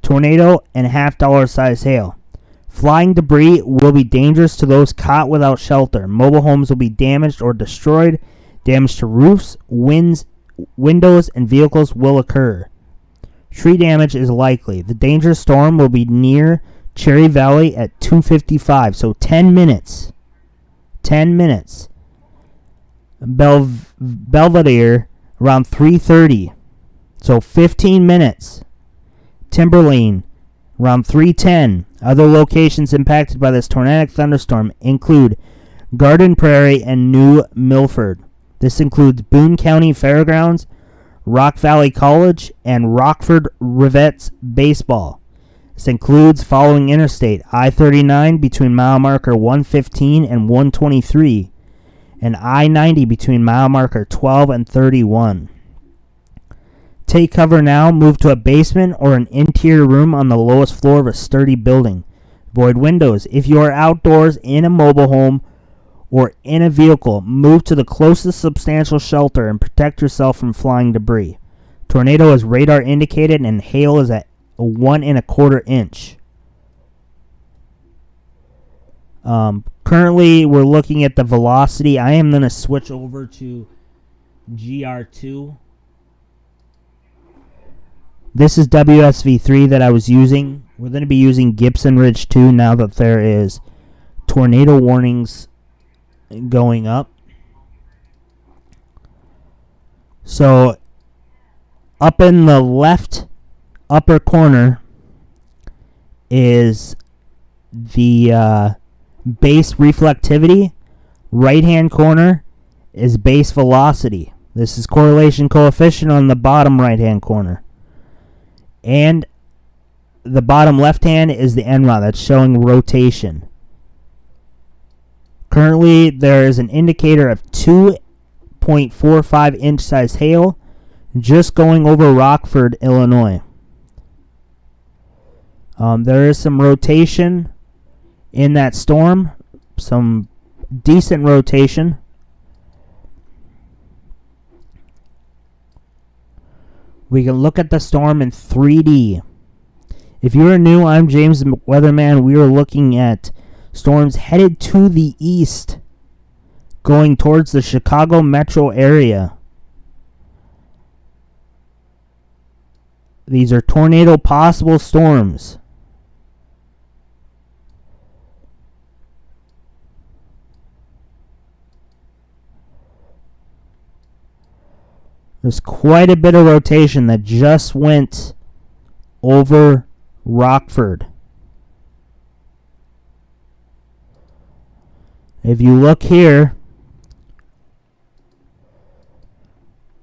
Tornado and $50 size hail. Flying debris will be dangerous to those caught without shelter. Mobile homes will be damaged or destroyed. Damage to roofs, windows, and vehicles will occur. Tree damage is likely. The dangerous storm will be near Cherry Valley at 2:55, so 10 minutes. 10 minutes. Belvedere around 3:30, so 15 minutes. Timberlane around 3:10, Other locations impacted by this tornadic thunderstorm include Garden Prairie and New Milford. This includes Boone County Fairgrounds, Rock Valley College, and Rockford Rivets Baseball. This includes following interstate I-39 between mile marker 115 and 123, and I-90 between mile marker 12 and 31. Take cover now. Move to a basement or an interior room on the lowest floor of a sturdy building. Avoid windows. If you are outdoors in a mobile home or in a vehicle, move to the closest substantial shelter and protect yourself from flying debris. Tornado is radar indicated and hail is at 1 1/4 inch. Currently, we're looking at the velocity. I am going to switch over to GR2. This is WSV3 that I was using. We're going to be using Gibson Ridge 2 now that there is tornado warnings going up. So, up in the left upper corner is the base reflectivity. Right hand corner is base velocity. This is correlation coefficient on the bottom right hand corner. And the bottom left hand is the NROD that's showing rotation. Currently, there is an indicator of 2.45 inch size hail just going over Rockford, Illinois. There is some rotation in that storm, some decent rotation. We can look at the storm in 3D. If you're new, I'm James the Weatherman. We are looking at storms headed to the east, going towards the Chicago metro area. These are tornado possible storms. There's quite a bit of rotation that just went over Rockford. If you look here,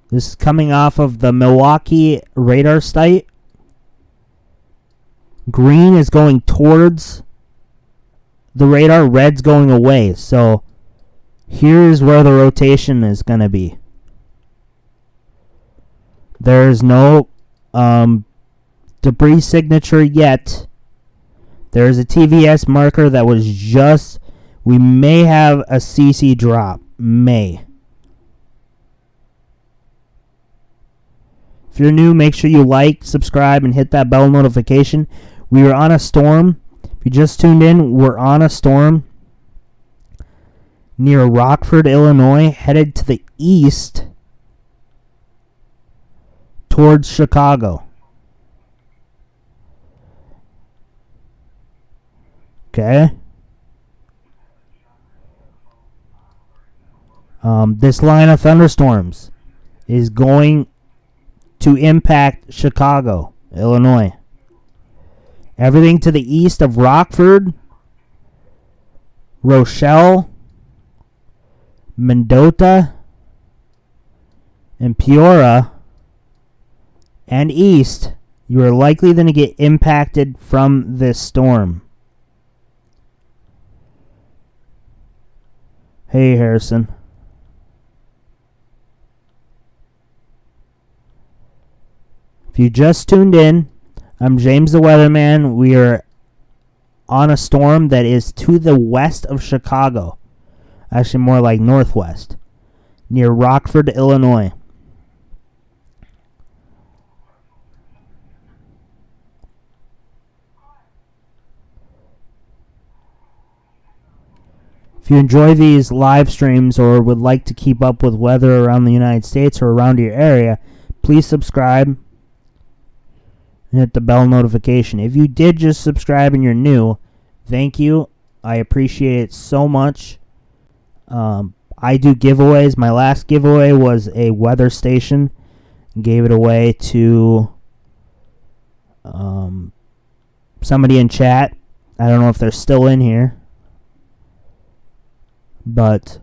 this is coming off of the Milwaukee radar site. Green is going towards the radar, red's going away. So here's where the rotation is going to be. There's no debris signature yet. There's a TVS marker that was just... We may have a CC drop. May. If you're new, make sure you like, subscribe, and hit that bell notification. We are on a storm. If you just tuned in, we're on a storm near Rockford, Illinois, headed to the east towards Chicago. Okay. This line of thunderstorms is going to impact Chicago, Illinois. Everything to the east of Rockford, Rochelle, Mendota, and Peoria, and east, you are likely going to get impacted from this storm. Hey, Harrison. If you just tuned in, I'm James the Weatherman. We are on a storm that is to the west of Chicago. Actually, more like northwest, near Rockford, Illinois. If you enjoy these live streams or would like to keep up with weather around the United States or around your area, please subscribe and hit the bell notification. If you did just subscribe and you're new, thank you. I appreciate it so much. I do giveaways. My last giveaway was a weather station. Gave it away to somebody in chat. I don't know if they're still in here, but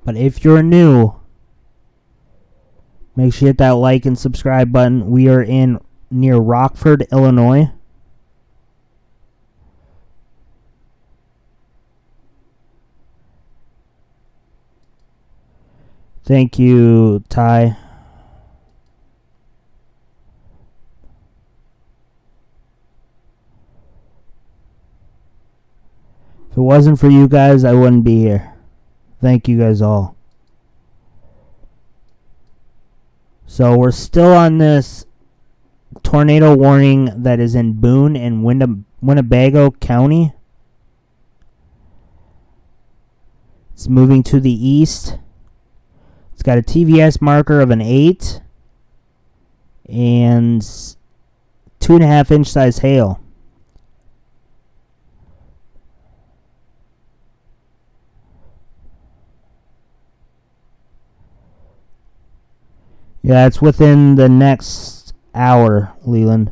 if you're new, make sure you hit that like and subscribe button. We are in near Rockford, Illinois. Thank you, Ty. If it wasn't for you guys, I wouldn't be here. Thank you guys all. So we're still on this tornado warning that is in Boone and Winnebago County. It's moving to the east. It's got a TVS marker of an 8 and 2.5 inch size hail. Yeah, it's within the next hour, Leland.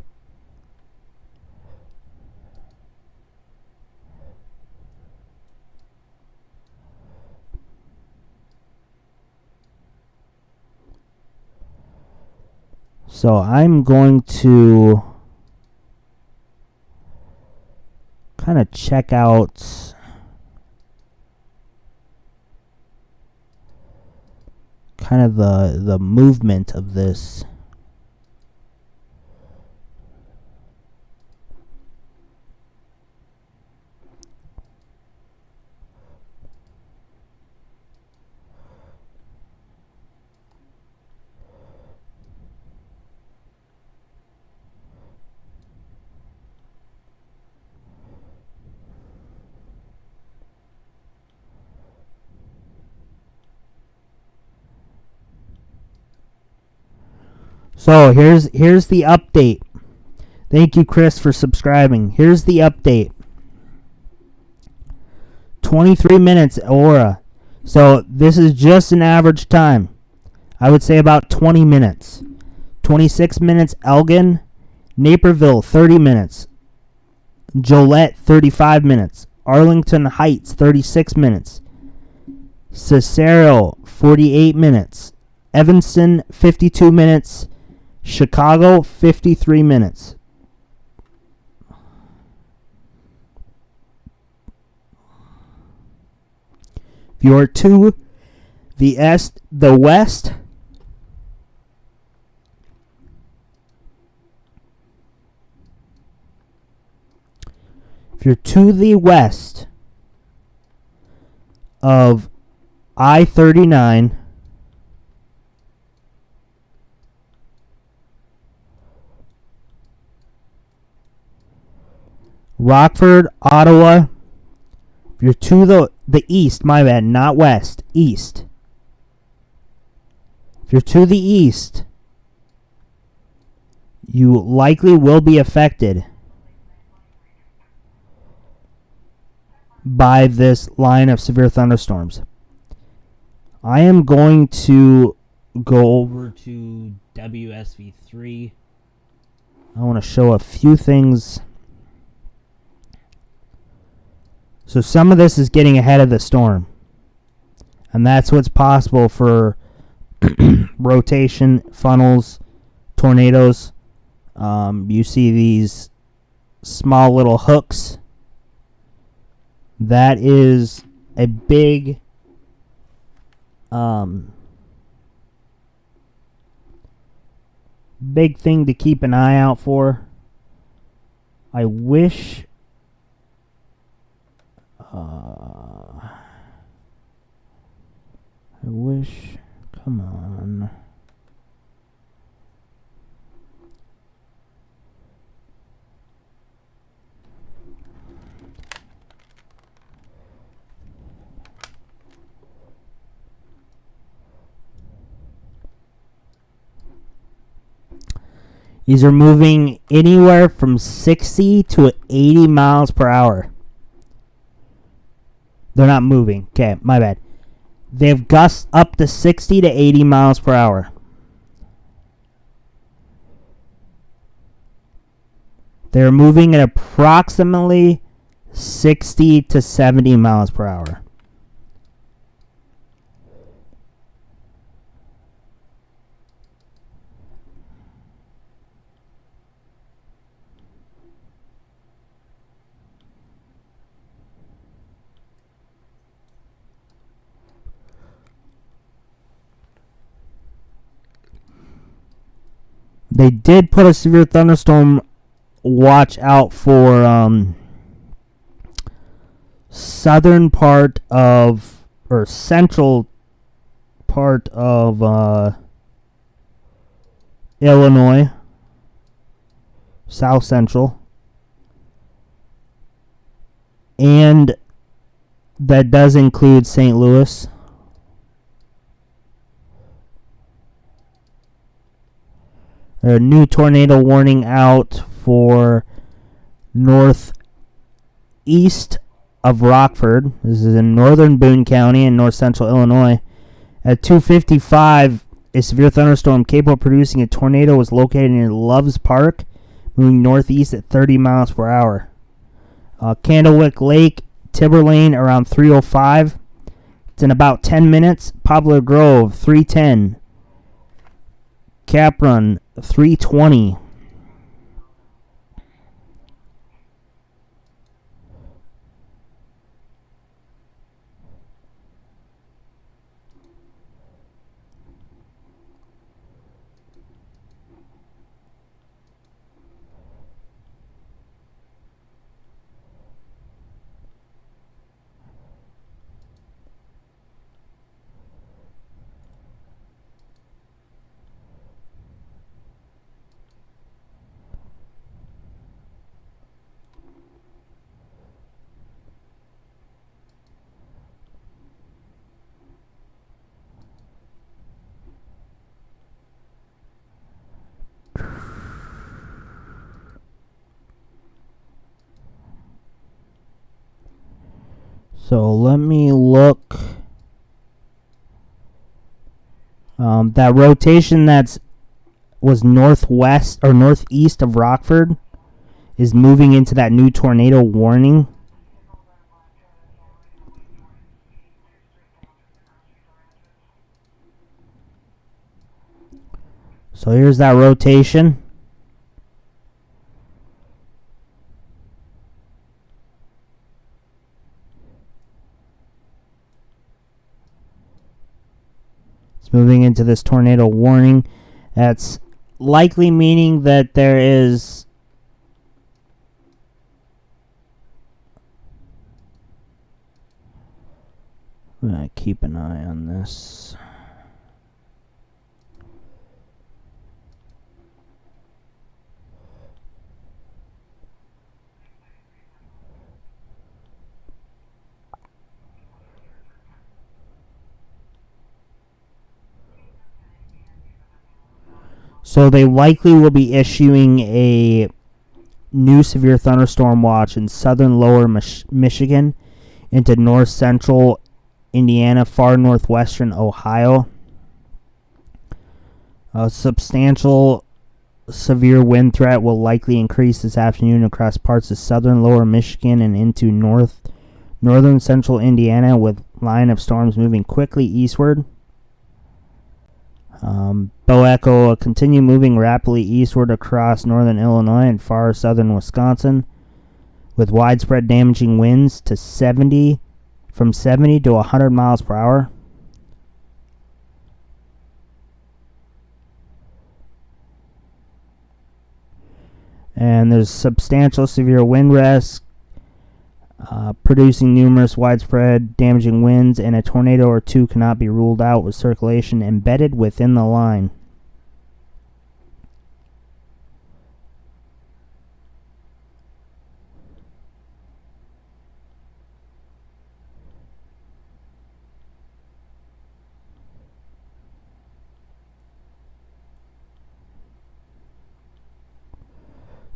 So I'm going to kind of check out kind of the movement of this. So here's the update. Thank you, Chris, for subscribing. Here's the update. 23 minutes Aura. So this is just an average time. I would say about 20 minutes. 26 minutes Elgin. Naperville 30 minutes. Joliet 35 minutes. Arlington Heights 36 minutes. Cicero 48 minutes. Evanston 52 minutes. Chicago, 53 minutes. If you are to the west, if you're to the west of I-39, Rockford, Ottawa. If you're to the east, my bad, not west, east. If you're to the east, you likely will be affected by this line of severe thunderstorms. I am going to go over to WSV3. I want to show a few things. So some of this is getting ahead of the storm. And that's what's possible for rotation, funnels, tornadoes. You see these small little hooks. That is a big big thing to keep an eye out for. I wish come on. These are moving anywhere from 60 to 80 miles per hour. They're not moving. Okay, my bad. They have gusts up to 60 to 80 miles per hour. They're moving at approximately 60 to 70 miles per hour. They did put a severe thunderstorm watch out for southern part of, or central part of Illinois, south central, and that does include St. Louis. A new tornado warning out for northeast of Rockford. This is in northern Boone County in north central Illinois. At 2:55, a severe thunderstorm capable of producing a tornado was located in Loves Park, moving northeast at 30 miles per hour. Candlewick Lake, Tibber Lane around 3:05. It's in about 10 minutes. Poplar Grove, 3:10. Cap Run, 3:20. So let me look. That rotation was northwest or northeast of Rockford is moving into that new tornado warning. So here's that rotation. It's moving into this tornado warning. That's likely meaning that there is I'm gonna keep an eye on this. So they likely will be issuing a new severe thunderstorm watch in southern lower Michigan into north central Indiana, far northwestern Ohio. A substantial severe wind threat will likely increase this afternoon across parts of southern lower Michigan and into northern central Indiana, with line of storms moving quickly eastward. Bow Echo will continue moving rapidly eastward across northern Illinois and far southern Wisconsin, with widespread damaging winds to 70 to 100 miles per hour. And there's substantial severe wind risk, producing numerous widespread damaging winds, and a tornado or two cannot be ruled out with circulation embedded within the line.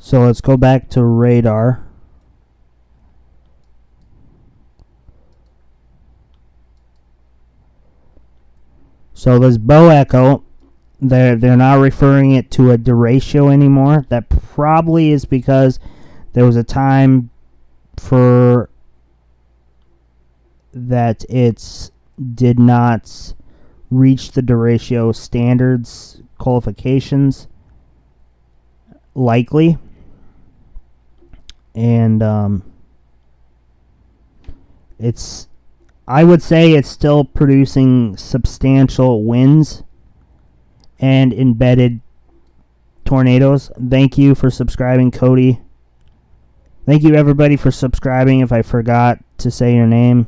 So let's go back to radar. So this bow echo, they're not referring it to a derecho anymore. That probably is because there was a time for that it did not reach the derecho standards qualifications, likely. And I would say it's still producing substantial winds and embedded tornadoes. Thank you for subscribing, Cody. Thank you, everybody, for subscribing. If I forgot to say your name,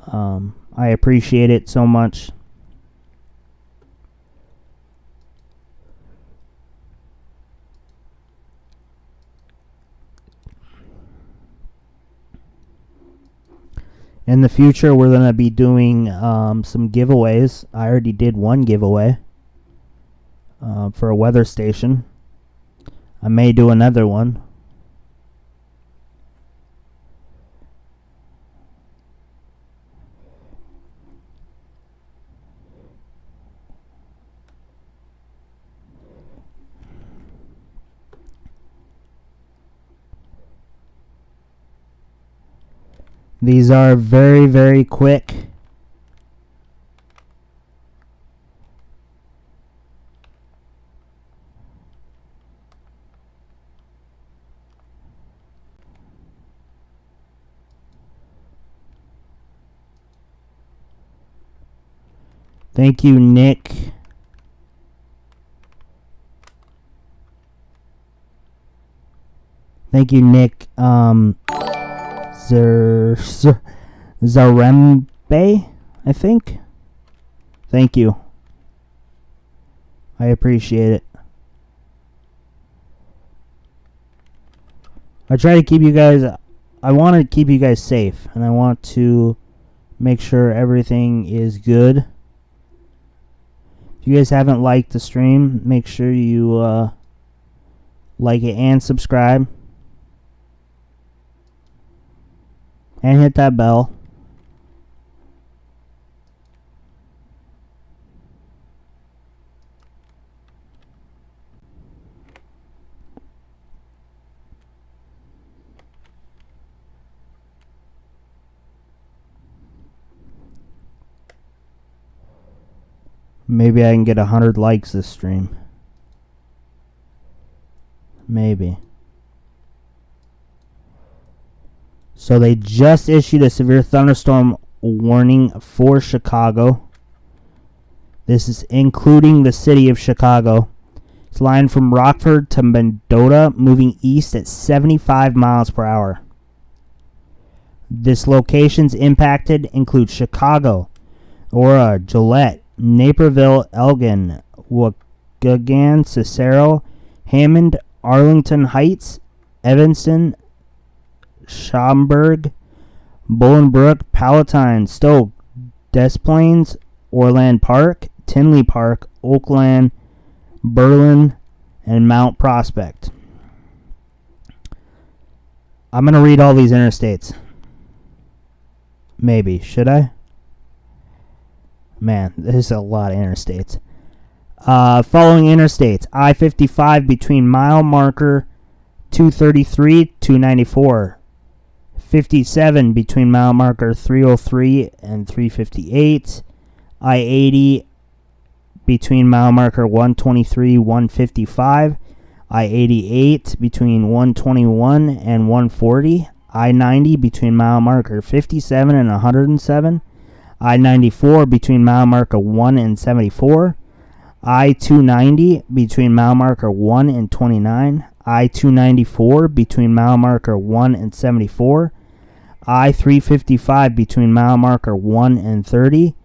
I appreciate it so much. In the future, we're going to be doing some giveaways. I already did one giveaway for a weather station. I may do another one. These are very, very quick. Thank you, Nick. Thank you, Nick. Zarembe, I think. Thank you. I appreciate it. I try to keep you guys, I want to keep you guys safe, and I want to make sure everything is good. If you guys haven't liked the stream, make sure you like it and subscribe. And hit that bell. Maybe I can get 100 likes this stream. Maybe. So they just issued a severe thunderstorm warning for Chicago. This is including the city of Chicago. It's lined from Rockford to Mendota, moving east at 75 miles per hour. This locations impacted include Chicago, Aurora, Gillette, Naperville, Elgin, Waukegan, Cicero, Hammond, Arlington Heights, Evanston, Schaumburg, Bolingbrook, Palatine, Stoke, Des Plaines, Orland Park, Tinley Park, Oakland, Berlin, and Mount Prospect. I'm going to read all these interstates. Maybe. Should I? Man, there's a lot of interstates. Following interstates: I-55 between mile marker 233 294. 57 between mile marker 303 and 358. I-80 between mile marker 123 155. I-88 between 121 and 140. I-90 between mile marker 57 and 107. I-94 between mile marker 1 and 74. I-290 between mile marker 1 and 29. I-294 between mile marker 1 and 74. I-355 between mile marker 1 and 30.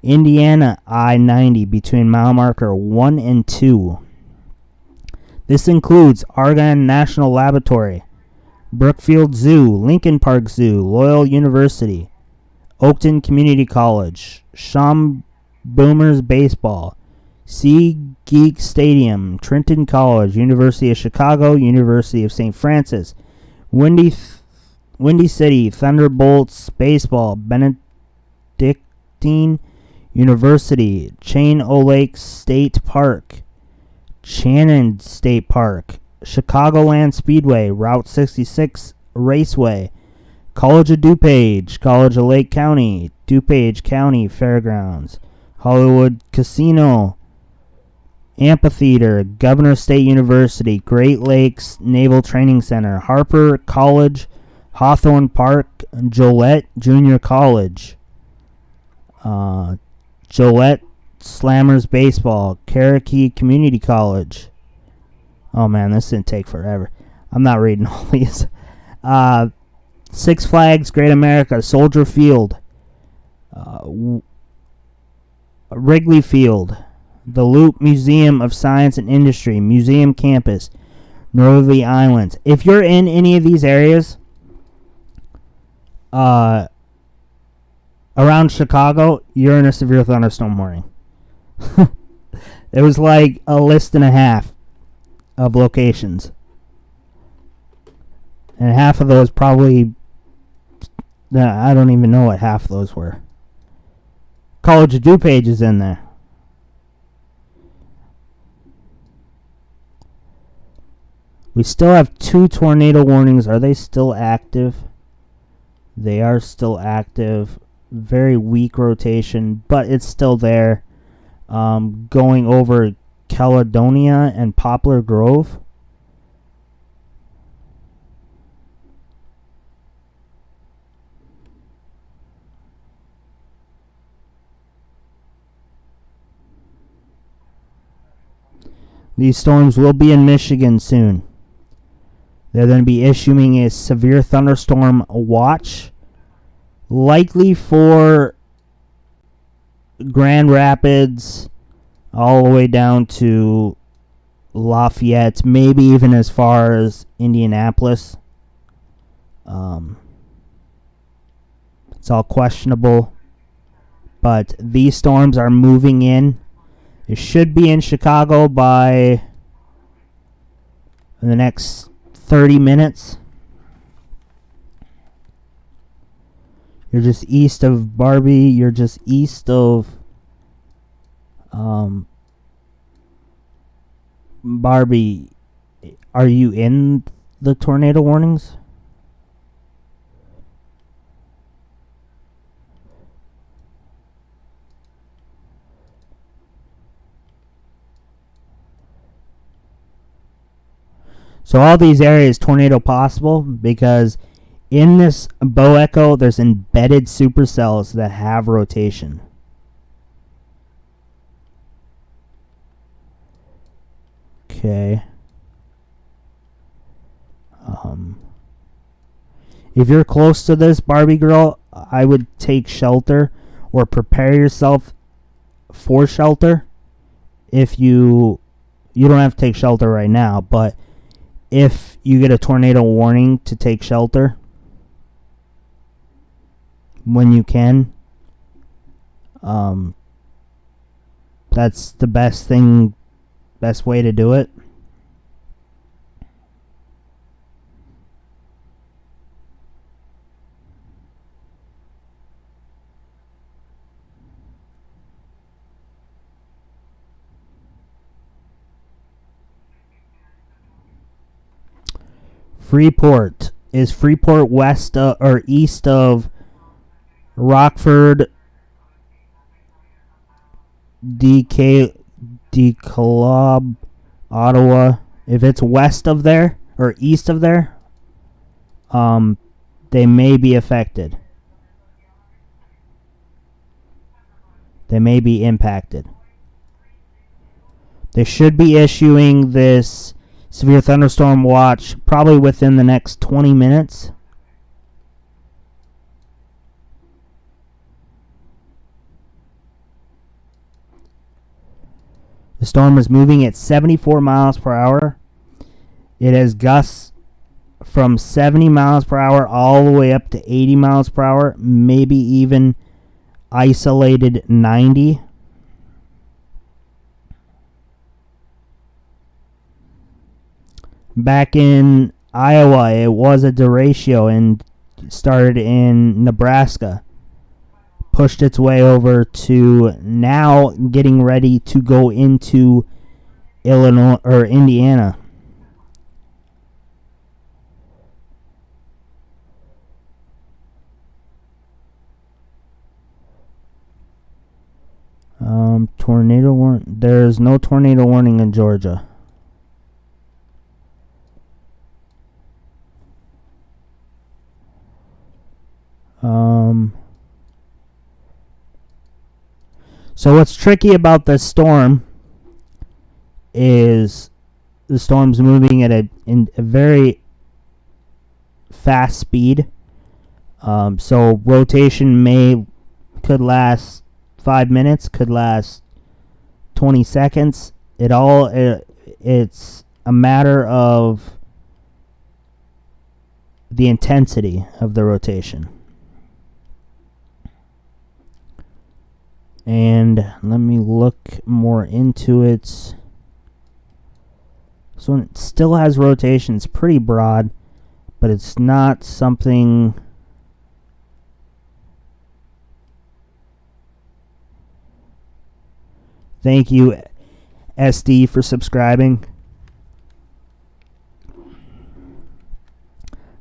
Indiana I-90 between mile marker 1 and 2. This includes Argonne National Laboratory, Brookfield Zoo, Lincoln Park Zoo, Loyola University, Oakton Community College, Sham Boomers Baseball, Sea Geek Stadium, Trenton College, University of Chicago, University of St. Francis, Windy City, Thunderbolts Baseball, Benedictine University, Chain O Lake State Park, Canton State Park, Chicagoland Speedway, Route 66 Raceway, College of DuPage, College of Lake County, DuPage County Fairgrounds, Hollywood Casino, Amphitheater, Governor State University, Great Lakes Naval Training Center, Harper College, Hawthorne Park, Joliet Junior College, Joliet Slammers Baseball, Cherokee Community College. Oh man, this didn't take forever. I'm not reading all these. Six Flags Great America, Soldier Field, Wrigley Field, the Loop Museum of Science and Industry, Museum Campus, Northerly Islands. If you're in any of these areas around Chicago, you're in a severe thunderstorm warning. There was like a list and a half of locations. And half of those probably, I don't even know what half of those were. College of DuPage is in there. We still have 2 tornado warnings. Are they still active? They are still active. Very weak rotation, but it's still there. Going over Caledonia and Poplar Grove. These storms will be in Michigan soon. They're going to be issuing a severe thunderstorm watch, likely for Grand Rapids all the way down to Lafayette, maybe even as far as Indianapolis. It's all questionable, but these storms are moving in. It should be in Chicago by the next 30 minutes. You're just east of Barbie. You're just east of Barbie. Are you in the tornado warnings? So all these areas tornado possible because in this bow echo there's embedded supercells that have rotation. Okay. If you're close to this, Barbie girl, I would take shelter or prepare yourself for shelter. If you don't have to take shelter right now, but if you get a tornado warning, to take shelter when you can. That's the best way to do it. Freeport. Is Freeport west or east of Rockford, DeKalb, Ottawa? If it's west of there or east of there, they may be affected. They may be impacted. They should be issuing this severe thunderstorm watch probably within the next 20 minutes. The storm is moving at 74 miles per hour. It has gusts from 70 miles per hour all the way up to 80 miles per hour, maybe even isolated 90. Back in Iowa, it was a derecho and started in Nebraska. pushed its way over to now getting ready to go into Illinois or Indiana. Tornado warning. There's no tornado warning in Georgia. So what's tricky about this storm is the storm's moving at a very fast speed. So rotation could last 5 minutes, could last 20 seconds. It's a matter of the intensity of the rotation. And let me look more into it. So it still has rotation. It's pretty broad, but it's not something. Thank you, SD, for subscribing.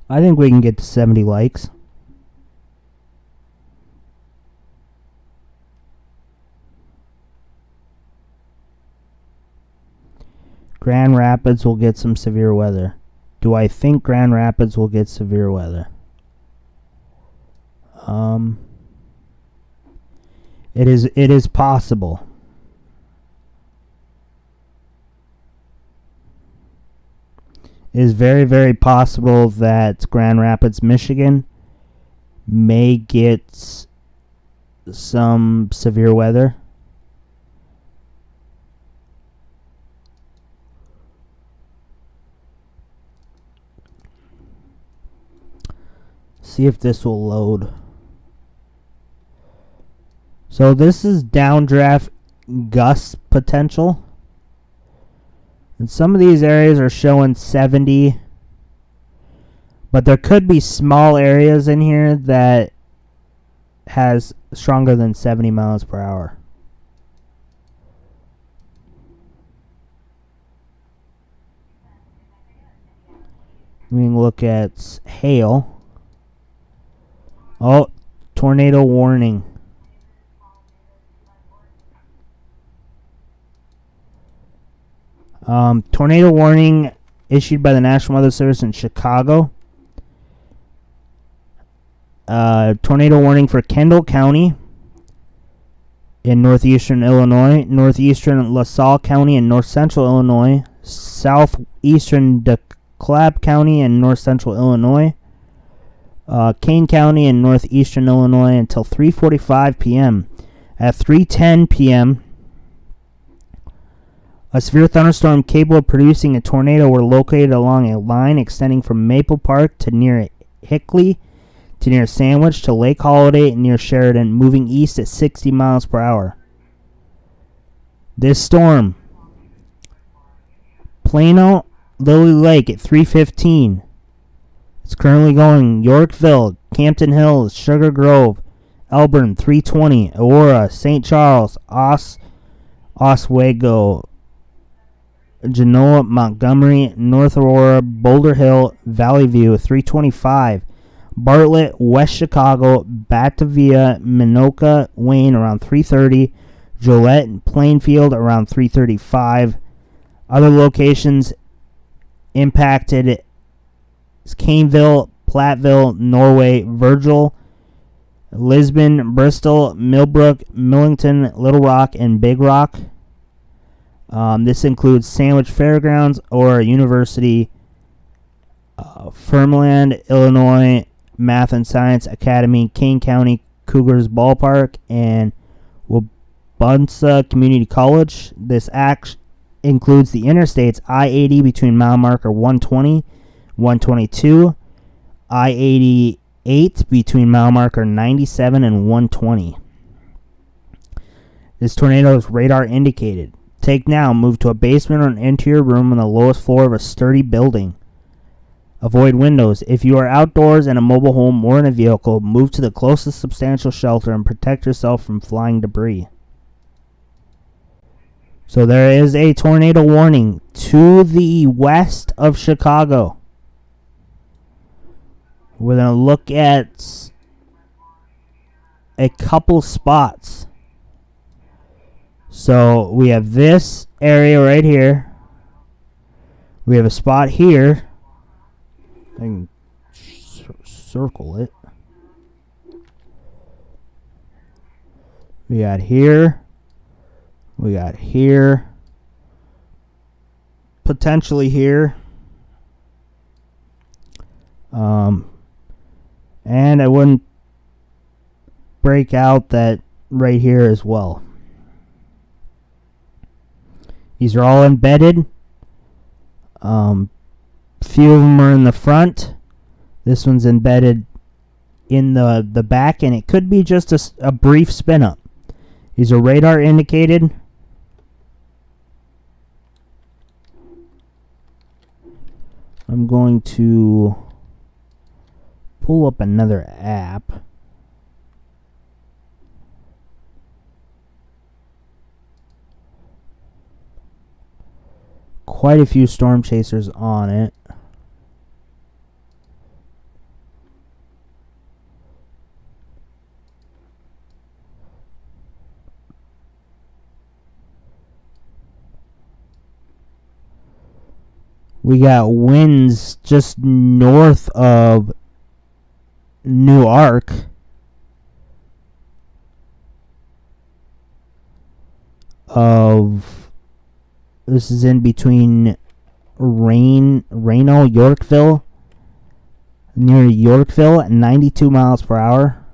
I think we can get to 70 likes. Grand Rapids will get some severe weather. Do I think Grand Rapids will get severe weather? It is possible. It is very, very possible that Grand Rapids, Michigan may get some severe weather. See if this will load. So this is downdraft gust potential. And some of these areas are showing 70. But there could be small areas in here that has stronger than 70 miles per hour. We can look at hail. Oh, tornado warning. Tornado warning issued by the National Weather Service in Chicago. Tornado warning for Kendall County in northeastern Illinois, northeastern LaSalle County in north central Illinois, southeastern DeKalb County in north central Illinois, Kane County in northeastern Illinois until 3:45 p.m. At 3:10 p.m., a severe thunderstorm capable of producing a tornado were located along a line extending from Maple Park to near Hickley, to near Sandwich, to Lake Holiday, and near Sheridan, moving east at 60 miles per hour. This storm, Plano, Lily Lake at 3:15. It's currently going Yorkville, Campton Hills, Sugar Grove, Elburn, 3:20, Aurora, St. Charles, Oswego, Genoa, Montgomery, North Aurora, Boulder Hill, Valley View, 3:25, Bartlett, West Chicago, Batavia, Minoka, Wayne around 3:30, Gillette and Plainfield around 3:35. Other locations impacted is Caneville, Platteville, Norway, Virgil, Lisbon, Bristol, Millbrook, Millington, Little Rock, and Big Rock. This includes Sandwich Fairgrounds, Aurora University, Fermland, Illinois, Math and Science Academy, Kane County Cougars Ballpark, and Wabunsa Community College. This act includes the interstates I-80 between mile marker 120, 122, I-88 between mile marker 97 and 120. This tornado is radar indicated. Take now, move to a basement or an interior room on the lowest floor of a sturdy building. Avoid windows. If you are outdoors in a mobile home or in a vehicle, move to the closest substantial shelter and protect yourself from flying debris. So there is a tornado warning to the west of Chicago. We're going to look at a couple spots. So we have this area right here. We have a spot here. I can circle it. We got here. We got here. Potentially here. And I wouldn't break out that right here as well. These are all embedded. Few of them are in the front. This one's embedded in the back, and it could be just a brief spin up. These are radar indicated. I'm going to pull up another app. Quite a few storm chasers on it. We got winds just north of Newark. This is in between Reno, Yorkville, near Yorkville at 92 miles per hour.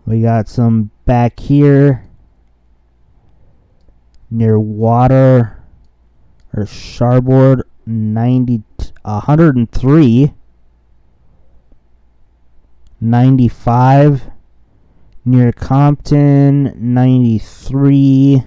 We got some back here near Water or Starboard, 103, 95 near Compton, 93.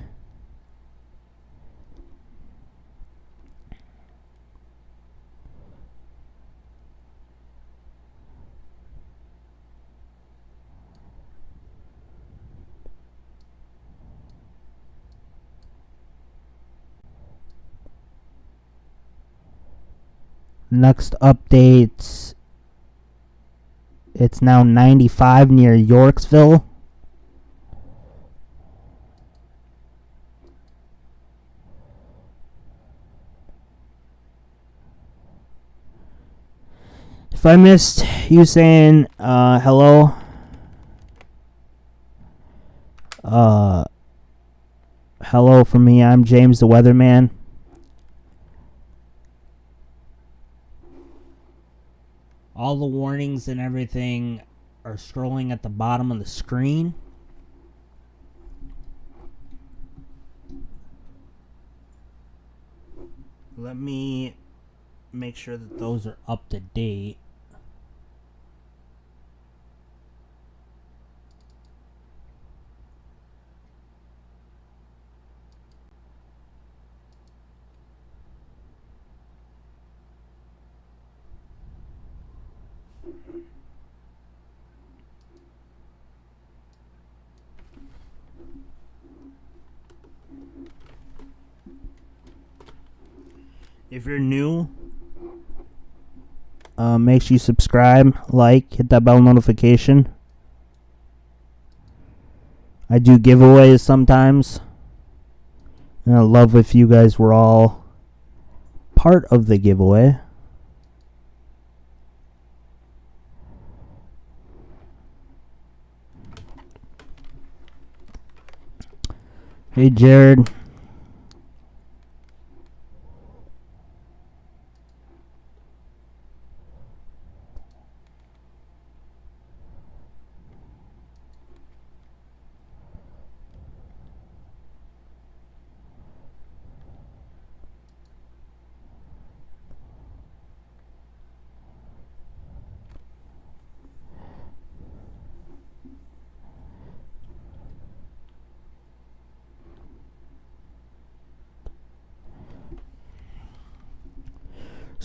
Next updates, it's now 95 near Yorkville. If I missed you saying hello, hello from me. I'm James the Weatherman. All the warnings and everything are scrolling at the bottom of the screen. Let me make sure that those are up to date. If you're new, make sure you subscribe, like, hit that bell notification. I do giveaways sometimes, and I love if you guys were all part of the giveaway. Hey, Jared.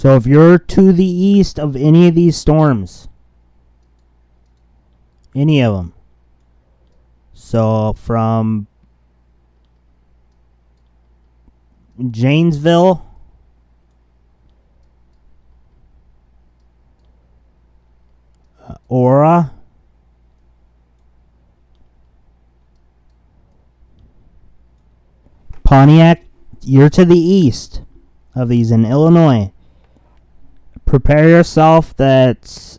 So if you're to the east of any of these storms, any of them, so from Janesville Aura, Pontiac, you're to the east of these in Illinois. Prepare yourself that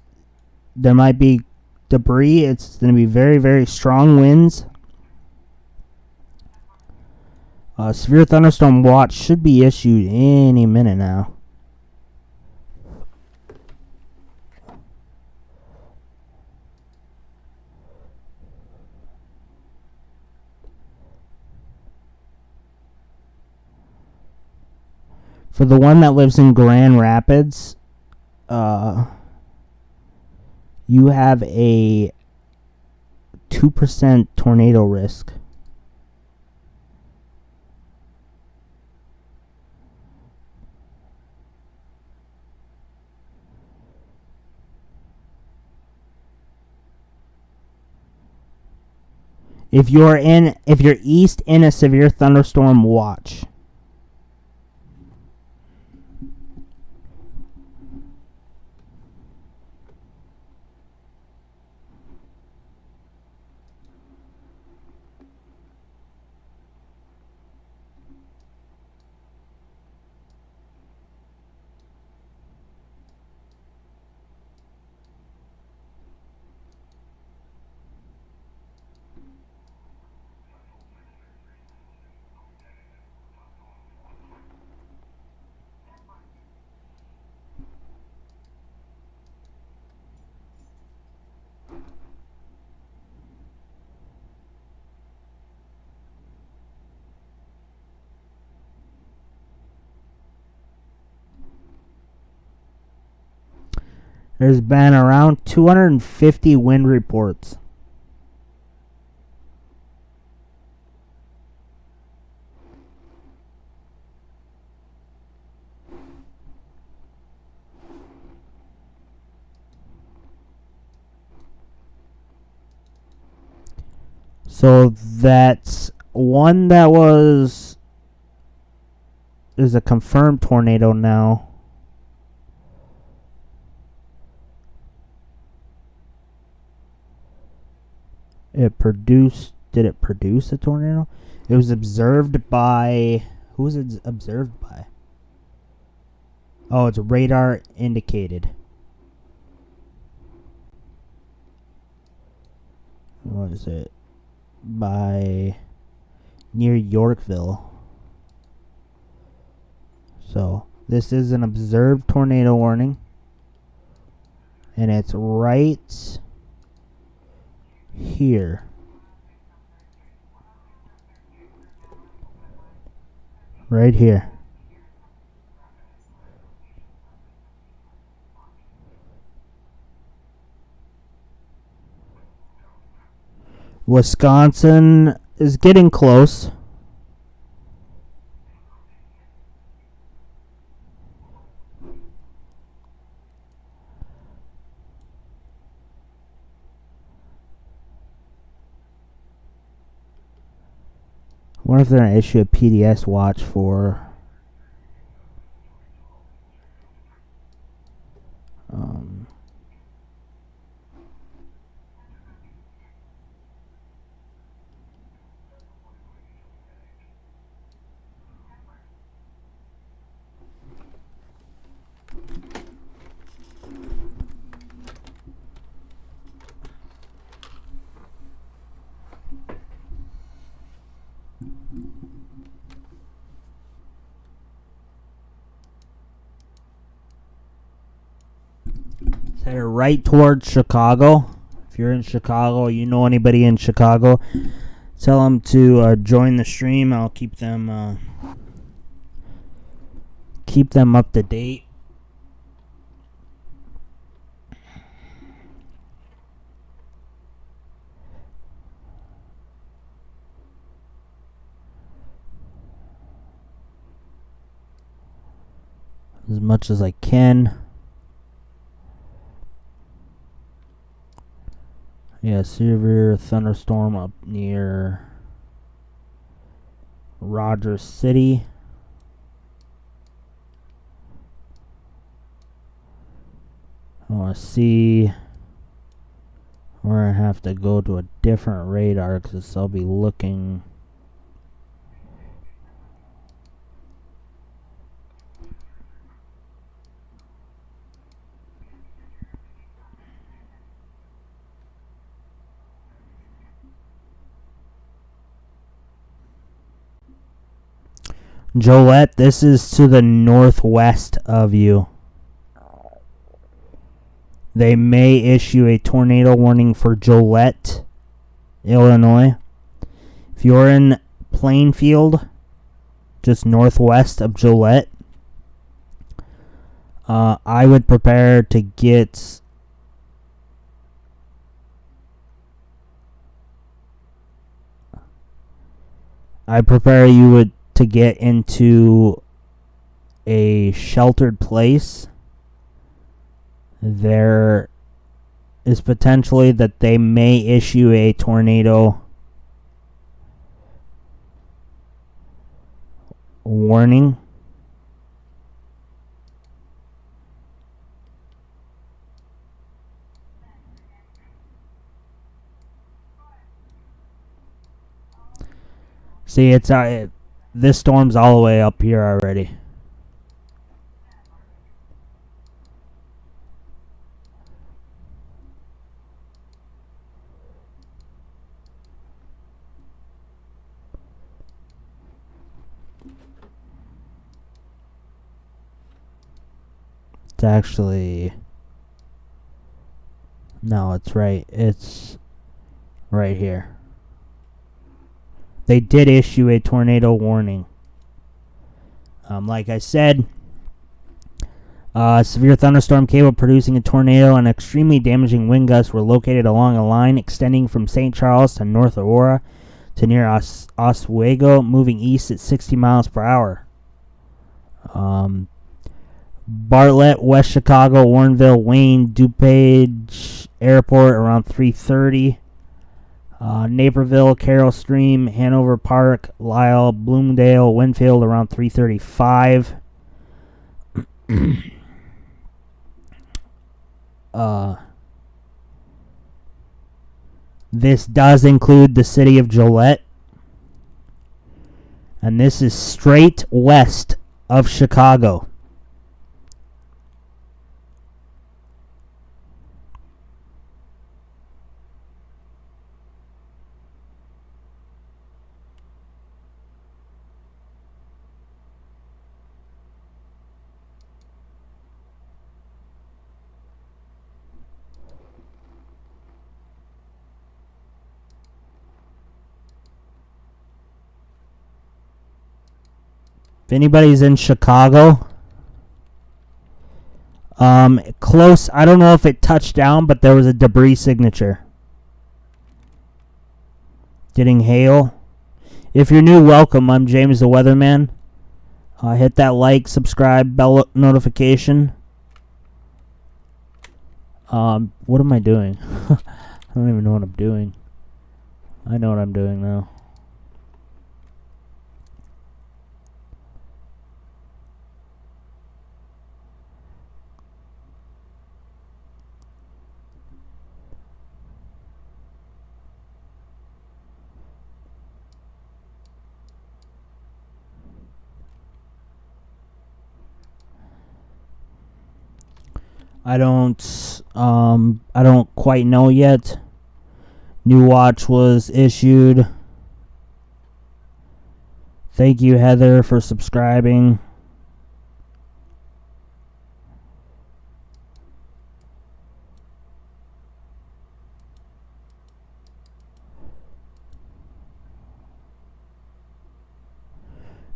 there might be debris. It's going to be very, very strong winds. Severe thunderstorm watch should be issued any minute now. For the one that lives in Grand Rapids, you have a 2% tornado risk. If you're east in a severe thunderstorm watch. There's been around 250 wind reports. So that's one that is a confirmed tornado now. Did it produce a tornado? It was observed by, who was it observed by? Oh, it's radar indicated. What is it? By near Yorkville. So this is an observed tornado warning, and it's right here. Right here. Wisconsin is getting close. I wonder if they're going to issue a PDS watch for headed right towards Chicago. If you're in Chicago, you know anybody in Chicago, tell them to join the stream. I'll keep them up to date. as much as I can. Yeah, severe thunderstorm up near Rogers City. I want to see where I have to go to a different radar because I'll be looking. Joliet, this is to the northwest of you. They may issue a tornado warning for Joliet, Illinois. If you're in Plainfield, just northwest of Joliet, I would prepare to get to get into a sheltered place. There is potentially that they may issue a tornado warning. See, it's this storm's all the way up here already. It's actually, no, it's right here. They did issue a tornado warning. Like I said, severe thunderstorm cable producing a tornado and extremely damaging wind gusts were located along a line extending from St. Charles to North Aurora to near Oswego, moving east at 60 miles per hour. Bartlett, West Chicago, Warrenville, Wayne, DuPage Airport around 3:30. Naperville, Carroll Stream, Hanover Park, Lisle, Bloomingdale, Winfield around 3:35. This does include the city of Joliet. And this is straight west of Chicago. If anybody's in Chicago, close, I don't know if it touched down, but there was a debris signature. Getting hail. If you're new, welcome. I'm James the Weatherman. Hit that like, subscribe, bell notification. What am I doing? I don't even know what I'm doing. I know what I'm doing now. I don't quite know yet. New watch was issued. Thank you, Heather, for subscribing.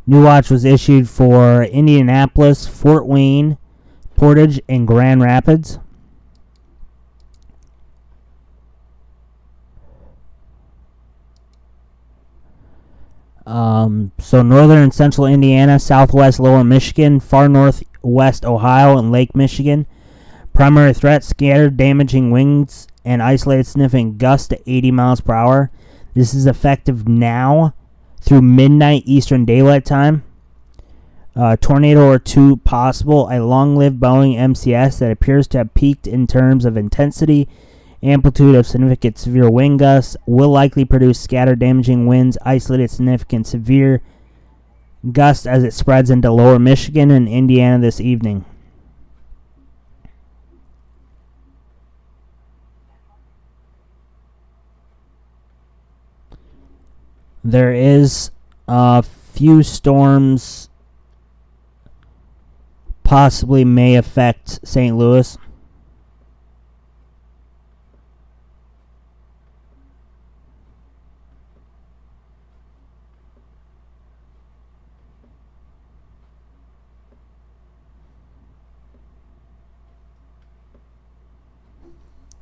New watch was issued for Indianapolis, Fort Wayne, Portage, and Grand Rapids. So northern and central Indiana, southwest lower Michigan, far northwest Ohio, and Lake Michigan. Primary threat, scattered damaging winds and isolated sniffing gusts to 80 miles per hour. This is effective now through midnight Eastern Daylight Time. Tornado or two possible. A long-lived Boeing MCS that appears to have peaked in terms of intensity, amplitude of significant severe wind gusts, will likely produce scattered damaging winds, isolated significant severe gusts as it spreads into lower Michigan and Indiana this evening. There is a few storms possibly may affect St. Louis.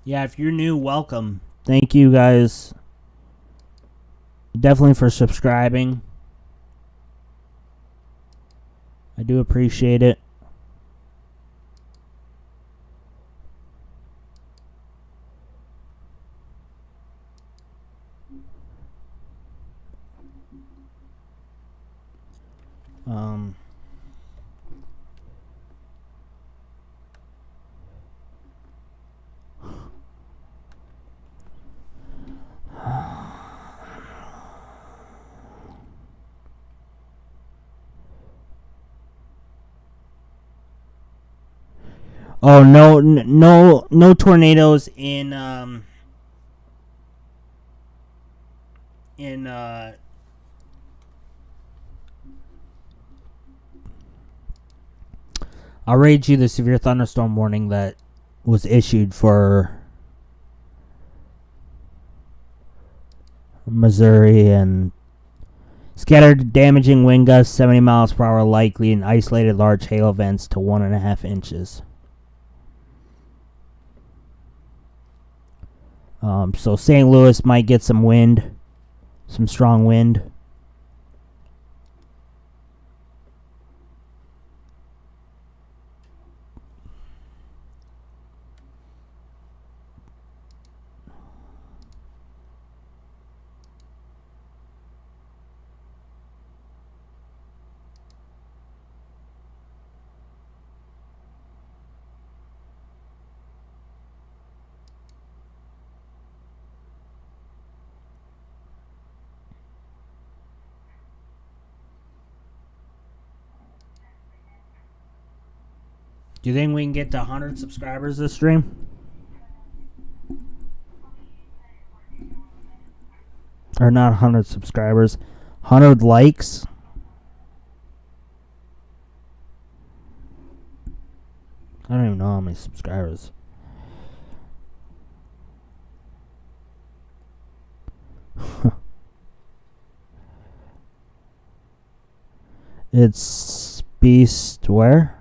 Yeah, if you're new, welcome. Thank you guys definitely for subscribing. I do appreciate it. Oh, no tornadoes in I'll read you the severe thunderstorm warning that was issued for Missouri and scattered damaging wind gusts 70 miles per hour likely and isolated large hail events to 1.5 inches. So St. Louis might get some wind, some strong wind. Do you think we can get to 100 subscribers this stream? Or not 100 subscribers, 100 likes? I don't even know how many subscribers. It's Beast where?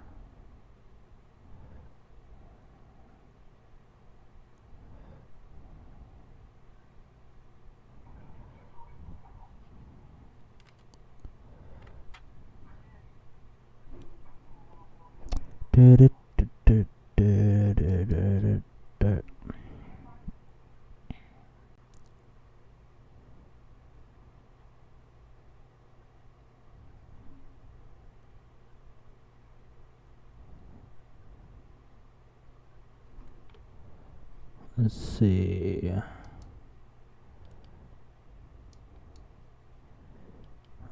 Let's see.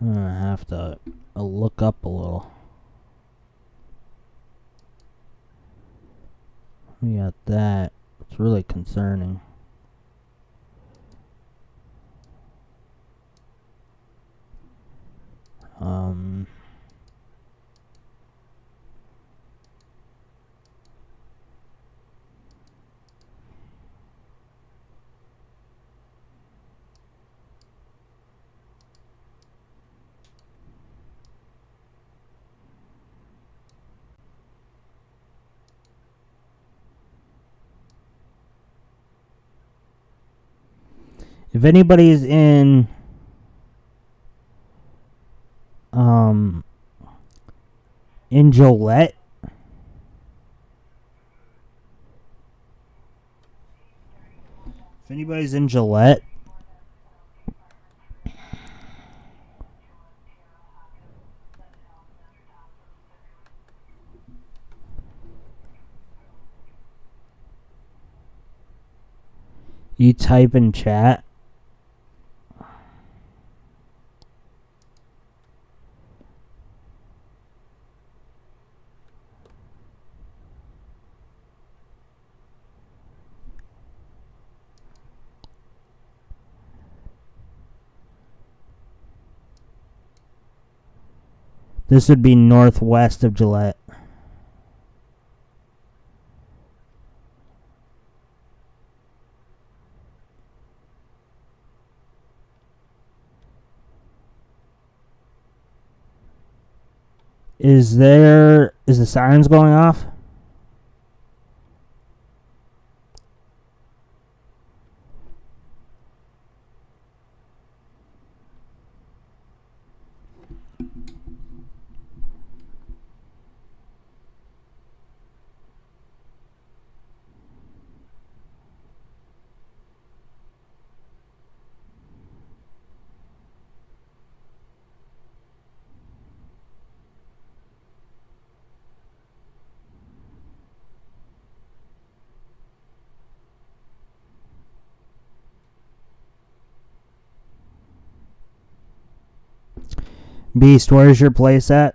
I have to look up a little. We got that. It's really concerning. If anybody's in in Gillette. If anybody's in Gillette, you type in chat. This would be northwest of Gillette. Is the sirens going off? Beast, where's your place at?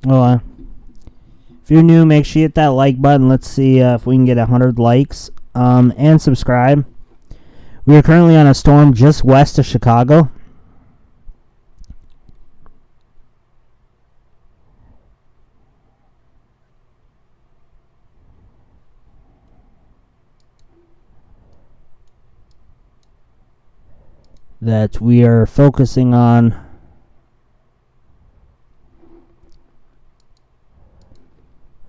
Well, if you're new, make sure you hit that like button. Let's see if we can get 100 likes. And subscribe. We are currently on a storm just west of Chicago. That we are focusing on.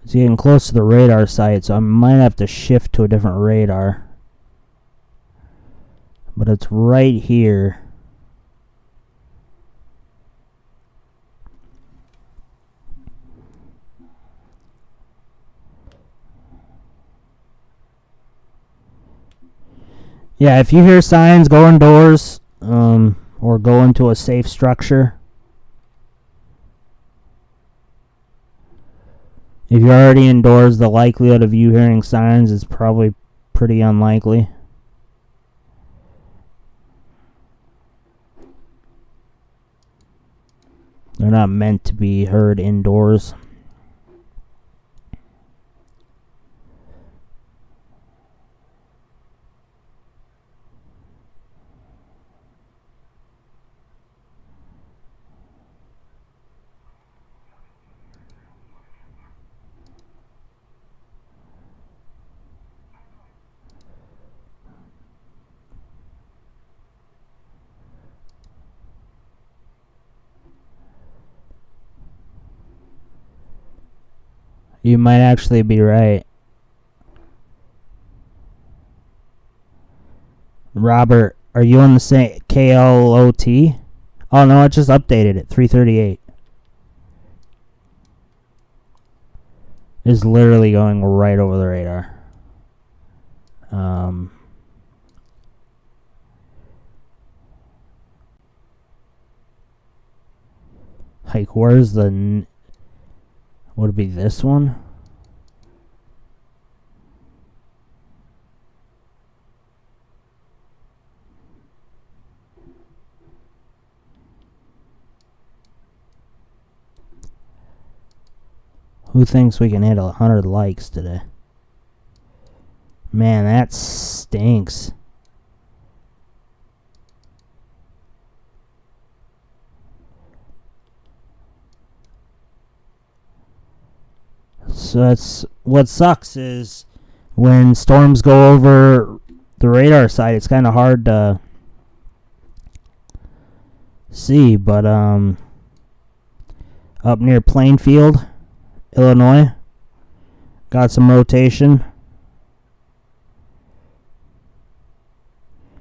It's getting close to the radar site, so I might have to shift to a different radar. But it's right here. Yeah, if you hear signs, go indoors. Or go into a safe structure. If you're already indoors, the likelihood of you hearing signs is probably pretty unlikely. They're not meant to be heard indoors. You might actually be right. Robert, are you on the same KLOT? Oh no, I just updated it. 338. It's literally going right over the radar. Like, where's the... Would it be this one? Who thinks we can hit 100 likes today? Man, that stinks. So that's what sucks is when storms go over the radar site, it's kind of hard to see, but up near Plainfield, Illinois, Got some rotation.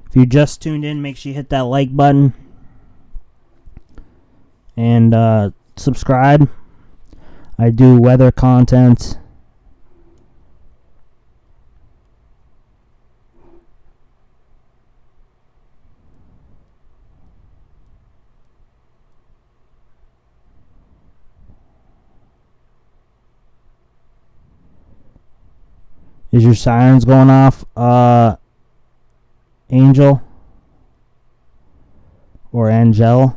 If you just tuned in, make sure you hit that like button. And subscribe. I do weather content. Is your sirens going off, Angel? Or Angel?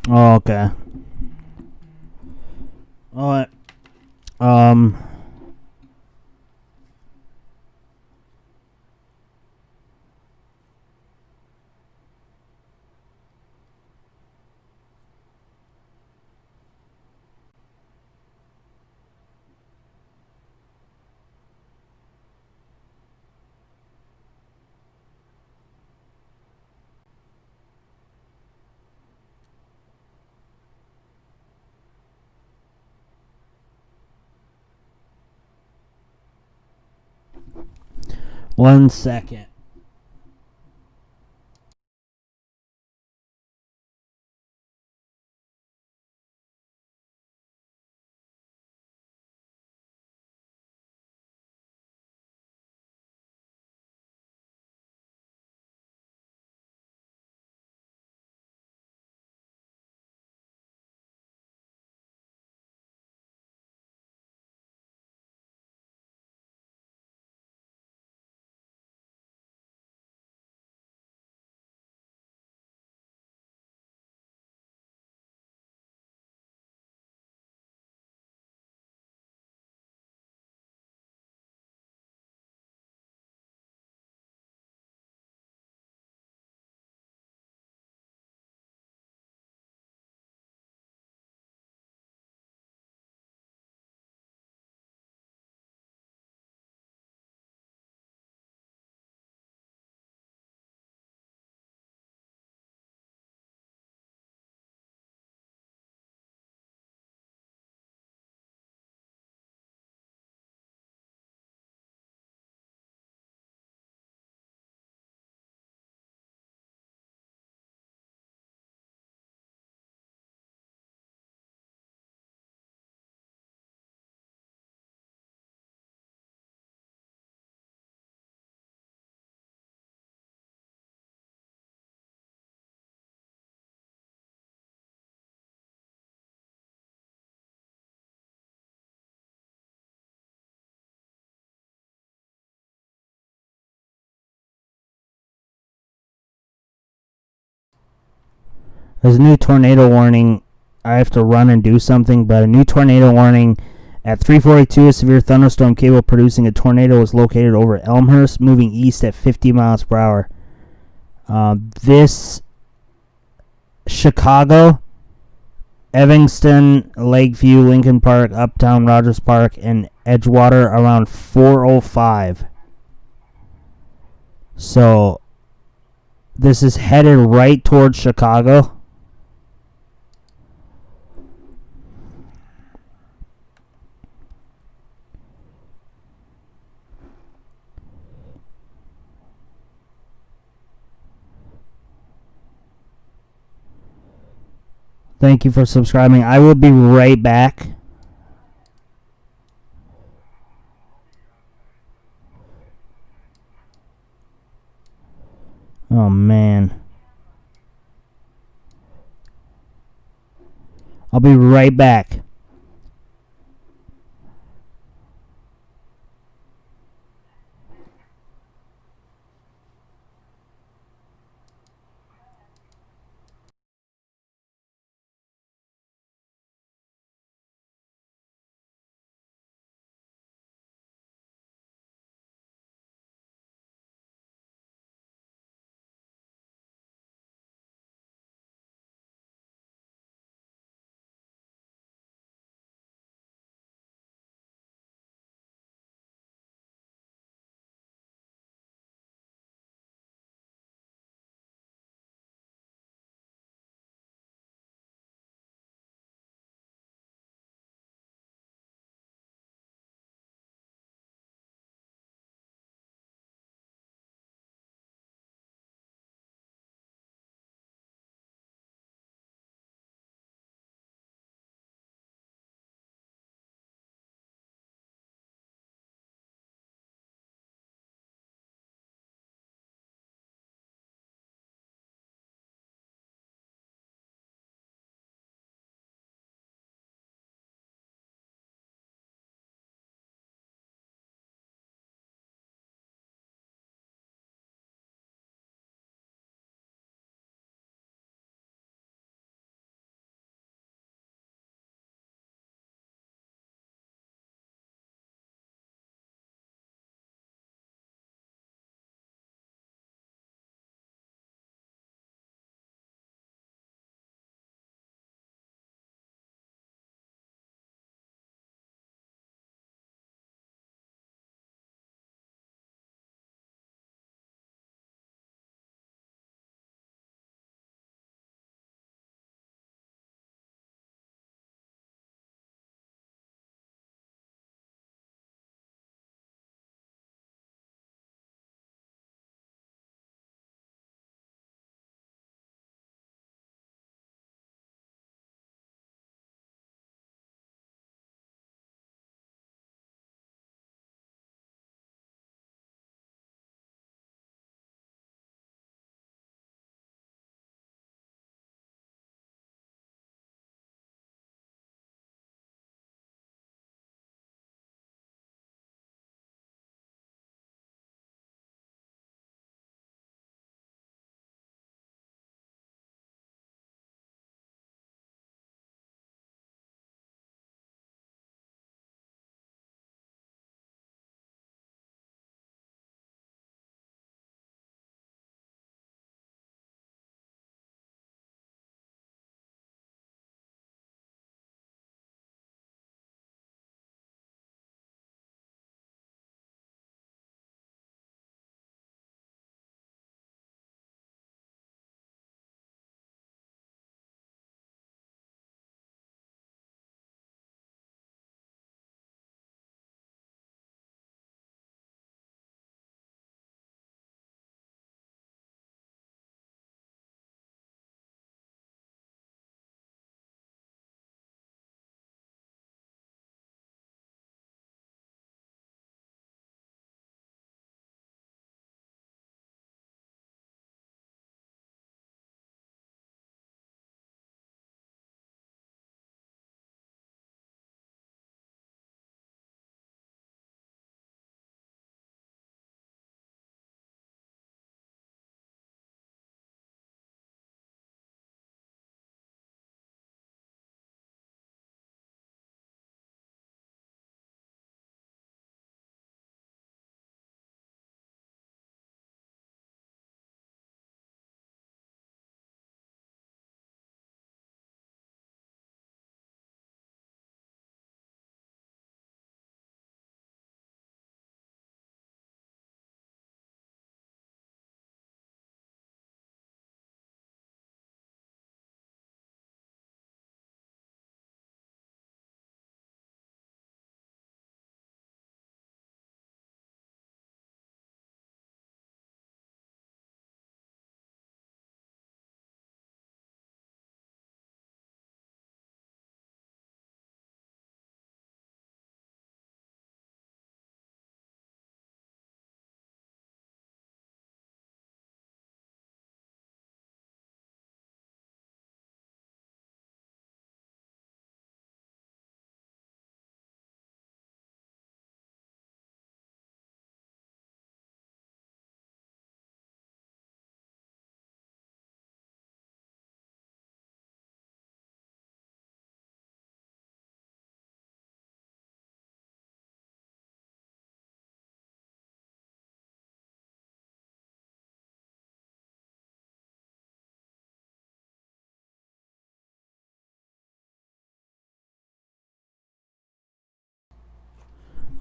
Oh, okay. Alright. 1 second. There's a new tornado warning. I have to run and do something, but a new tornado warning at 3:42. A severe thunderstorm cable producing a tornado was located over Elmhurst, moving east at 50 miles per hour. This Chicago, Evanston, Lakeview, Lincoln Park, Uptown, Rogers Park, and Edgewater around 4:05. So this is headed right towards Chicago. Thank you for subscribing. I will be right back. Oh, man. I'll be right back.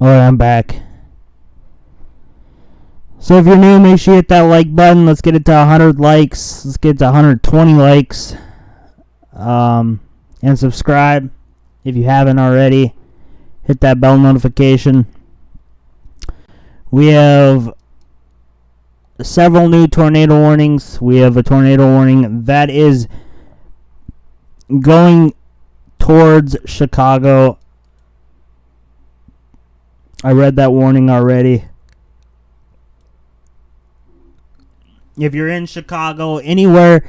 Alright, I'm back. So if you're new, make sure you hit that like button. Let's get it to 100 likes. Let's get it to 120 likes. And subscribe if you haven't already. Hit that bell notification. We have several new tornado warnings. We have a tornado warning that is going towards Chicago. I read that warning already. If you're in Chicago, anywhere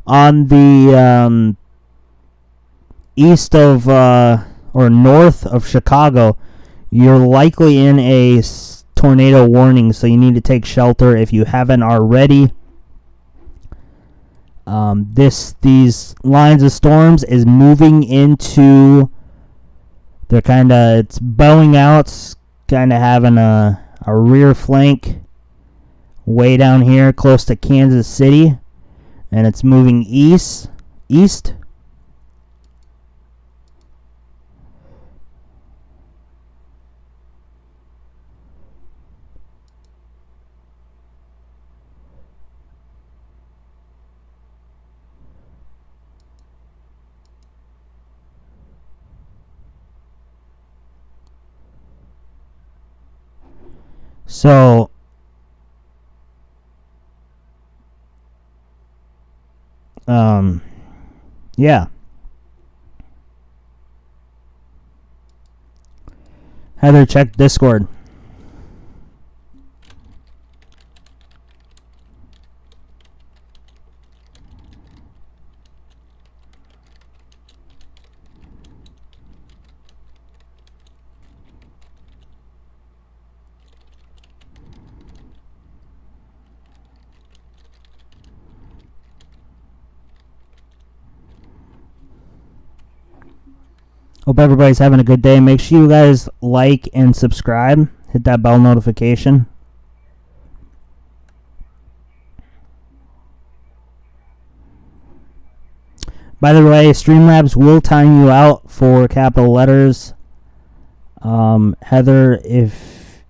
on the east of or north of Chicago, you're likely in a tornado warning, so you need to take shelter if you haven't already. These lines of storms is moving into, it's bowing out, kind of having a rear flank way down here close to Kansas City, and it's moving east. So yeah. Heather, check Discord. Hope everybody's having a good day. Make sure you guys like and subscribe. Hit that bell notification. By the way, Streamlabs will time you out for capital letters. Heather, if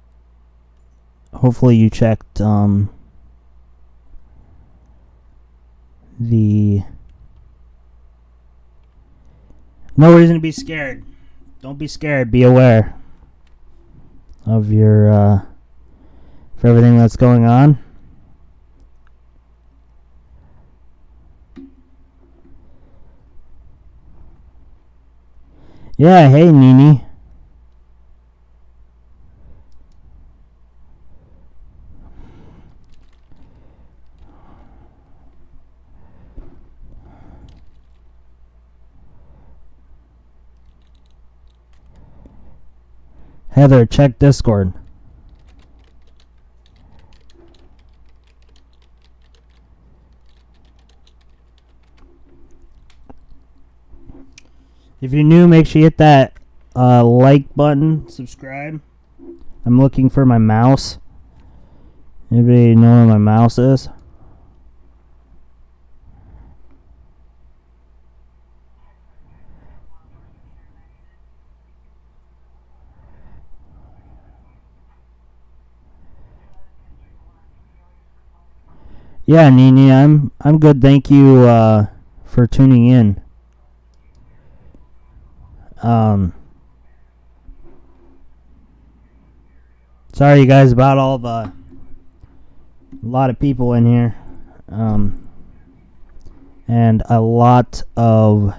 hopefully you checked the no reason to be scared. Don't be scared. Be aware of your for everything that's going on. Yeah, hey Nini. Heather, check Discord. If you're new, make sure you hit that like button, subscribe. I'm looking for my mouse. Anybody know where my mouse is? Yeah, Nini, I'm good. Thank you for tuning in. Sorry, you guys, about all the a lot of people in here, and a lot of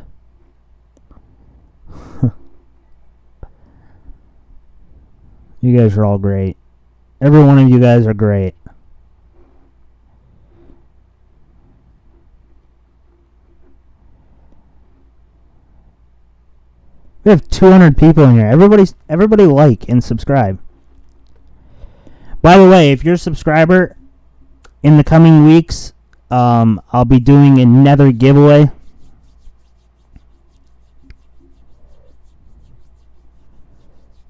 you guys are all great. Every one of you guys are great. We have 200 people in here. Everybody like and subscribe. By the way, if you're a subscriber, in the coming weeks, I'll be doing another giveaway.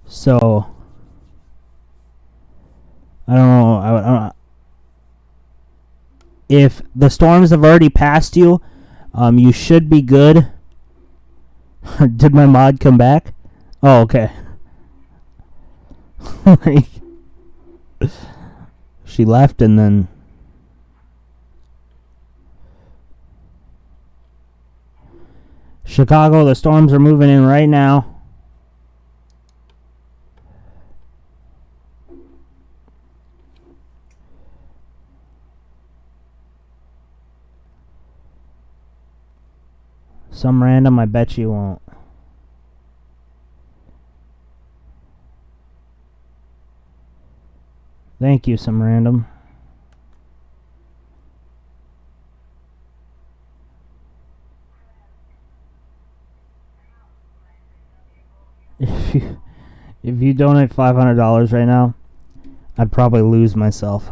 So, I don't know. If the storms have already passed you, you should be good. Did my mod come back? Oh, okay. Like, she left and then... Chicago, the storms are moving in right now. Some random, I bet you won't. Thank you, some random. If you donate $500 right now, I'd probably lose myself.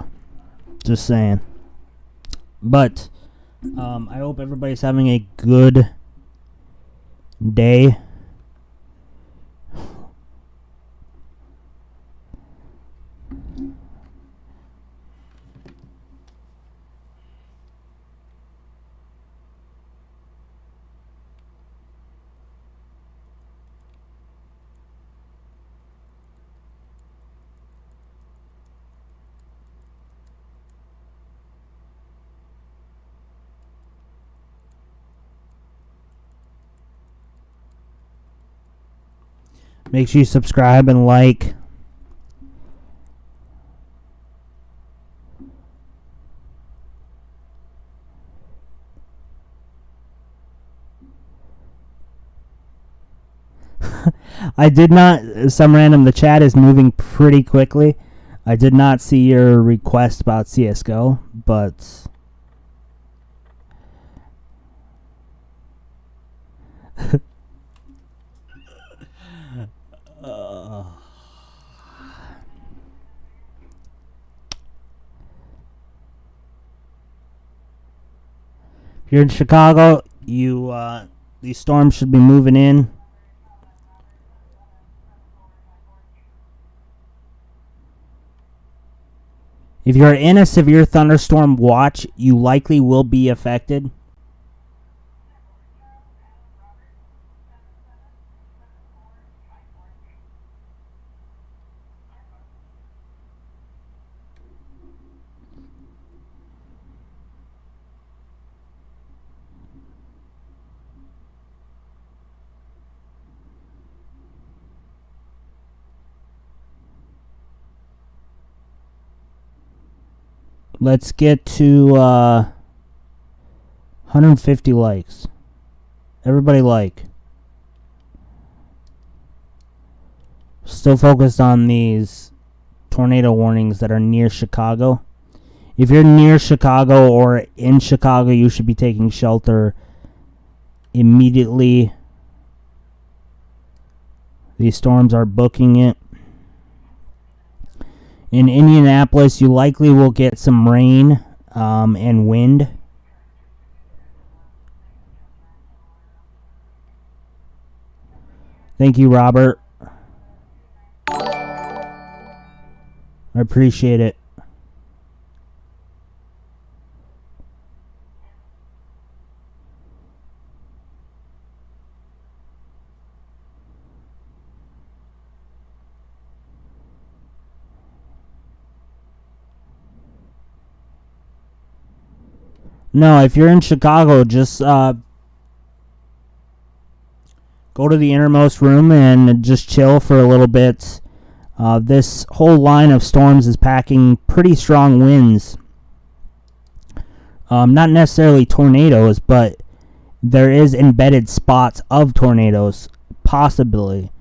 Just saying. But I hope everybody's having a good day. Make sure you subscribe and like. I did not, some random, the chat is moving pretty quickly. I did not see your request about CSGO, but... If you're in Chicago, these storms should be moving in. If you're in a severe thunderstorm watch, you likely will be affected. Let's get to 150 likes. Everybody like. Still focused on these tornado warnings that are near Chicago. If you're near Chicago or in Chicago, you should be taking shelter immediately. These storms are booking it. In Indianapolis, you likely will get some rain and wind. Thank you, Robert. I appreciate it. No, if you're in Chicago, just go to the innermost room and just chill for a little bit. This whole line of storms is packing pretty strong winds. Not necessarily tornadoes, but there is embedded spots of tornadoes, possibly.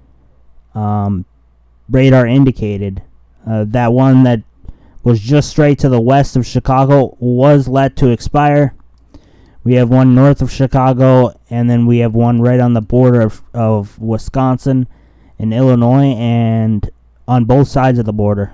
Radar indicated. That one that was just straight to the west of Chicago was let to expire. We have one north of Chicago, and then we have one right on the border of Wisconsin and Illinois, and on both sides of the border.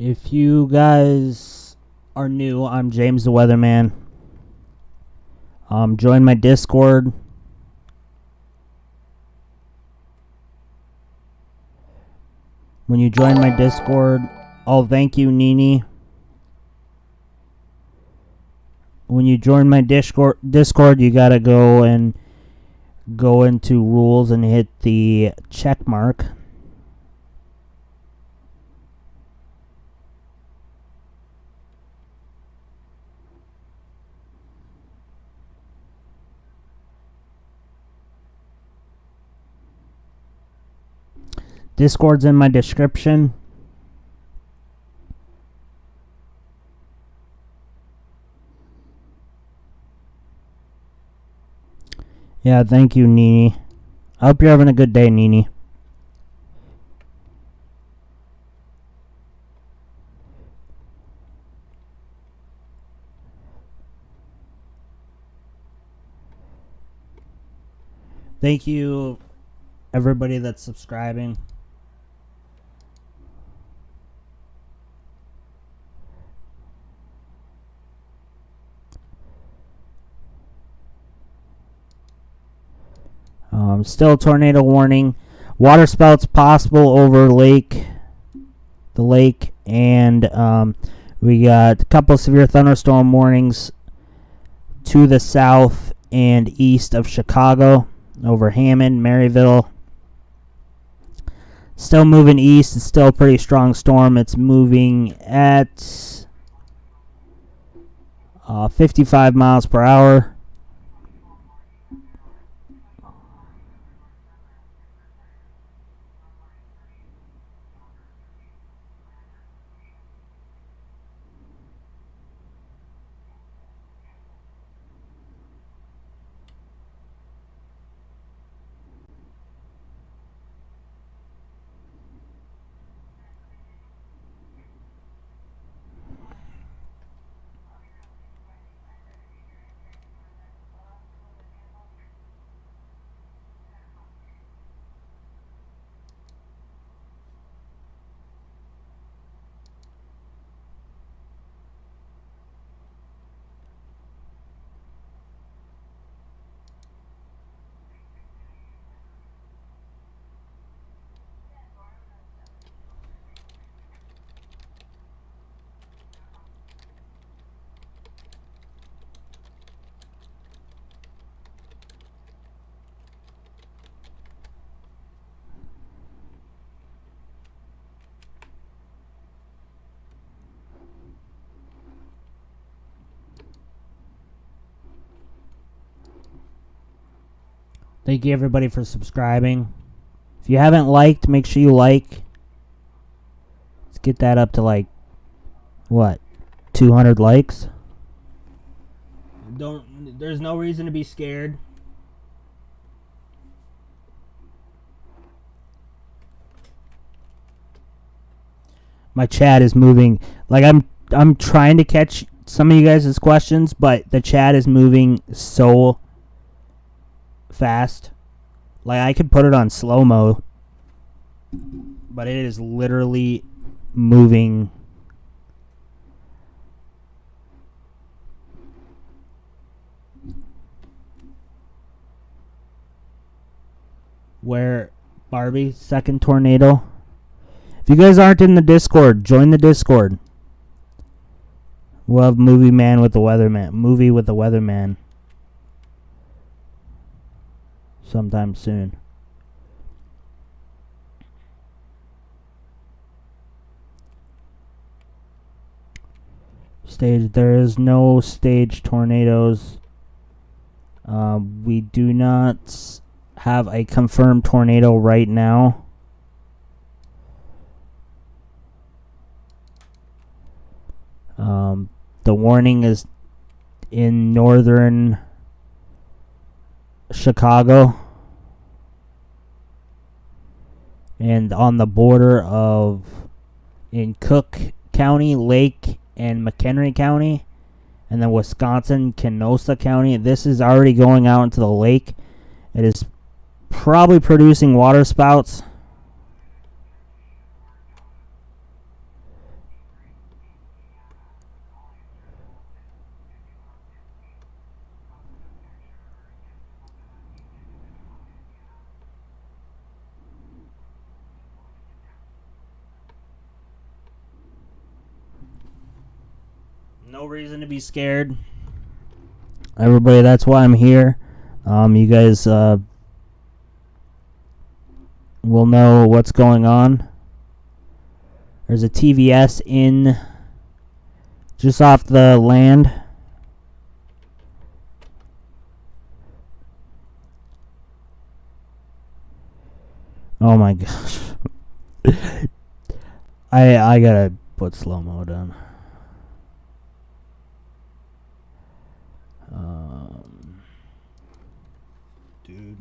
If you guys are new, I'm James the Weatherman. Join my Discord. When you join my Discord, I'll thank you, Nini. When you join my Discord, you gotta go into rules and hit the check mark. Discord's in my description. Yeah, thank you, Nini. I hope you're having a good day, Nini. Thank you, everybody that's subscribing. Still tornado warning. Water spouts possible over the lake, and we got a couple severe thunderstorm warnings to the south and east of Chicago, over Hammond, Maryville. Still moving east. It's still a pretty strong storm. It's moving at 55 miles per hour. Thank you, everybody, for subscribing. If you haven't liked, make sure you like. Let's get that up to, like, what, 200 likes? There's no reason to be scared. My chat is moving. Like, I'm trying to catch some of you guys' questions, but the chat is moving so fast. Like, I could put it on slow-mo, but it is literally moving. Where, Barbie, second tornado? If you guys aren't in the Discord, join the Discord. We'll have movie with the weatherman sometime soon. There is no stage tornadoes. We do not have a confirmed tornado right now. The warning is in northern Chicago and on the border in Cook County, Lake, and McHenry County, and then Wisconsin, Kenosha County. This is already going out into the lake. It is probably producing water spouts. No reason to be scared. Everybody, that's why I'm here. You guys will know what's going on. There's a TVS in just off the land. Oh my gosh. I gotta put slow-mo down. Dude.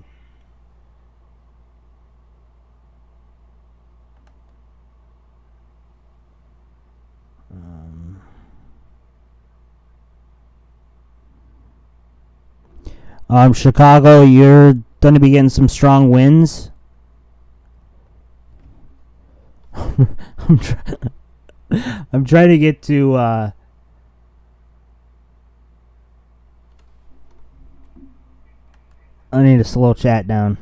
Chicago, you're going to be getting some strong winds. I'm trying to get to I need to slow chat down.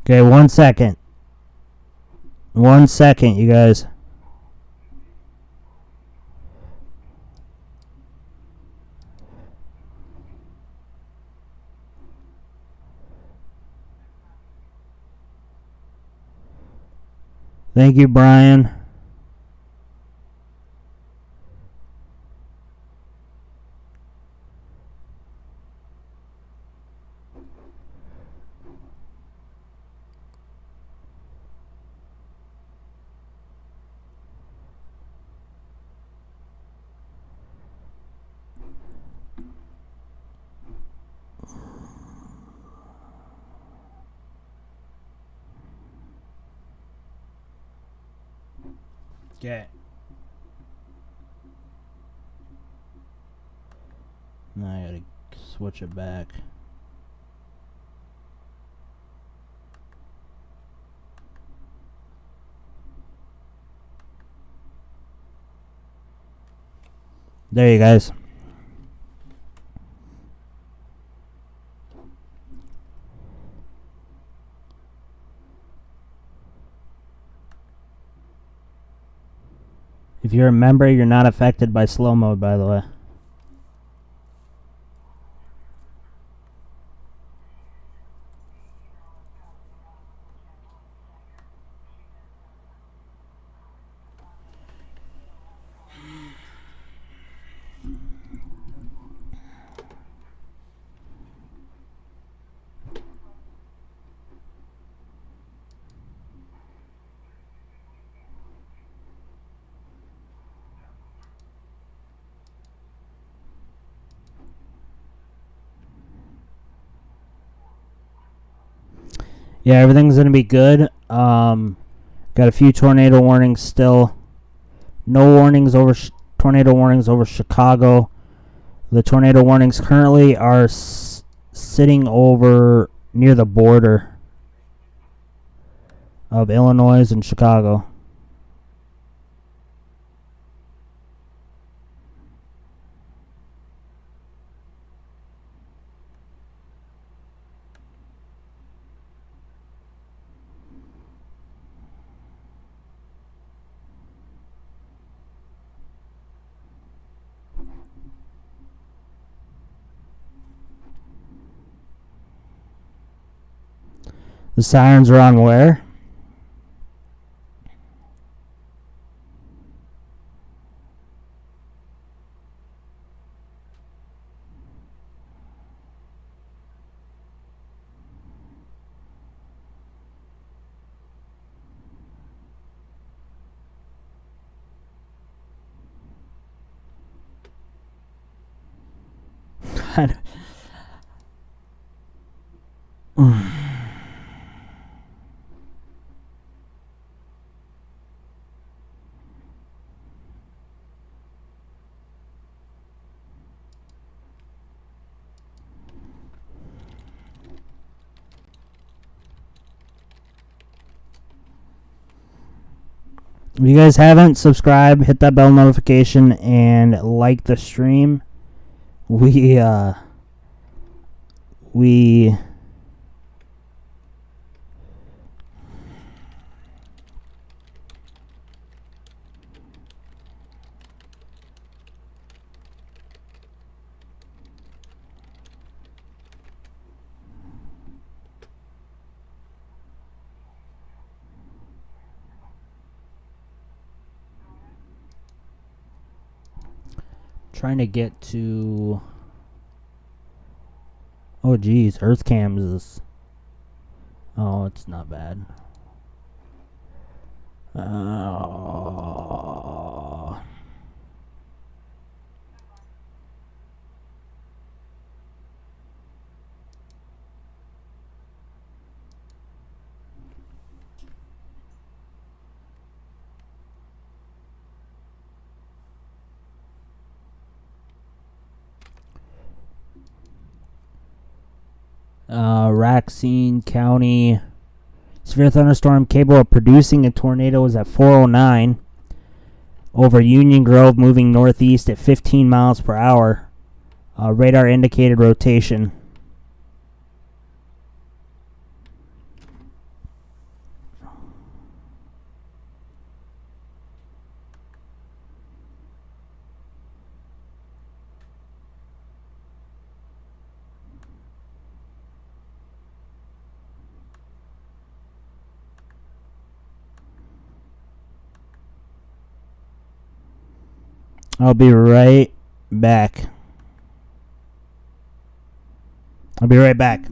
Okay, 1 second. 1 second, you guys. Thank you, Brian. Okay. Now I gotta switch it back. There you guys. If you're a member, you're not affected by slow mode, by the way. Yeah, everything's going to be good. Got a few tornado warnings still. No warnings over tornado warnings over Chicago. The tornado warnings currently are sitting over near the border of Illinois and Chicago. The sirens are on where? If you guys haven't, subscribe, hit that bell notification, and like the stream. We trying to get to. Oh geez, Earth Cams is. Oh, it's not bad. Racine County. Severe thunderstorm capable of producing a tornado is at 4:09 over Union Grove, moving northeast at 15 miles per hour. Radar indicated rotation. I'll be right back. I'll be right back.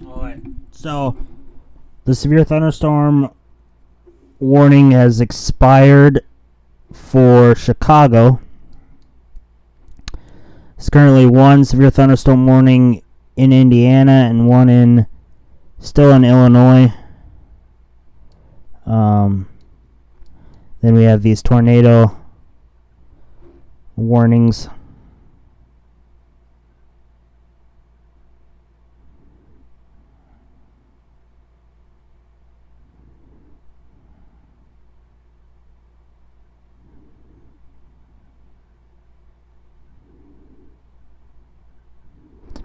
Alright. So, the severe thunderstorm warning has expired for Chicago. There's currently one severe thunderstorm warning in Indiana and one still in Illinois. Then we have these tornado warnings.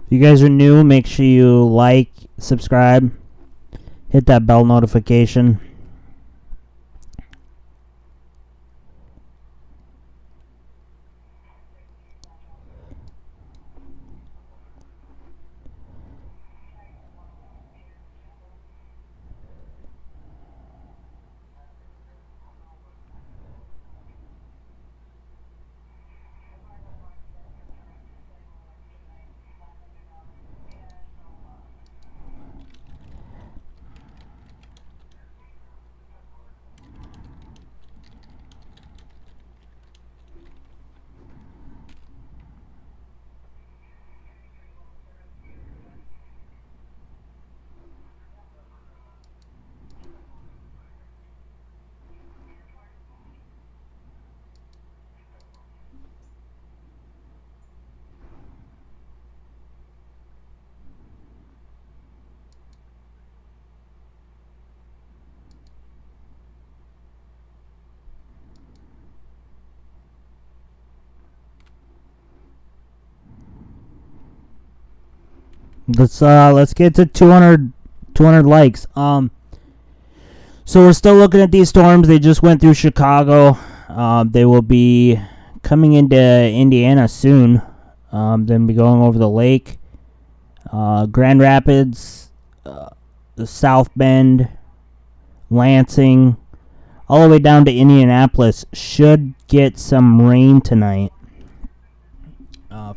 If you guys are new, make sure you like, subscribe, hit that bell notification. Let's get to 200 likes. So we're still looking at these storms. They just went through Chicago. They will be coming into Indiana soon. Then be going over the lake. Grand Rapids, South Bend, Lansing, all the way down to Indianapolis. Should get some rain tonight.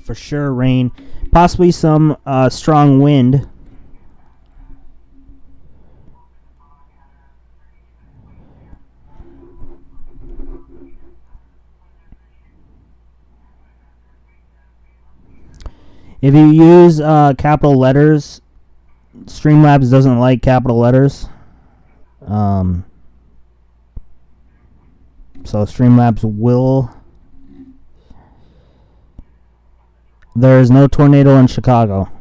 For sure rain. Possibly some strong wind. If you use capital letters, Streamlabs doesn't like capital letters. So Streamlabs will. There is no tornado in Chicago.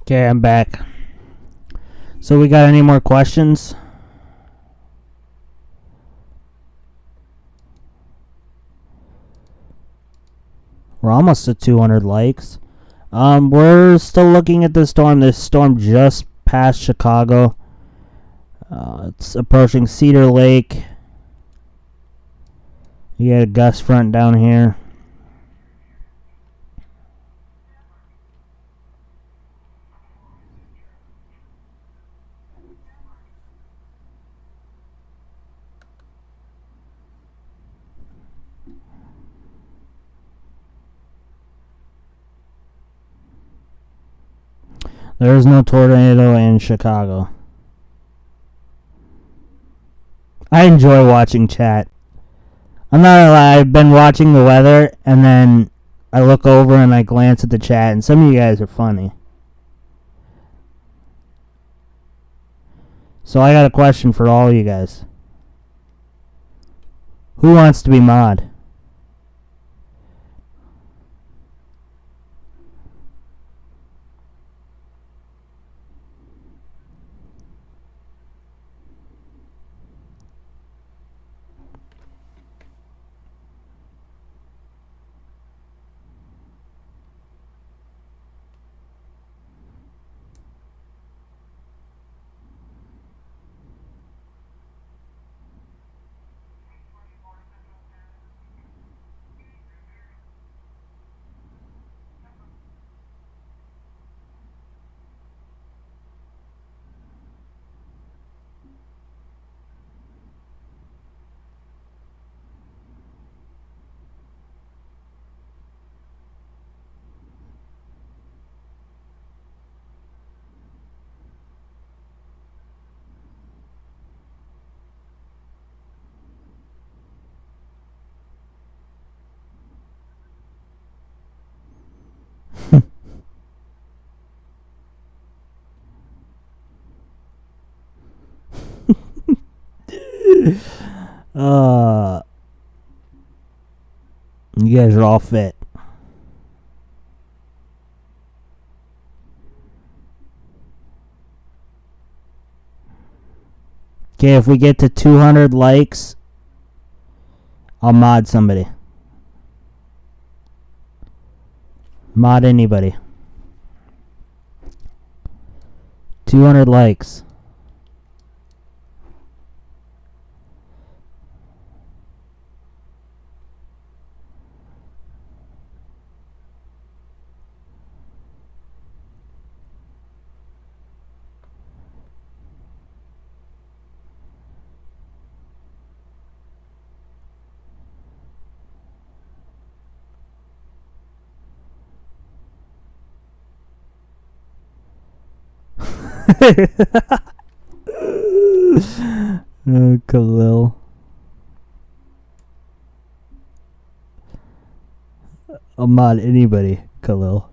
Okay, I'm back. So we got any more questions? We're almost at 200 likes. We're still looking at this storm. This storm just passed Chicago. It's approaching Cedar Lake. You got a gust front down here. There is no tornado in Chicago. I enjoy watching chat. I'm not gonna lie, I've been watching the weather, and then I look over and I glance at the chat, and some of you guys are funny. So I got a question for all you guys. Who wants to be mod? You guys are all fit. Okay, if we get to 200 likes, I'll mod somebody. Mod anybody. 200 likes. Khalil. I'll mod anybody, Khalil.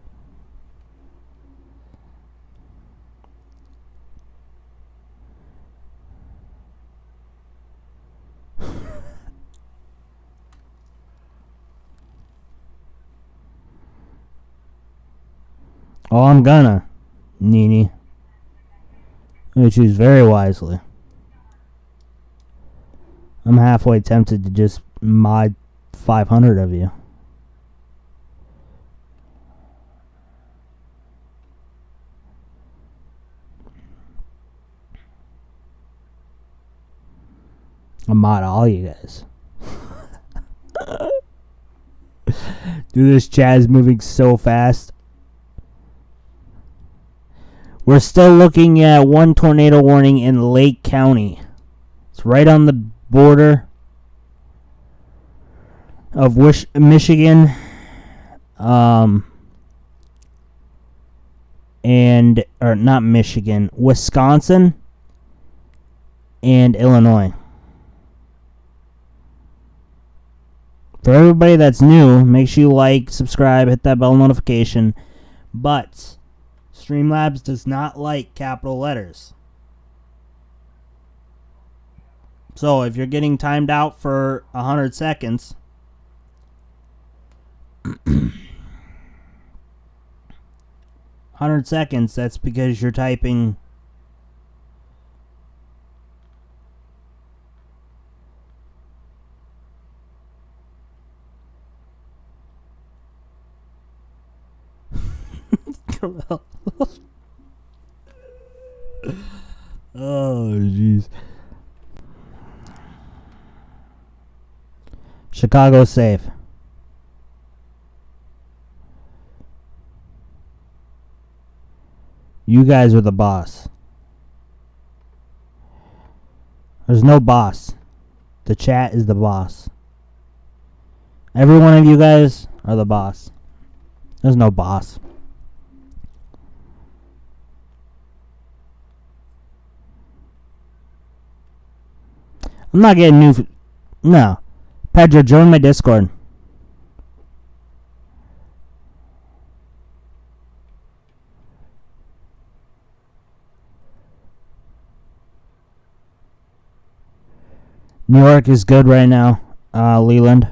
Oh, I'm gonna, Nini. I'm gonna choose very wisely. I'm halfway tempted to just mod 500 of you. I'll mod all you guys. Dude, this chat is moving so fast. We're still looking at one tornado warning in Lake County. It's right on the border of Michigan, or not Michigan, Wisconsin, and Illinois. For everybody that's new, make sure you like, subscribe, hit that bell notification. But Streamlabs does not like capital letters. So if you're getting timed out for 100 seconds, 100 seconds. That's because you're typing. Oh, jeez. Chicago's safe. You guys are the boss. There's no boss. The chat is the boss. Every one of you guys are the boss. There's no boss. I'm not getting new. No. Pedro, join my Discord. New York is good right now, Leland.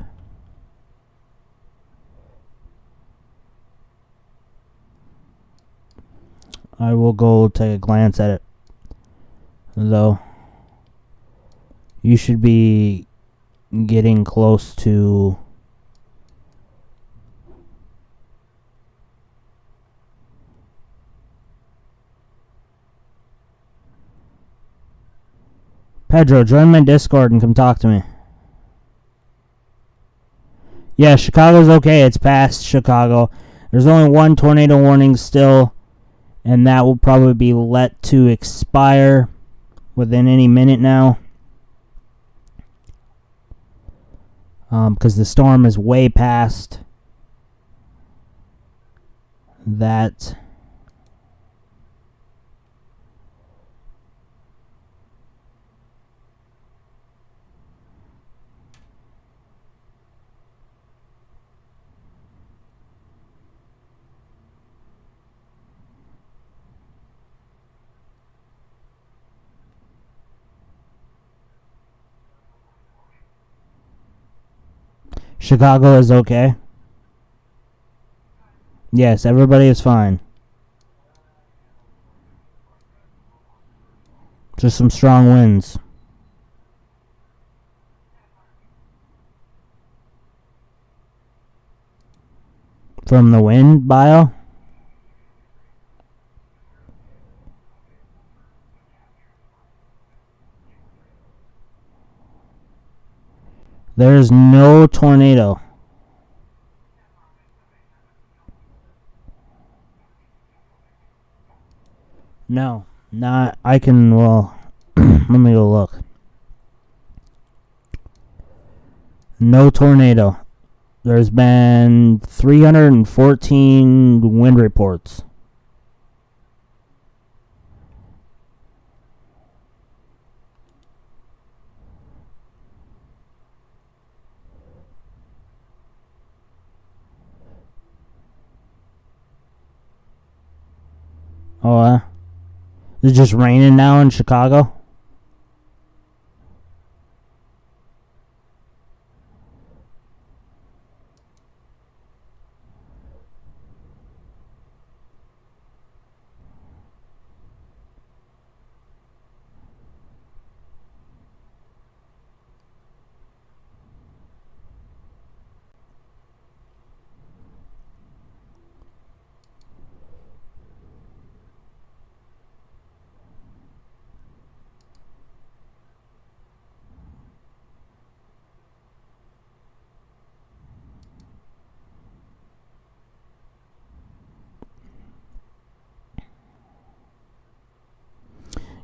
I will go take a glance at it, though. You should be getting close to Pedro, join my Discord and come talk to me. Yeah, Chicago's okay. It's past Chicago. There's only one tornado warning still, and that will probably be let to expire within any minute now. Because the storm is way past that. Chicago is okay. Yes, everybody is fine. Just some strong winds. From the wind, Bio? There's no tornado. No, not. I can, well, let me go look. No tornado. There's been 314 wind reports. Oh, is it just raining now in Chicago?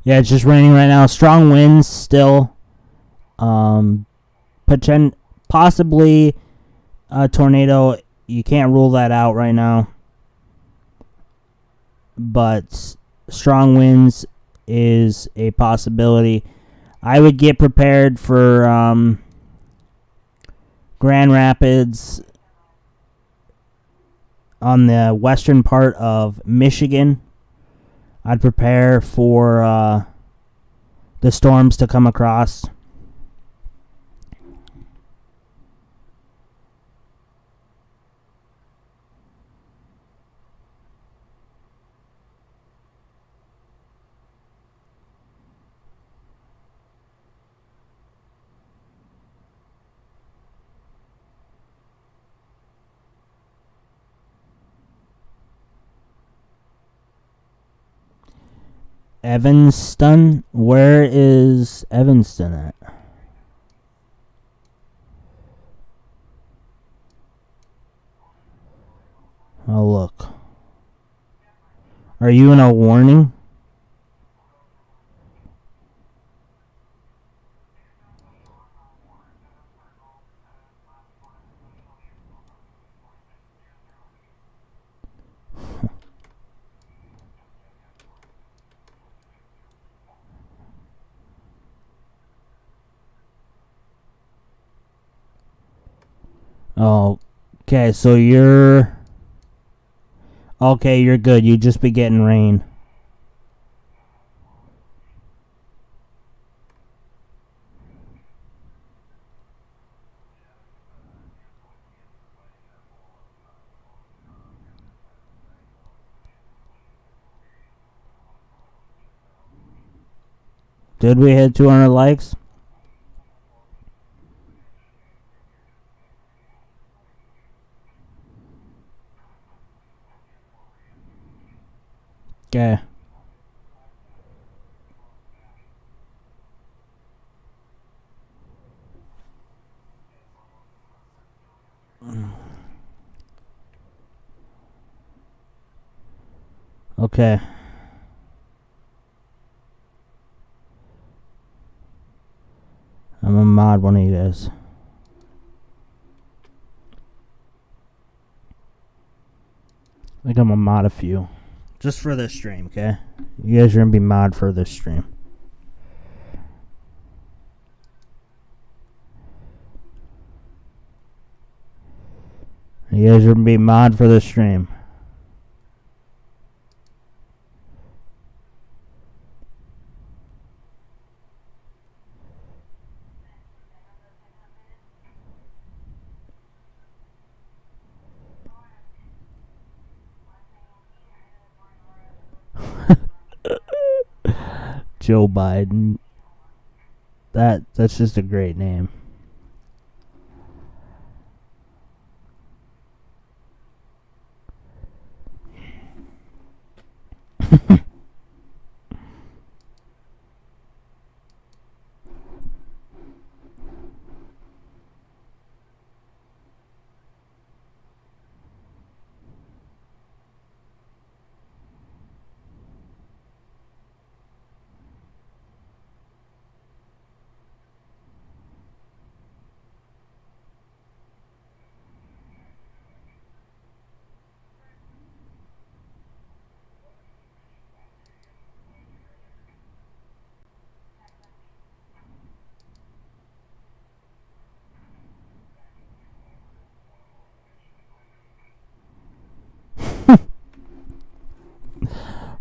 Yeah, it's just raining right now. Strong winds still. Possibly a tornado. You can't rule that out right now. But strong winds is a possibility. I would get prepared for Grand Rapids on the western part of Michigan. I'd prepare for the storms to come across. Evanston? Where is Evanston at? Oh, look. Are you in a warning? Oh, okay, so you're... Okay, you're good. You just be getting rain. Did we hit 200 likes? Okay. Okay. I'm gonna mod one of you guys. I think I'm gonna mod a few. Just for this stream, okay? You guys are gonna be mod for this stream. You guys are gonna be mod for this stream. Joe Biden. That's just a great name.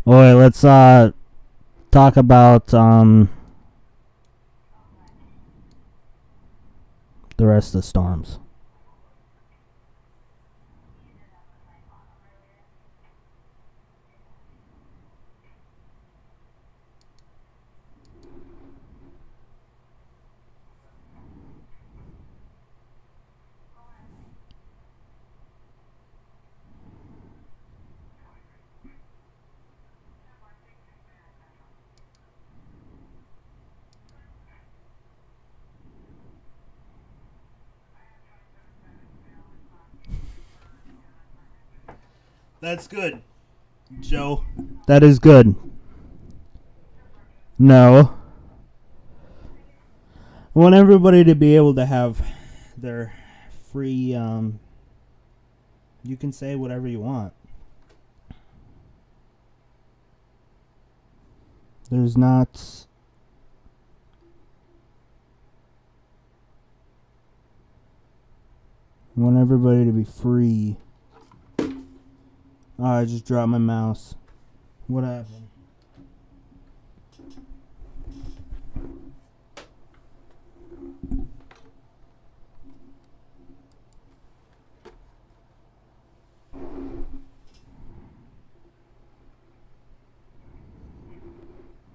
Alright, let's talk about the rest of the storms. That's good, Joe. That is good. No. I want everybody to be able to have their free, you can say whatever you want. There's not... I want everybody to be free. Oh, I just dropped my mouse. What happened?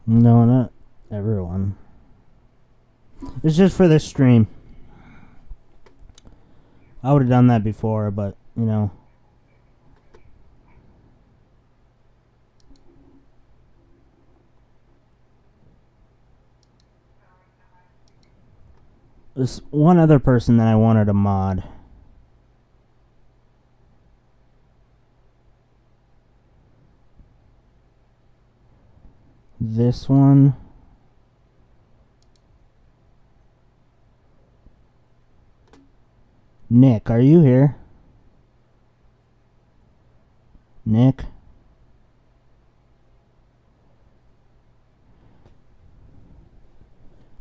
No, not everyone. It's just for this stream. I would have done that before, but, you know. There's one other person that I wanted to mod. This one. Nick, are you here? Nick?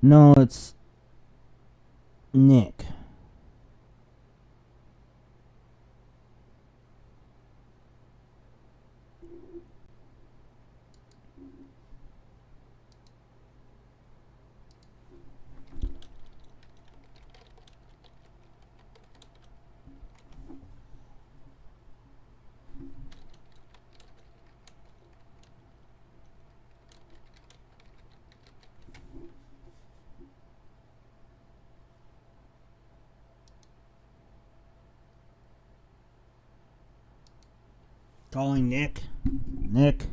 No, it's Nick. Calling Nick. Nick.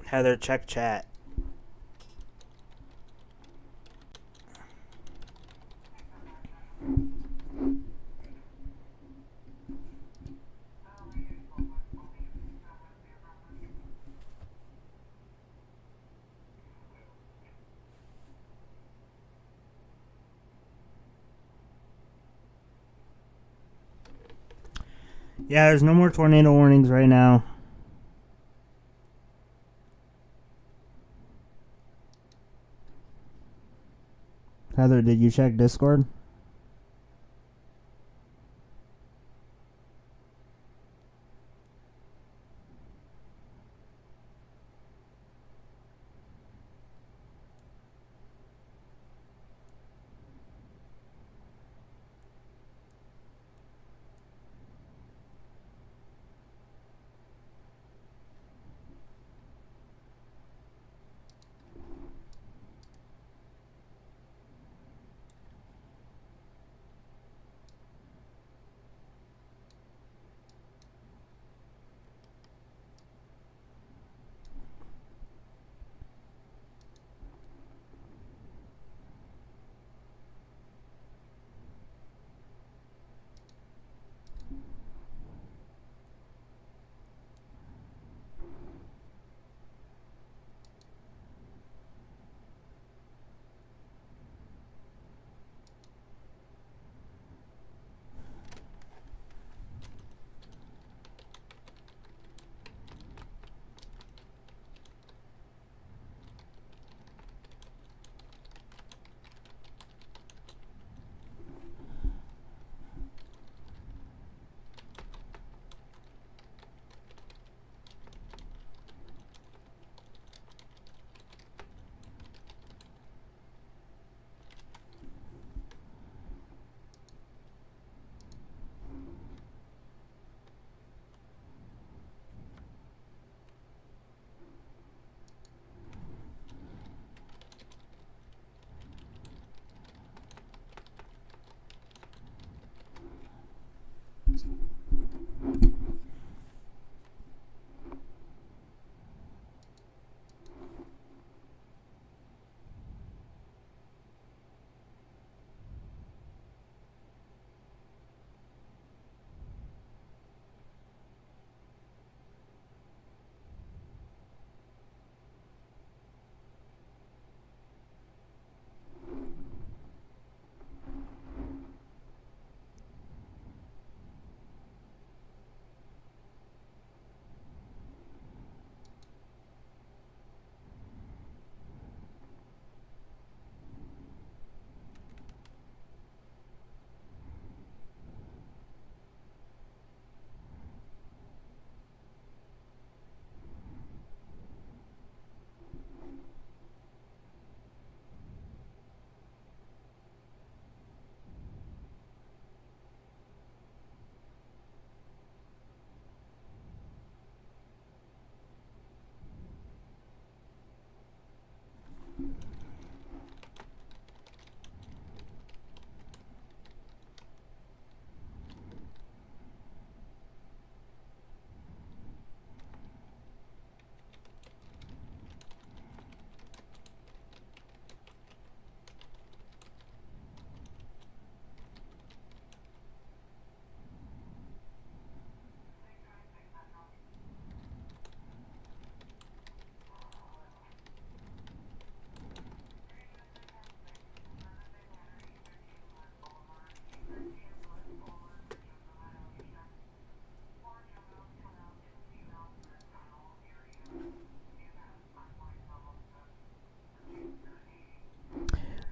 Heather, check chat. Yeah, there's no more tornado warnings right now. Heather, did you check Discord?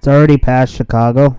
already past Chicago.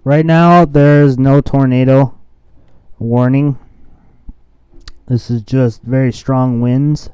Right now, there's no tornado warning. This is just very strong winds.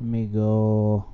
Let me go.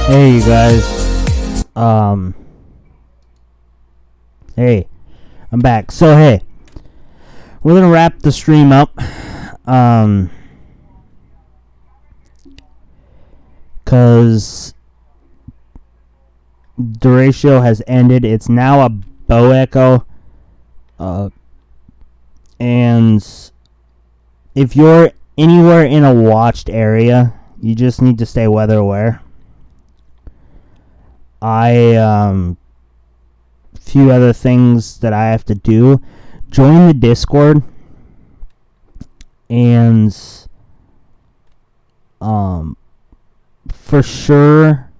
Hey, you guys. Hey, I'm back. So, hey, we're gonna wrap the stream up. Cause Derecho has ended. It's now a bow echo. And if you're anywhere in a watched area, you just need to stay weather aware. Few other things that I have to do. Join the Discord. And for sure,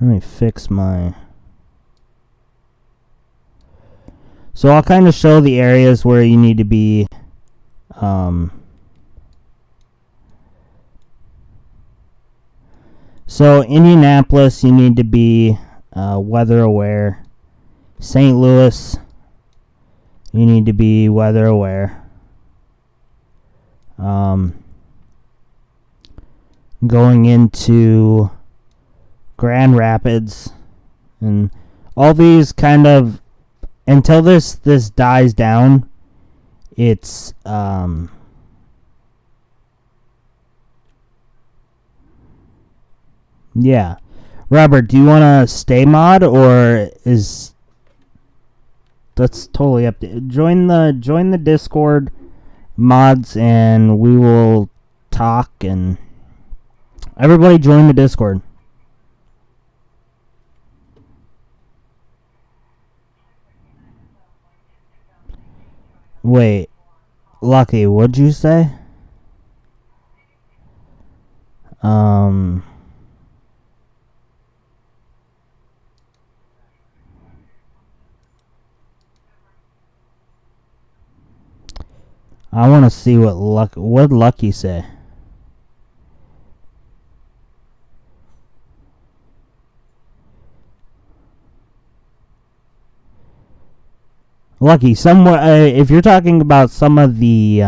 let me fix my... So I'll kind of show the areas where you need to be so Indianapolis, you need to be weather aware. St. Louis, you need to be weather aware. Going into Grand Rapids, and all these kind of, until this dies down, it's yeah. Robert, do you want to stay mod, or is that's totally up to join the Discord mods, and we will talk, and everybody join the Discord. Wait, Lucky, what'd you say? I want to see what Lucky say. Lucky, somewhere, if you're talking about some of the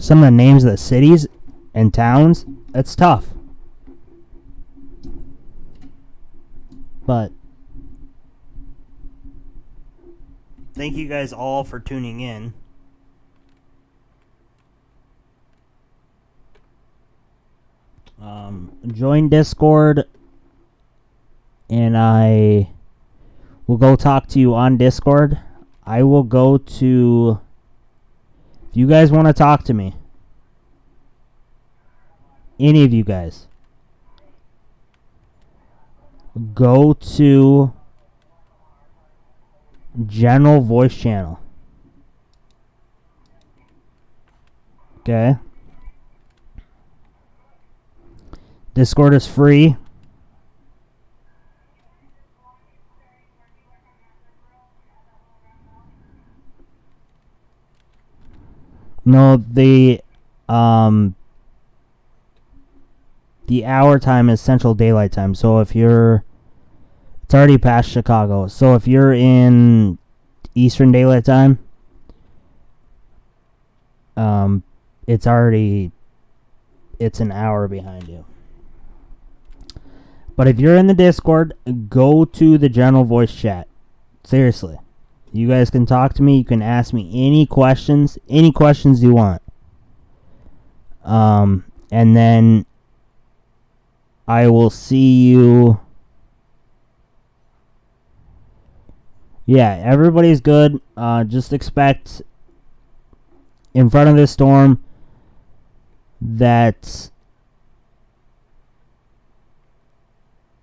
names of the cities and towns, it's tough. But thank you guys all for tuning in. Join Discord, and I will go talk to you on Discord. I will go to... If you guys want to talk to me, any of you guys, go to general voice channel. Okay? Discord is free. No, the hour time is Central Daylight Time. So if you're... It's already past Chicago. So if you're in Eastern Daylight Time, it's an hour behind you. But if you're in the Discord, go to the general voice chat. Seriously. You guys can talk to me. You can ask me any questions you want. And then I will see you. Yeah, everybody's good. Just expect in front of this storm that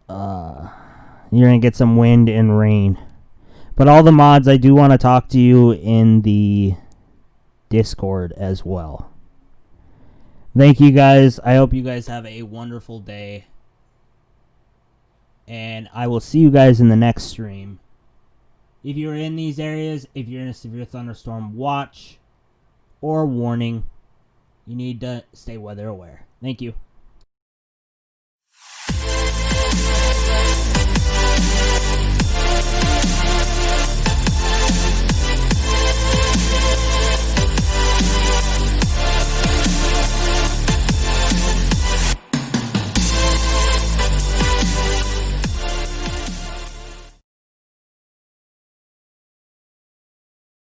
you're going to get some wind and rain. But all the mods, I do want to talk to you in the Discord as well. Thank you guys. I hope you guys have a wonderful day. And I will see you guys in the next stream. If you're in these areas, if you're in a severe thunderstorm watch or warning, you need to stay weather aware. Thank you.